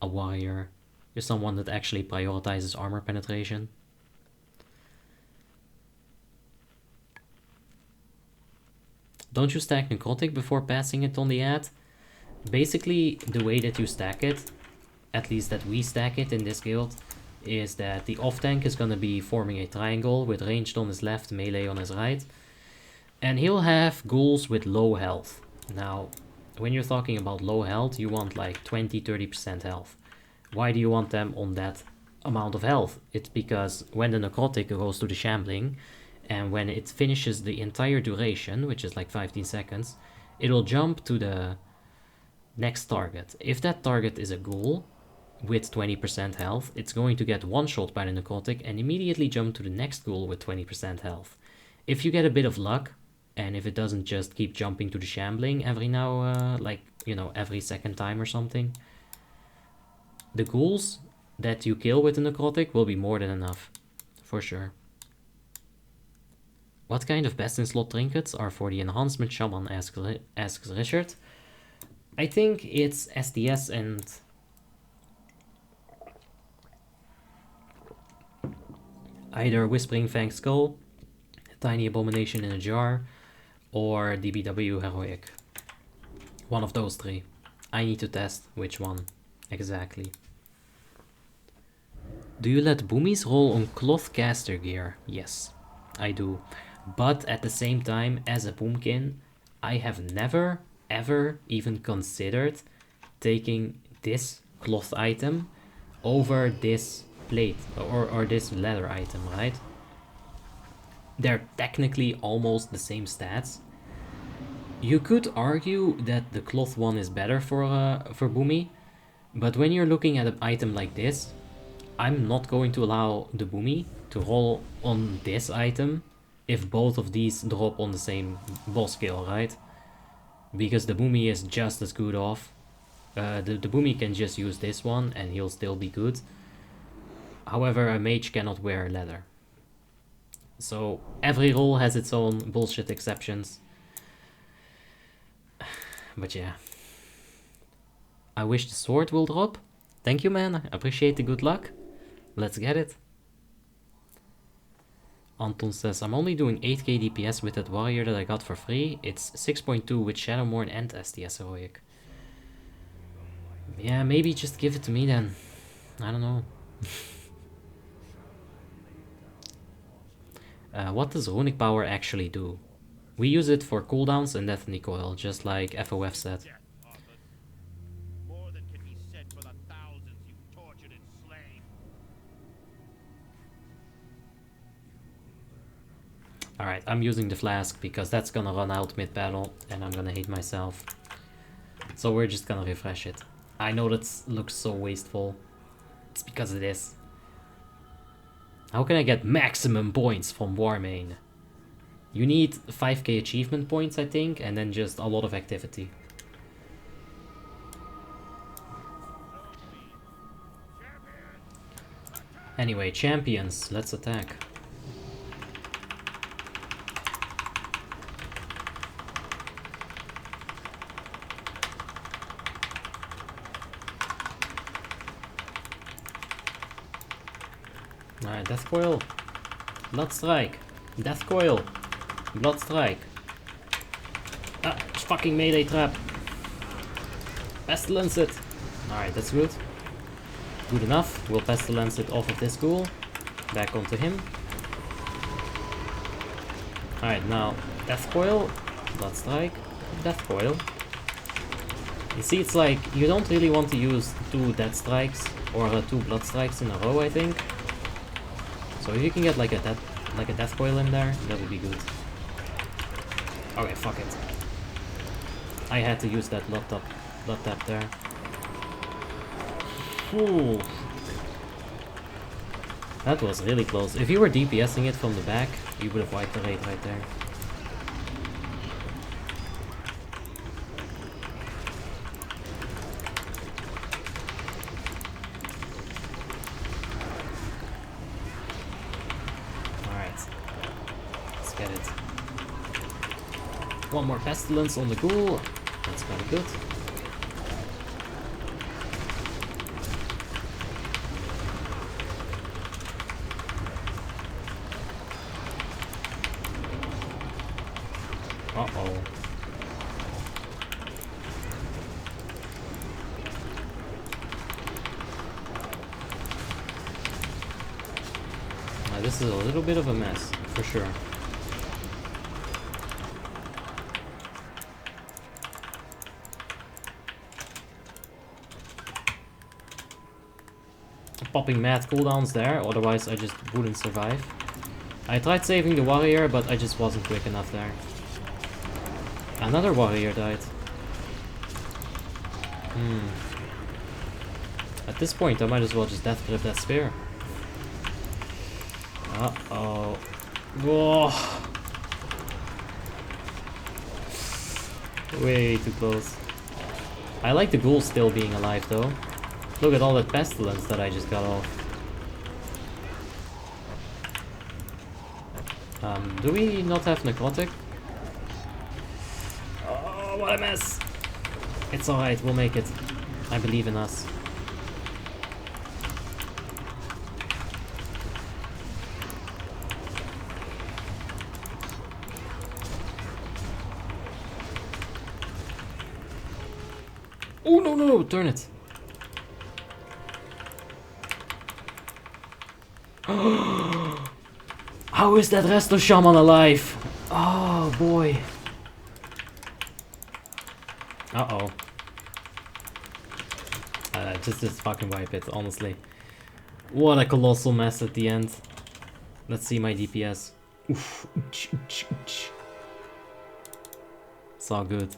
a Warrior, or someone that actually prioritizes armor penetration. Don't you stack Necrotic before passing it on the ad? Basically, the way that you stack it, at least that we stack it in this guild, is that the off-tank is going to be forming a triangle with ranged on his left, melee on his right. And he'll have ghouls with low health. Now, when you're talking about low health, you want like 20-30% health. Why do you want them on that amount of health? It's because when the Necrotic goes to the Shambling, and when it finishes the entire duration, which is like 15 seconds, it will jump to the next target. If that target is a ghoul with 20% health, it's going to get one-shot by the Necrotic and immediately jump to the next ghoul with 20% health. If you get a bit of luck, and if it doesn't just keep jumping to the Shambling every now, like, you know, every second time or something, the ghouls that you kill with the Necrotic will be more than enough, for sure. What kind of best in slot trinkets are for the enhancement shaman, asks Richard. I think it's STS and either Whispering Fang Skull, Tiny Abomination in a Jar, or DBW Heroic. One of those three. I need to test which one exactly. Do you let boomies roll on cloth caster gear? Yes, I do. But at the same time, as a boomkin, I have never ever even considered taking this cloth item over this plate or this leather item, right? They're technically almost the same stats. You could argue that the cloth one is better for Boomy, but when you're looking at an item like this, I'm not going to allow the Boomy to roll on this item if both of these drop on the same boss skill, right? Because the Boomy is just as good off. The Boomy can just use this one and he'll still be good. However, a mage cannot wear leather. So every role has its own bullshit exceptions. But yeah. I wish the sword will drop. Thank you, man. I appreciate the good luck. Let's get it. Anton says, I'm only doing 8k DPS with that warrior that I got for free. It's 6.2 with Shadowmourne and STS Heroic. Yeah, maybe just give it to me then. I don't know. What does Runic Power actually do? We use it for cooldowns and Death Coil, just like FOF said. Alright, I'm using the flask because that's gonna run out mid-battle and I'm gonna hate myself. So we're just gonna refresh it. I know that looks so wasteful. It's because of this. How can I get maximum points from Warmane? You need 5k achievement points, I think, and then just a lot of activity. Anyway, champions, let's attack. Alright, Death Coil. Blood Strike. Death Coil. Blood Strike. fucking melee trap. Pestilence it. Alright, that's good. Good enough. We'll pestilence it off of this ghoul. Back onto him. Alright, now Death Coil, Blood Strike, Death Coil. You see, it's like you don't really want to use 2 Death Strikes or 2 Blood Strikes in a row, I think. So if you can get like a Death Coil in there, that would be good. Okay, fuck it. I had to use that blood tap there. Ooh. That was really close. If you were DPSing it from the back, you would have wiped the raid right there. Alright. Let's get it. One more pestilence on the ghoul. That's kind of good. Uh-oh. Now this is a little bit of a mess, for sure. Popping mad cooldowns there, otherwise I just wouldn't survive. I tried saving the warrior, but I just wasn't quick enough there. Another warrior died. At this point, I might as well just death grip that spear. Uh-oh. Whoa. Way too close. I like the ghoul still being alive, though. Look at all that pestilence that I just got off. Do we not have necrotic? Oh, what a mess! It's alright, we'll make it. I believe in us. Oh, no, no, no, turn it. How is that Resto Shaman alive? Oh boy. Uh-oh. Just fucking wipe it, honestly. What a colossal mess at the end. Let's see my DPS. Oof. It's all good.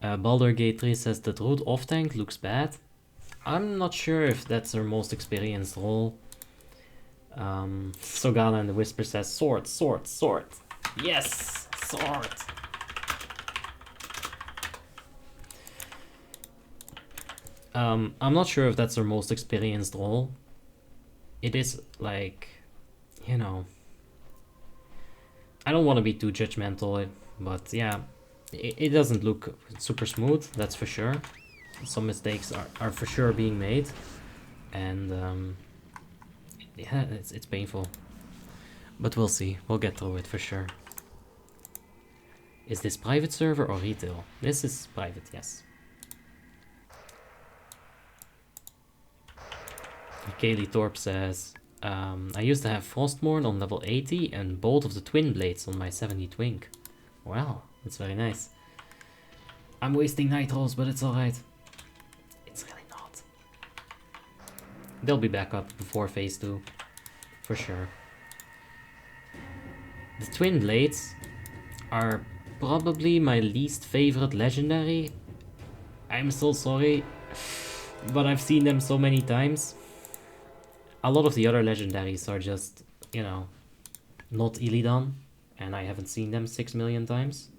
Baldur Gate 3 says that root off tank looks bad. I'm not sure if that's her most experienced role. Sogana and the Whisper says sword, sword, sword. Yes, sword. I'm not sure if that's her most experienced role. It is like, you know, I don't want to be too judgmental, but yeah, it doesn't look super smooth, that's for sure. Some mistakes are for sure being made, and yeah, it's painful. But we'll see, we'll get through it for sure. Is this private server or retail? This is private, yes. Kaylee Thorpe says, I used to have Frostmourne on level 80 and both of the Twin Blades on my 70 Twink. Wow, that's very nice. I'm wasting nitros, but it's alright. It's really not. They'll be back up before phase 2, for sure. The Twin Blades are probably my least favorite legendary. I'm so sorry, but I've seen them so many times. A lot of the other legendaries are just, you know, not Illidan, and I haven't seen them 6 million times.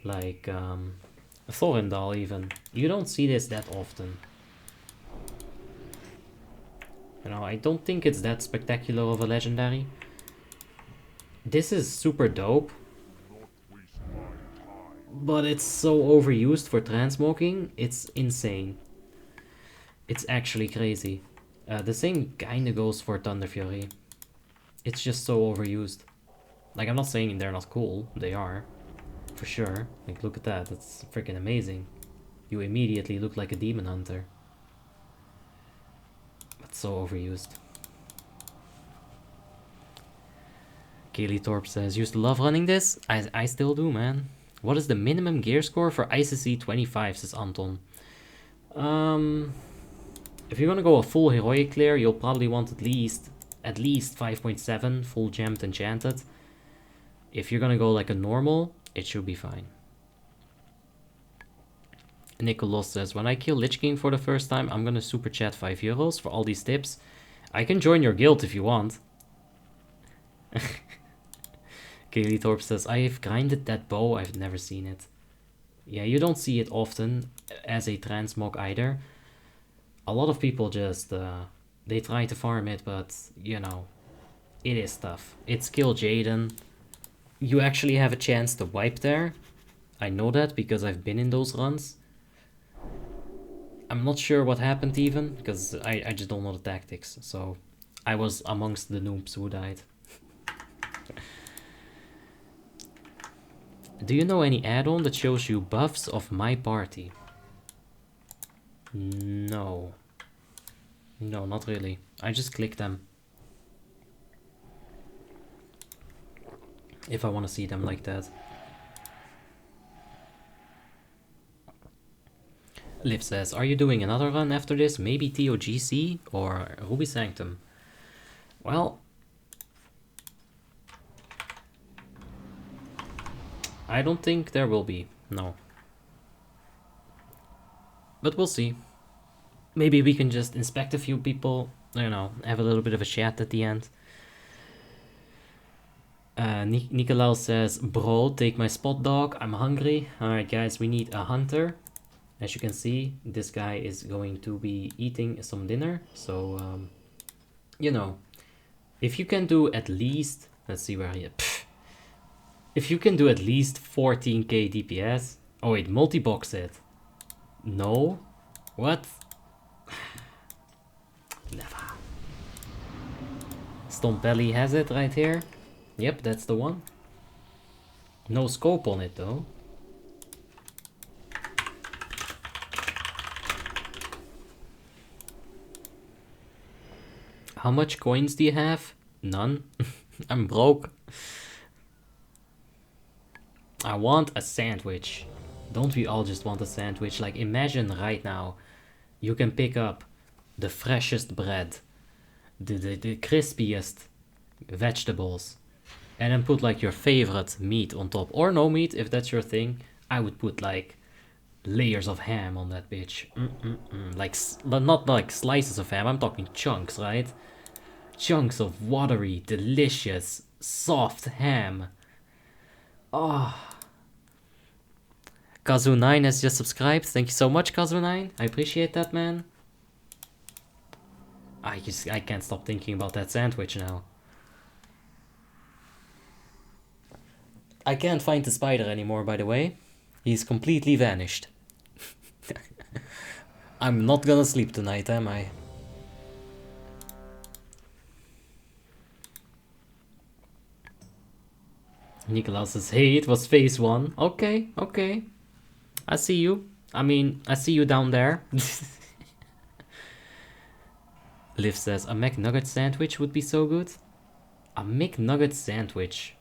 Like, Thorindal even. You don't see this that often. You know, I don't think it's that spectacular of a legendary. This is super dope, but it's so overused for transmoking, it's insane. It's actually crazy. The same kinda goes for Thunder Fury. It's just so overused. Like, I'm not saying they're not cool, they are. For sure. Like, look at that. That's freaking amazing. You immediately look like a demon hunter. But so overused. Kaylee Thorpe says, used to love running this? I still do, man. What is the minimum gear score for ICC 25, says Anton. If you're gonna go a full heroic clear, you'll probably want at least 5.7 full gemmed enchanted. If you're gonna go like a normal, it should be fine. Nicholas says, when I kill Lich King for the first time, I'm gonna super chat €5 for all these tips. I can join your guild if you want. Kaylee Thorpe says, I've grinded that bow, I've never seen it. Yeah, you don't see it often as a transmog either. A lot of people just, they try to farm it, but, you know, it is tough. It's kill Jaden. You actually have a chance to wipe there. I know that because I've been in those runs. I'm not sure what happened even, because I just don't know the tactics. So, I was amongst the noobs who died. Do you know any add-on that shows you buffs of my party? No. No, not really. I just click them. If I want to see them like that. Liv says, are you doing another run after this? Maybe TOGC or Ruby Sanctum? Well, I don't think there will be, no. But we'll see. Maybe we can just inspect a few people, you know, have a little bit of a chat at the end. Nicolau says, bro, take my spot dog, I'm hungry. Alright guys, we need a hunter. As you can see, this guy is going to be eating some dinner. So, you know, if you can do at least, let's see where he is. If you can do at least 14k DPS. Oh wait, multi-box it. No? What? Never. Stompelli has it right here. Yep, that's the one. No scope on it though. How much coins do you have? None. I'm broke. I want a sandwich. Don't we all just want a sandwich? Like, imagine right now, you can pick up the freshest bread, the crispiest vegetables, and then put like your favorite meat on top. Or no meat, if that's your thing. I would put like layers of ham on that bitch. Like, not like slices of ham, I'm talking chunks, right? Chunks of watery, delicious, soft ham. Oh. Kazu9 has just subscribed. Thank you so much, Kazu9. I appreciate that, man. I can't stop thinking about that sandwich now. I can't find the spider anymore, by the way. He's completely vanished. I'm not gonna sleep tonight, am I? Nicholas says, hey, it was phase 1. Okay, okay. I see you. I mean, I see you down there. Liv says, a McNugget sandwich would be so good. A McNugget sandwich.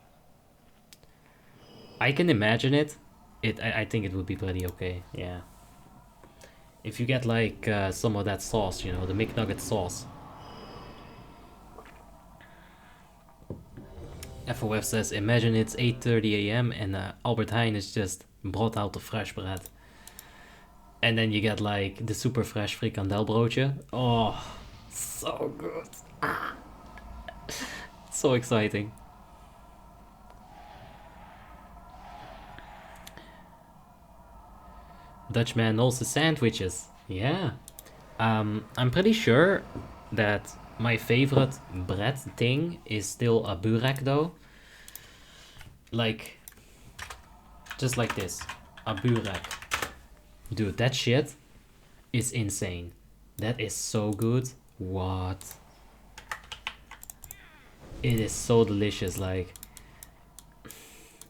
I can imagine it. I think it would be pretty okay, yeah. If you get like some of that sauce, you know, the McNugget sauce. FOF says, imagine it's 8:30 AM and Albert Heijn is just brought out the fresh bread. And then you get like the super fresh frikandelbroodje. Oh, so good. Ah. So exciting. Dutchman knows the sandwiches. Yeah. I'm pretty sure that my favorite bread thing is still a burek though. Like, just like this. A burek. Dude, that shit is insane. That is so good. What? It is so delicious, like...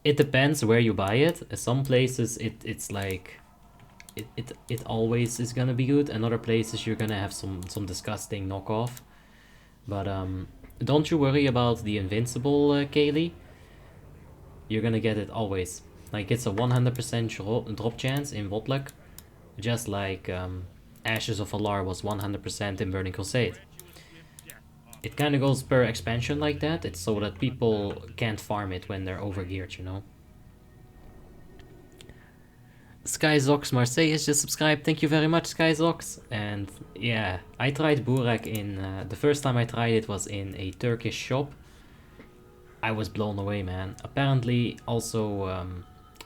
It depends where you buy it. Some places it's like it always is gonna be good, and other places you're gonna have some disgusting knockoff. But don't you worry about the invincible Kaylee. You're gonna get it always. Like, it's a 100% drop chance in WoTLK, just like Ashes of Alar was 100% in Burning Crusade. It kind of goes per expansion like that. It's so that people can't farm it when they're overgeared, you know. Skyzox Marseille has just subscribed. Thank you very much, Skyzox. And yeah, I tried Burak in... the first time I tried it was in a Turkish shop. I was blown away, man. Apparently, also,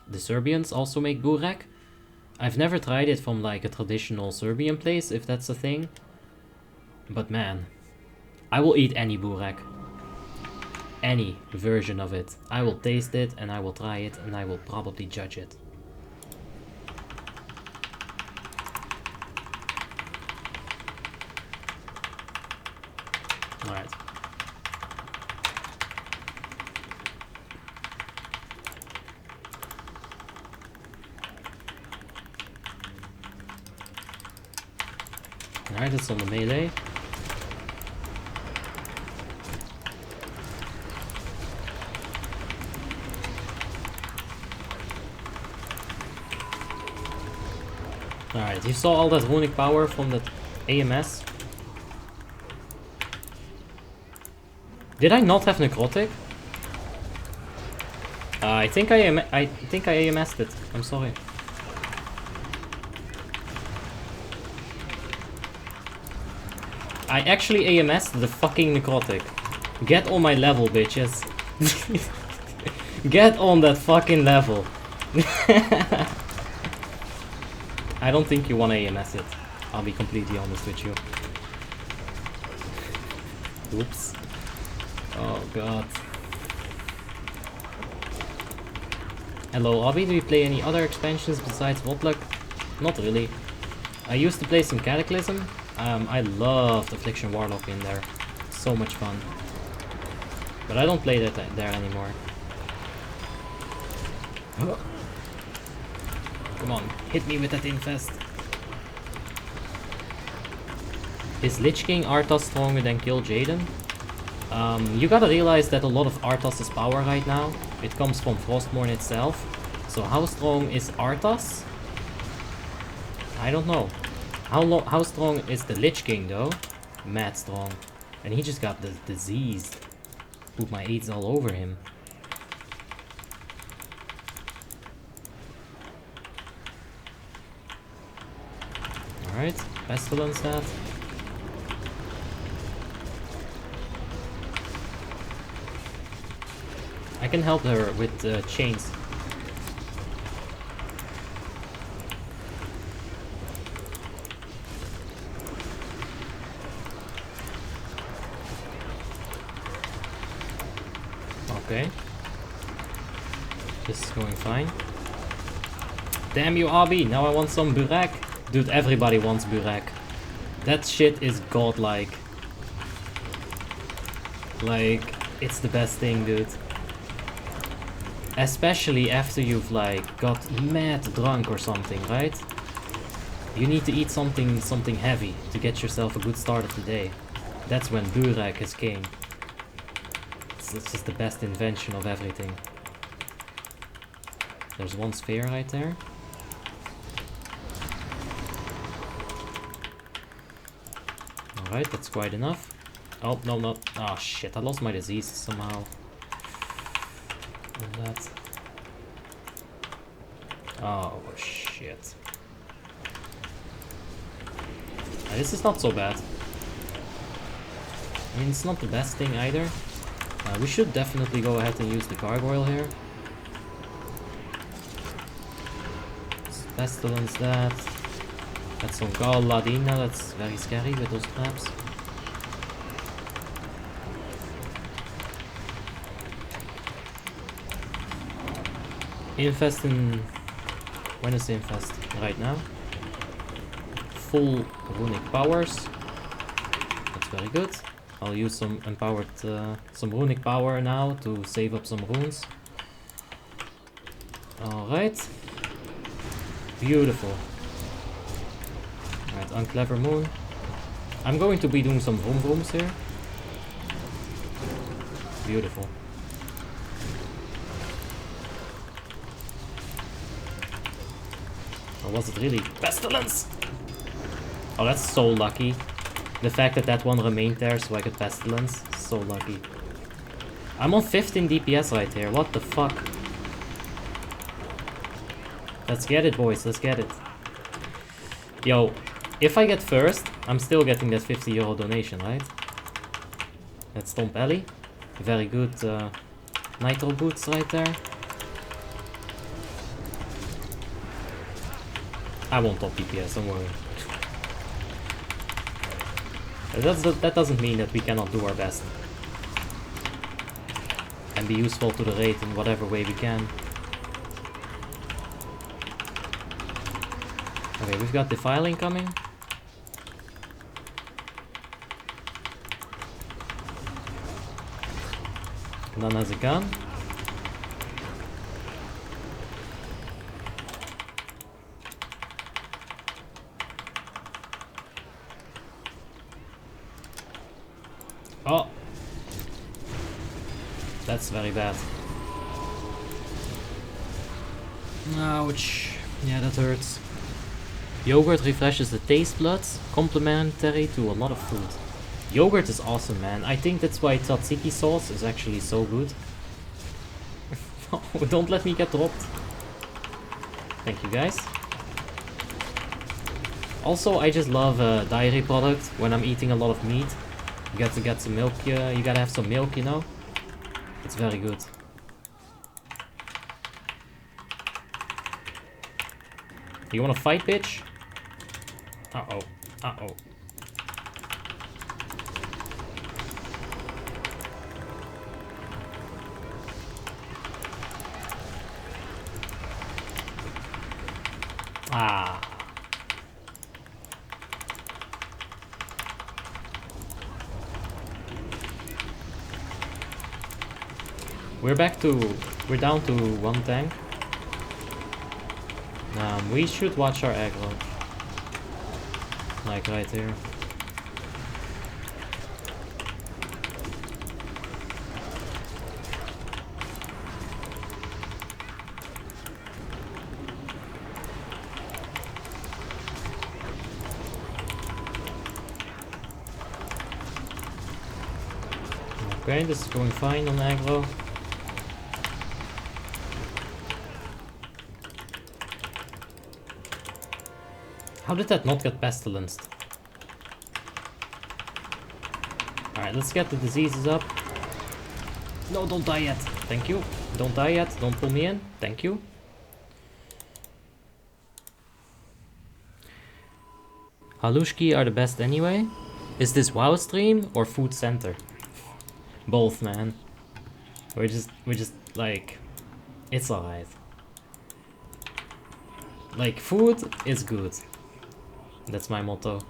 the Serbians also make Burak. I've never tried it from like a traditional Serbian place, if that's a thing. But man, I will eat any Burak. Any version of it. I will taste it, and I will try it, and I will probably judge it. Alright. Alright, it's on the melee. Alright, you saw all that runic power from that AMS. Did I not have necrotic? I think I AMS'd it. I'm sorry. I actually AMS'd the fucking necrotic. Get on my level, bitches. Get on that fucking level. I don't think you wanna AMS it. I'll be completely honest with you. Oops. Oh god. Hello, Abby, do you play any other expansions besides WoTLK? Not really. I used to play some Cataclysm. I loved Affliction Warlock in there. So much fun. But I don't play that there anymore. Come on, hit me with that infest. Is Lich King Arthas stronger than Kill Jaden? You gotta realize that a lot of Arthas' power right now, it comes from Frostmourne itself. So how strong is Arthas? I don't know. How strong is the Lich King though? Mad strong. And he just got the diseased. Put my AIDS all over him. Alright, Pestilence that. I can help her with chains. Okay. This is going fine. Damn you, Abi! Now I want some Burak. Dude, everybody wants Burak. That shit is godlike. Like, it's the best thing, dude. Especially after you've like got mad drunk or something, right? You need to eat something heavy to get yourself a good start of the day. That's when Burak is king. It's just the best invention of everything. There's one sphere right there. Alright, that's quite enough. Oh, no, no. Oh shit, I lost my disease somehow. That. Oh shit. This is not so bad. I mean, it's not the best thing either. We should definitely go ahead and use the gargoyle here. Pestilence that. That's some Ladina, that's very scary with those traps. Infest in... When is the infest? Right now. Full runic powers. That's very good. I'll use some empowered, some runic power now to save up some runes. Alright. Beautiful. Alright, Unclever Moon. I'm going to be doing some vroom vrooms here. Beautiful. Or was it really? Pestilence! Oh, that's so lucky. The fact that that one remained there so I could Pestilence. So lucky. I'm on 15 DPS right here. What the fuck? Let's get it, boys. Let's get it. Yo, if I get first, I'm still getting that €50 donation, right? That's Stomp Alley. Very good nitro boots right there. I won't top DPS, don't worry. That doesn't mean that we cannot do our best. And be useful to the raid in whatever way we can. Okay, we've got Defiling coming. None has a gun. Oh! That's very bad. Ouch. Yeah, that hurts. Yogurt refreshes the taste buds, complementary to a lot of food. Yogurt is awesome, man. I think that's why tzatziki sauce is actually so good. Oh, don't let me get dropped. Thank you, guys. Also, I just love a dairy product when I'm eating a lot of meat. You got to get some milk, you gotta have some milk, you know? It's very good. You wanna fight, bitch? Uh-oh. Uh-oh. Ah. We're down to one tank. We should watch our aggro. Like right here. Okay, this is going fine on aggro. How did that not get pestilenced? Alright, let's get the diseases up. No, don't die yet. Thank you. Don't die yet. Don't pull me in. Thank you. Halushki are the best anyway. Is this WoW stream or Food Center? Both, man. We're just like, it's alright. Like, food is good. That's my motto.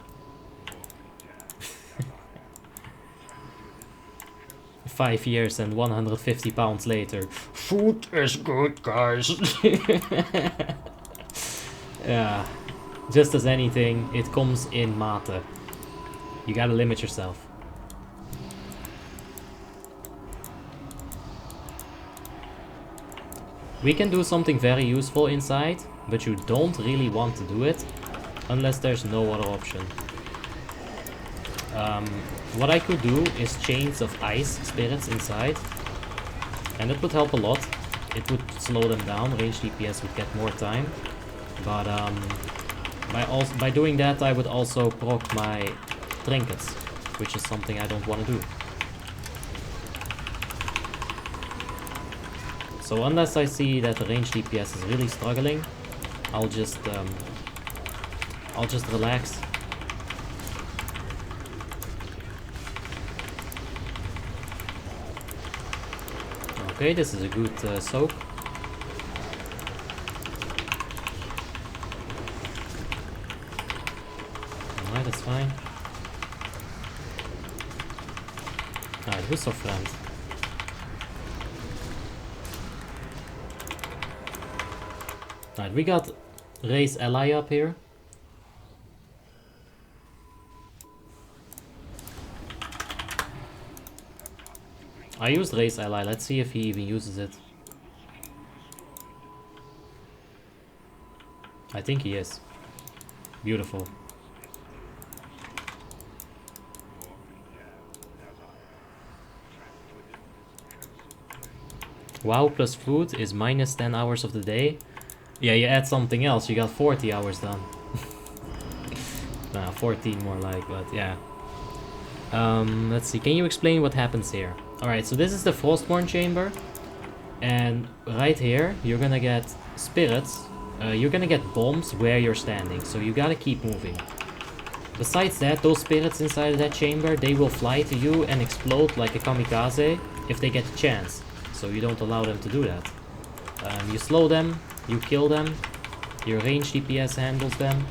5 years and 150 pounds later. Food is good, guys. Yeah. Just as anything, it comes in mate. You gotta limit yourself. We can do something very useful inside, but you don't really want to do it unless there's no other option. What I could do is chains of ice spirits inside, and it would help a lot. It would slow them down, range DPS would get more time, but by doing that I would also proc my trinkets, which is something I don't want to do. So unless I see that the range DPS is really struggling, I'll just relax. Okay, this is a good soak. Alright, that's fine. Alright, who's our friend? Alright, we got Race Ally up here. I used Race Ally, let's see if he even uses it. I think he is. Beautiful. WoW plus food is minus 10 hours of the day. Yeah, you add something else, you got 40 hours done. Nah, 14 more like, but yeah. Let's see, can you explain what happens here? Alright, so this is the Frostborn chamber. And right here, you're gonna get spirits. You're gonna get bombs where you're standing, so you gotta keep moving. Besides that, those spirits inside of that chamber, they will fly to you and explode like a kamikaze if they get the chance. So you don't allow them to do that. You slow them, you kill them, your range DPS handles them.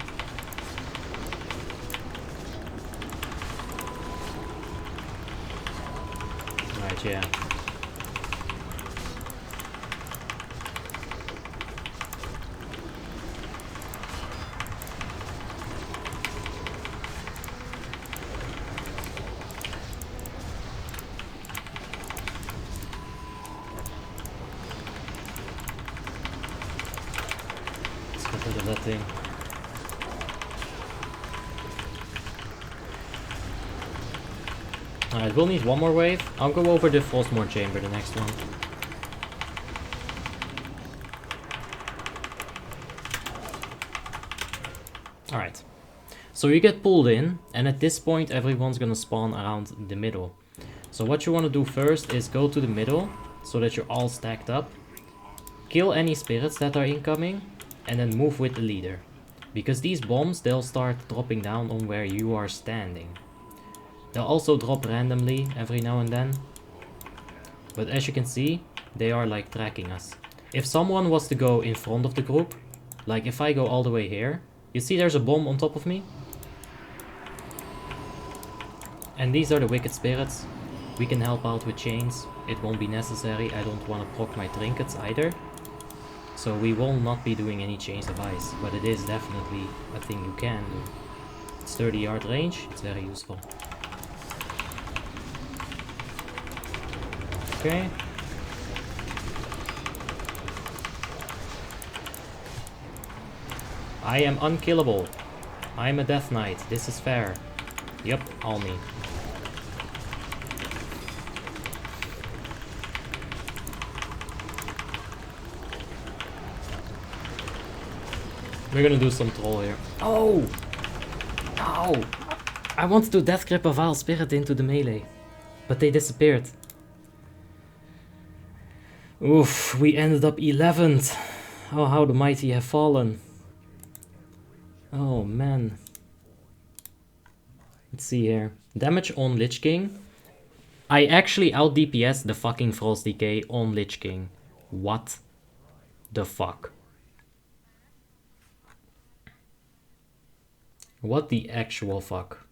Right, yeah. That thing. Alright, we'll need one more wave. I'll go over the Frostborn chamber, the next one. Alright. So you get pulled in, and at this point everyone's gonna spawn around the middle. So what you want to do first is go to the middle, so that you're all stacked up. Kill any spirits that are incoming, and then move with the leader. Because these bombs, they'll start dropping down on where you are standing. They'll also drop randomly every now and then. But as you can see, they are like tracking us. If someone was to go in front of the group, like if I go all the way here, you see there's a bomb on top of me? And these are the wicked spirits. We can help out with chains. It won't be necessary. I don't want to proc my trinkets either. So we will not be doing any chains of ice, but it is definitely a thing you can do. It's 30-yard range, it's very useful. Okay. I am unkillable. I am a death knight, this is fair. Yep, all me. We're gonna do some troll here. Oh! Ow! I wanted to death grip a vile spirit into the melee, but they disappeared. Oof, we ended up 11th. Oh, how the mighty have fallen. Oh man. Let's see here. Damage on Lich King. I actually out DPS the fucking Frost Decay on Lich King. What the fuck? What the actual fuck?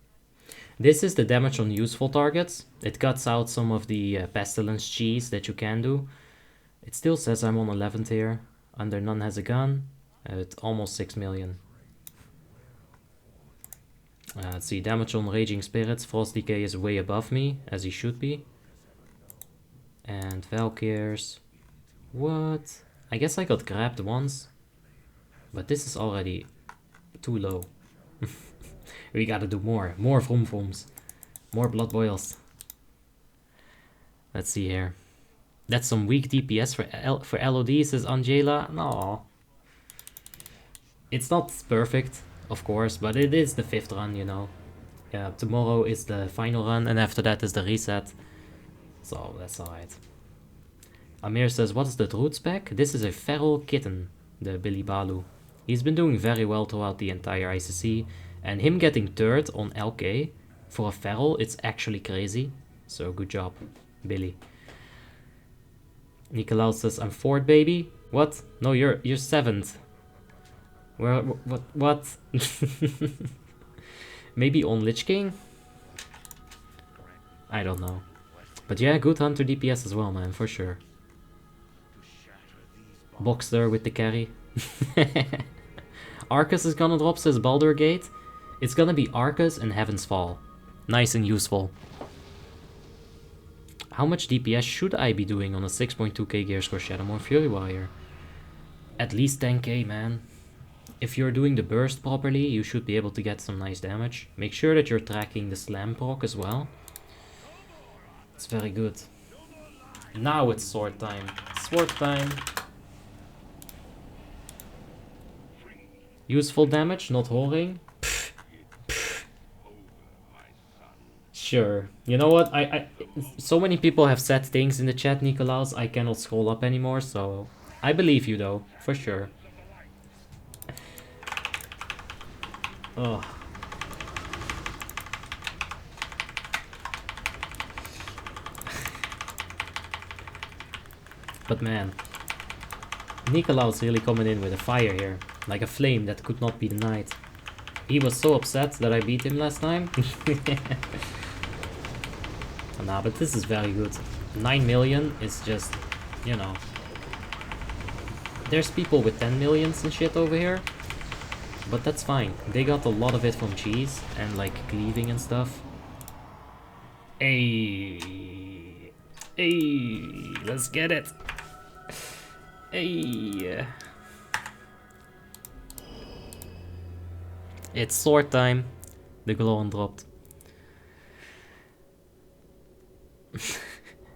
This is the damage on useful targets. It cuts out some of the pestilence cheese that you can do. It still says I'm on 11th here. Under None Has a Gun. At almost 6 million. Let's see, damage on Raging Spirits. Frost Decay is way above me, as he should be. And Valkyrs. What? I guess I got grabbed once. But this is already too low. We gotta do more. More vroom vrooms. More blood boils. Let's see here. That's some weak DPS for LOD, says Angela. No. It's not perfect, of course, but it is the 5th run, you know. Yeah, tomorrow is the final run, and after that is the reset. So, that's alright. Amir says, what is the Druid spec? This is a feral kitten, the Billy Balu. He's been doing very well throughout the entire ICC, and him getting 3rd on LK for a feral, it's actually crazy. So, good job, Billy. Nicolaus says, I'm 4th, baby. What? No, you're 7th. Where, what? Maybe on Lich King? I don't know. But yeah, good Hunter DPS as well, man, for sure. Boxster with the carry. Arcus is gonna drop, says Baldur Gate. It's gonna be Arcus and Heaven's Fall. Nice and useful. How much DPS should I be doing on a 6.2k gear score Shadowmoor Fury Warrior? At least 10k, man. If you're doing the burst properly, you should be able to get some nice damage. Make sure that you're tracking the slam proc as well. It's very good. Now it's sword time. Sword time. Useful damage, not whoring. Sure. You know what? So many people have said things in the chat, Nikolaus. I cannot scroll up anymore, so I believe you though, for sure. Oh. But man, Nikolaus really coming in with a fire here, like a flame that could not be denied. He was so upset that I beat him last time. Nah, but this is very good. 9 million is just, you know. There's people with 10 millions and shit over here. But that's fine. They got a lot of it from cheese and like cleaving and stuff. Hey, hey, let's get it. Hey. It's sword time. The Glowon dropped.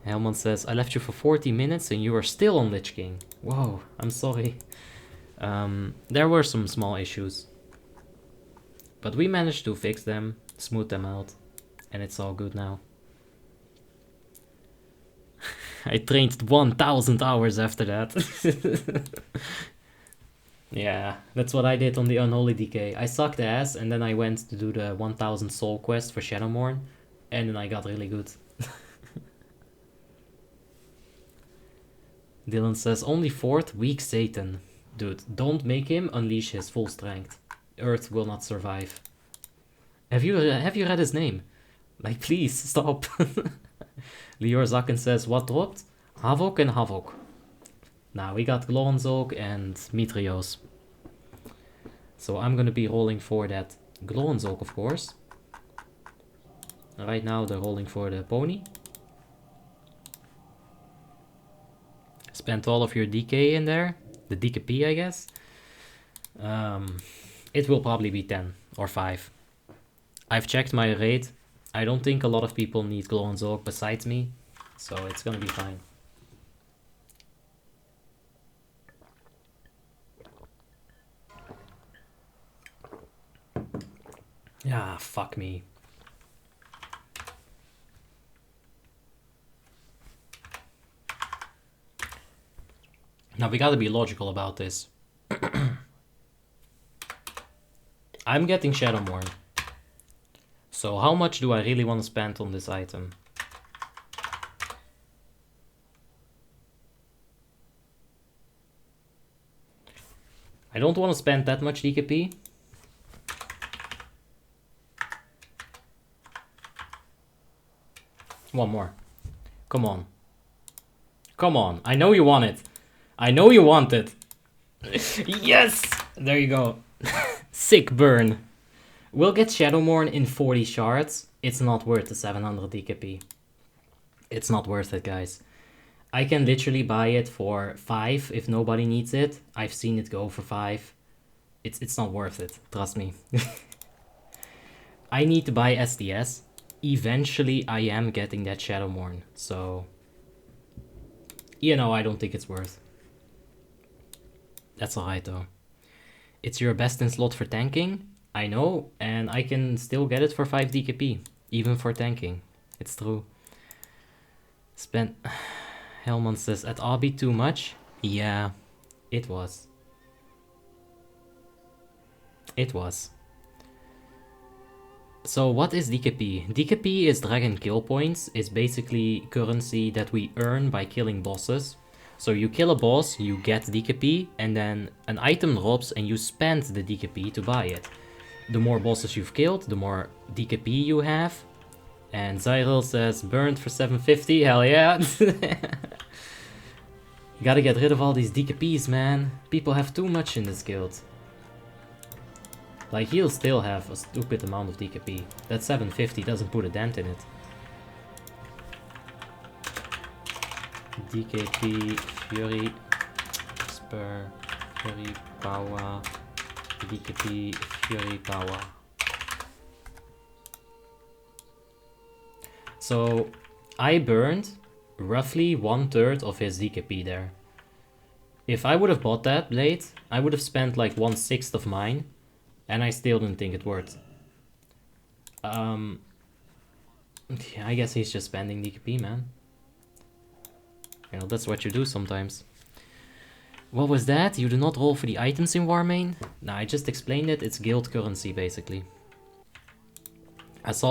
Helmond says, I left you for 40 minutes and you are still on Lich King. Whoa, I'm sorry. There were some small issues. But we managed to fix them, smooth them out, and it's all good now. I trained 1000 hours after that. Yeah, that's what I did on the Unholy DK. I sucked ass and then I went to do the 1000 soul quest for Shadowmoor, and then I got really good. Dylan says, only 4th, weak Satan. Dude, don't make him unleash his full strength. Earth will not survive. Have you read his name? Like, please, stop. Lior Zakken says, what dropped? Havok and Havok. Now, we got Glornzog and Mitrios. So I'm gonna be rolling for that Glornzog, of course. Right now, they're rolling for the pony. Spent all of your DK in there. The DKP, I guess. It will probably be 10 or 5. I've checked my raid. I don't think a lot of people need Glornzog besides me. So it's gonna be fine. Ah, fuck me. Now we gotta be logical about this. I'm getting Shadowmoor. So how much do I really want to spend on this item? I don't want to spend that much DKP. One more. Come on. Come on. I know you want it. I know you want it. Yes! There you go. Sick burn. We'll get Shadowmoor in 40 shards. It's not worth the 700 DKP. It's not worth it, guys. I can literally buy it for 5 if nobody needs it. I've seen it go for 5. It's not worth it. Trust me. I need to buy SDS. Eventually, I am getting that Shadowmoor. So, you know, I don't think it's worth. That's alright though. It's your best in slot for tanking. I know, and I can still get it for 5 DKP. Even for tanking. It's true. Spent... Helmond says, at RB too much? Yeah, it was. It was. So what is DKP? DKP is Dragon Kill Points. It's basically currency that we earn by killing bosses. So you kill a boss, you get DKP, and then an item drops and you spend the DKP to buy it. The more bosses you've killed, the more DKP you have. And Zyril says, burned for 750, hell yeah. You gotta get rid of all these DKPs, man. People have too much in this guild. Like, he'll still have a stupid amount of DKP. That 750 doesn't put a dent in it. DKP, Fury, Spur, Fury, Power, DKP, Fury, Power. So, I burned roughly 1/3 of his DKP there. If I would have bought that blade, I would have spent like 1/6 of mine, and I still didn't think it worked. Yeah, I guess he's just spending DKP, man. You know, that's what you do sometimes. What was that? You do not roll for the items in Warmane? Nah, I just explained it. It's guild currency, basically. I saw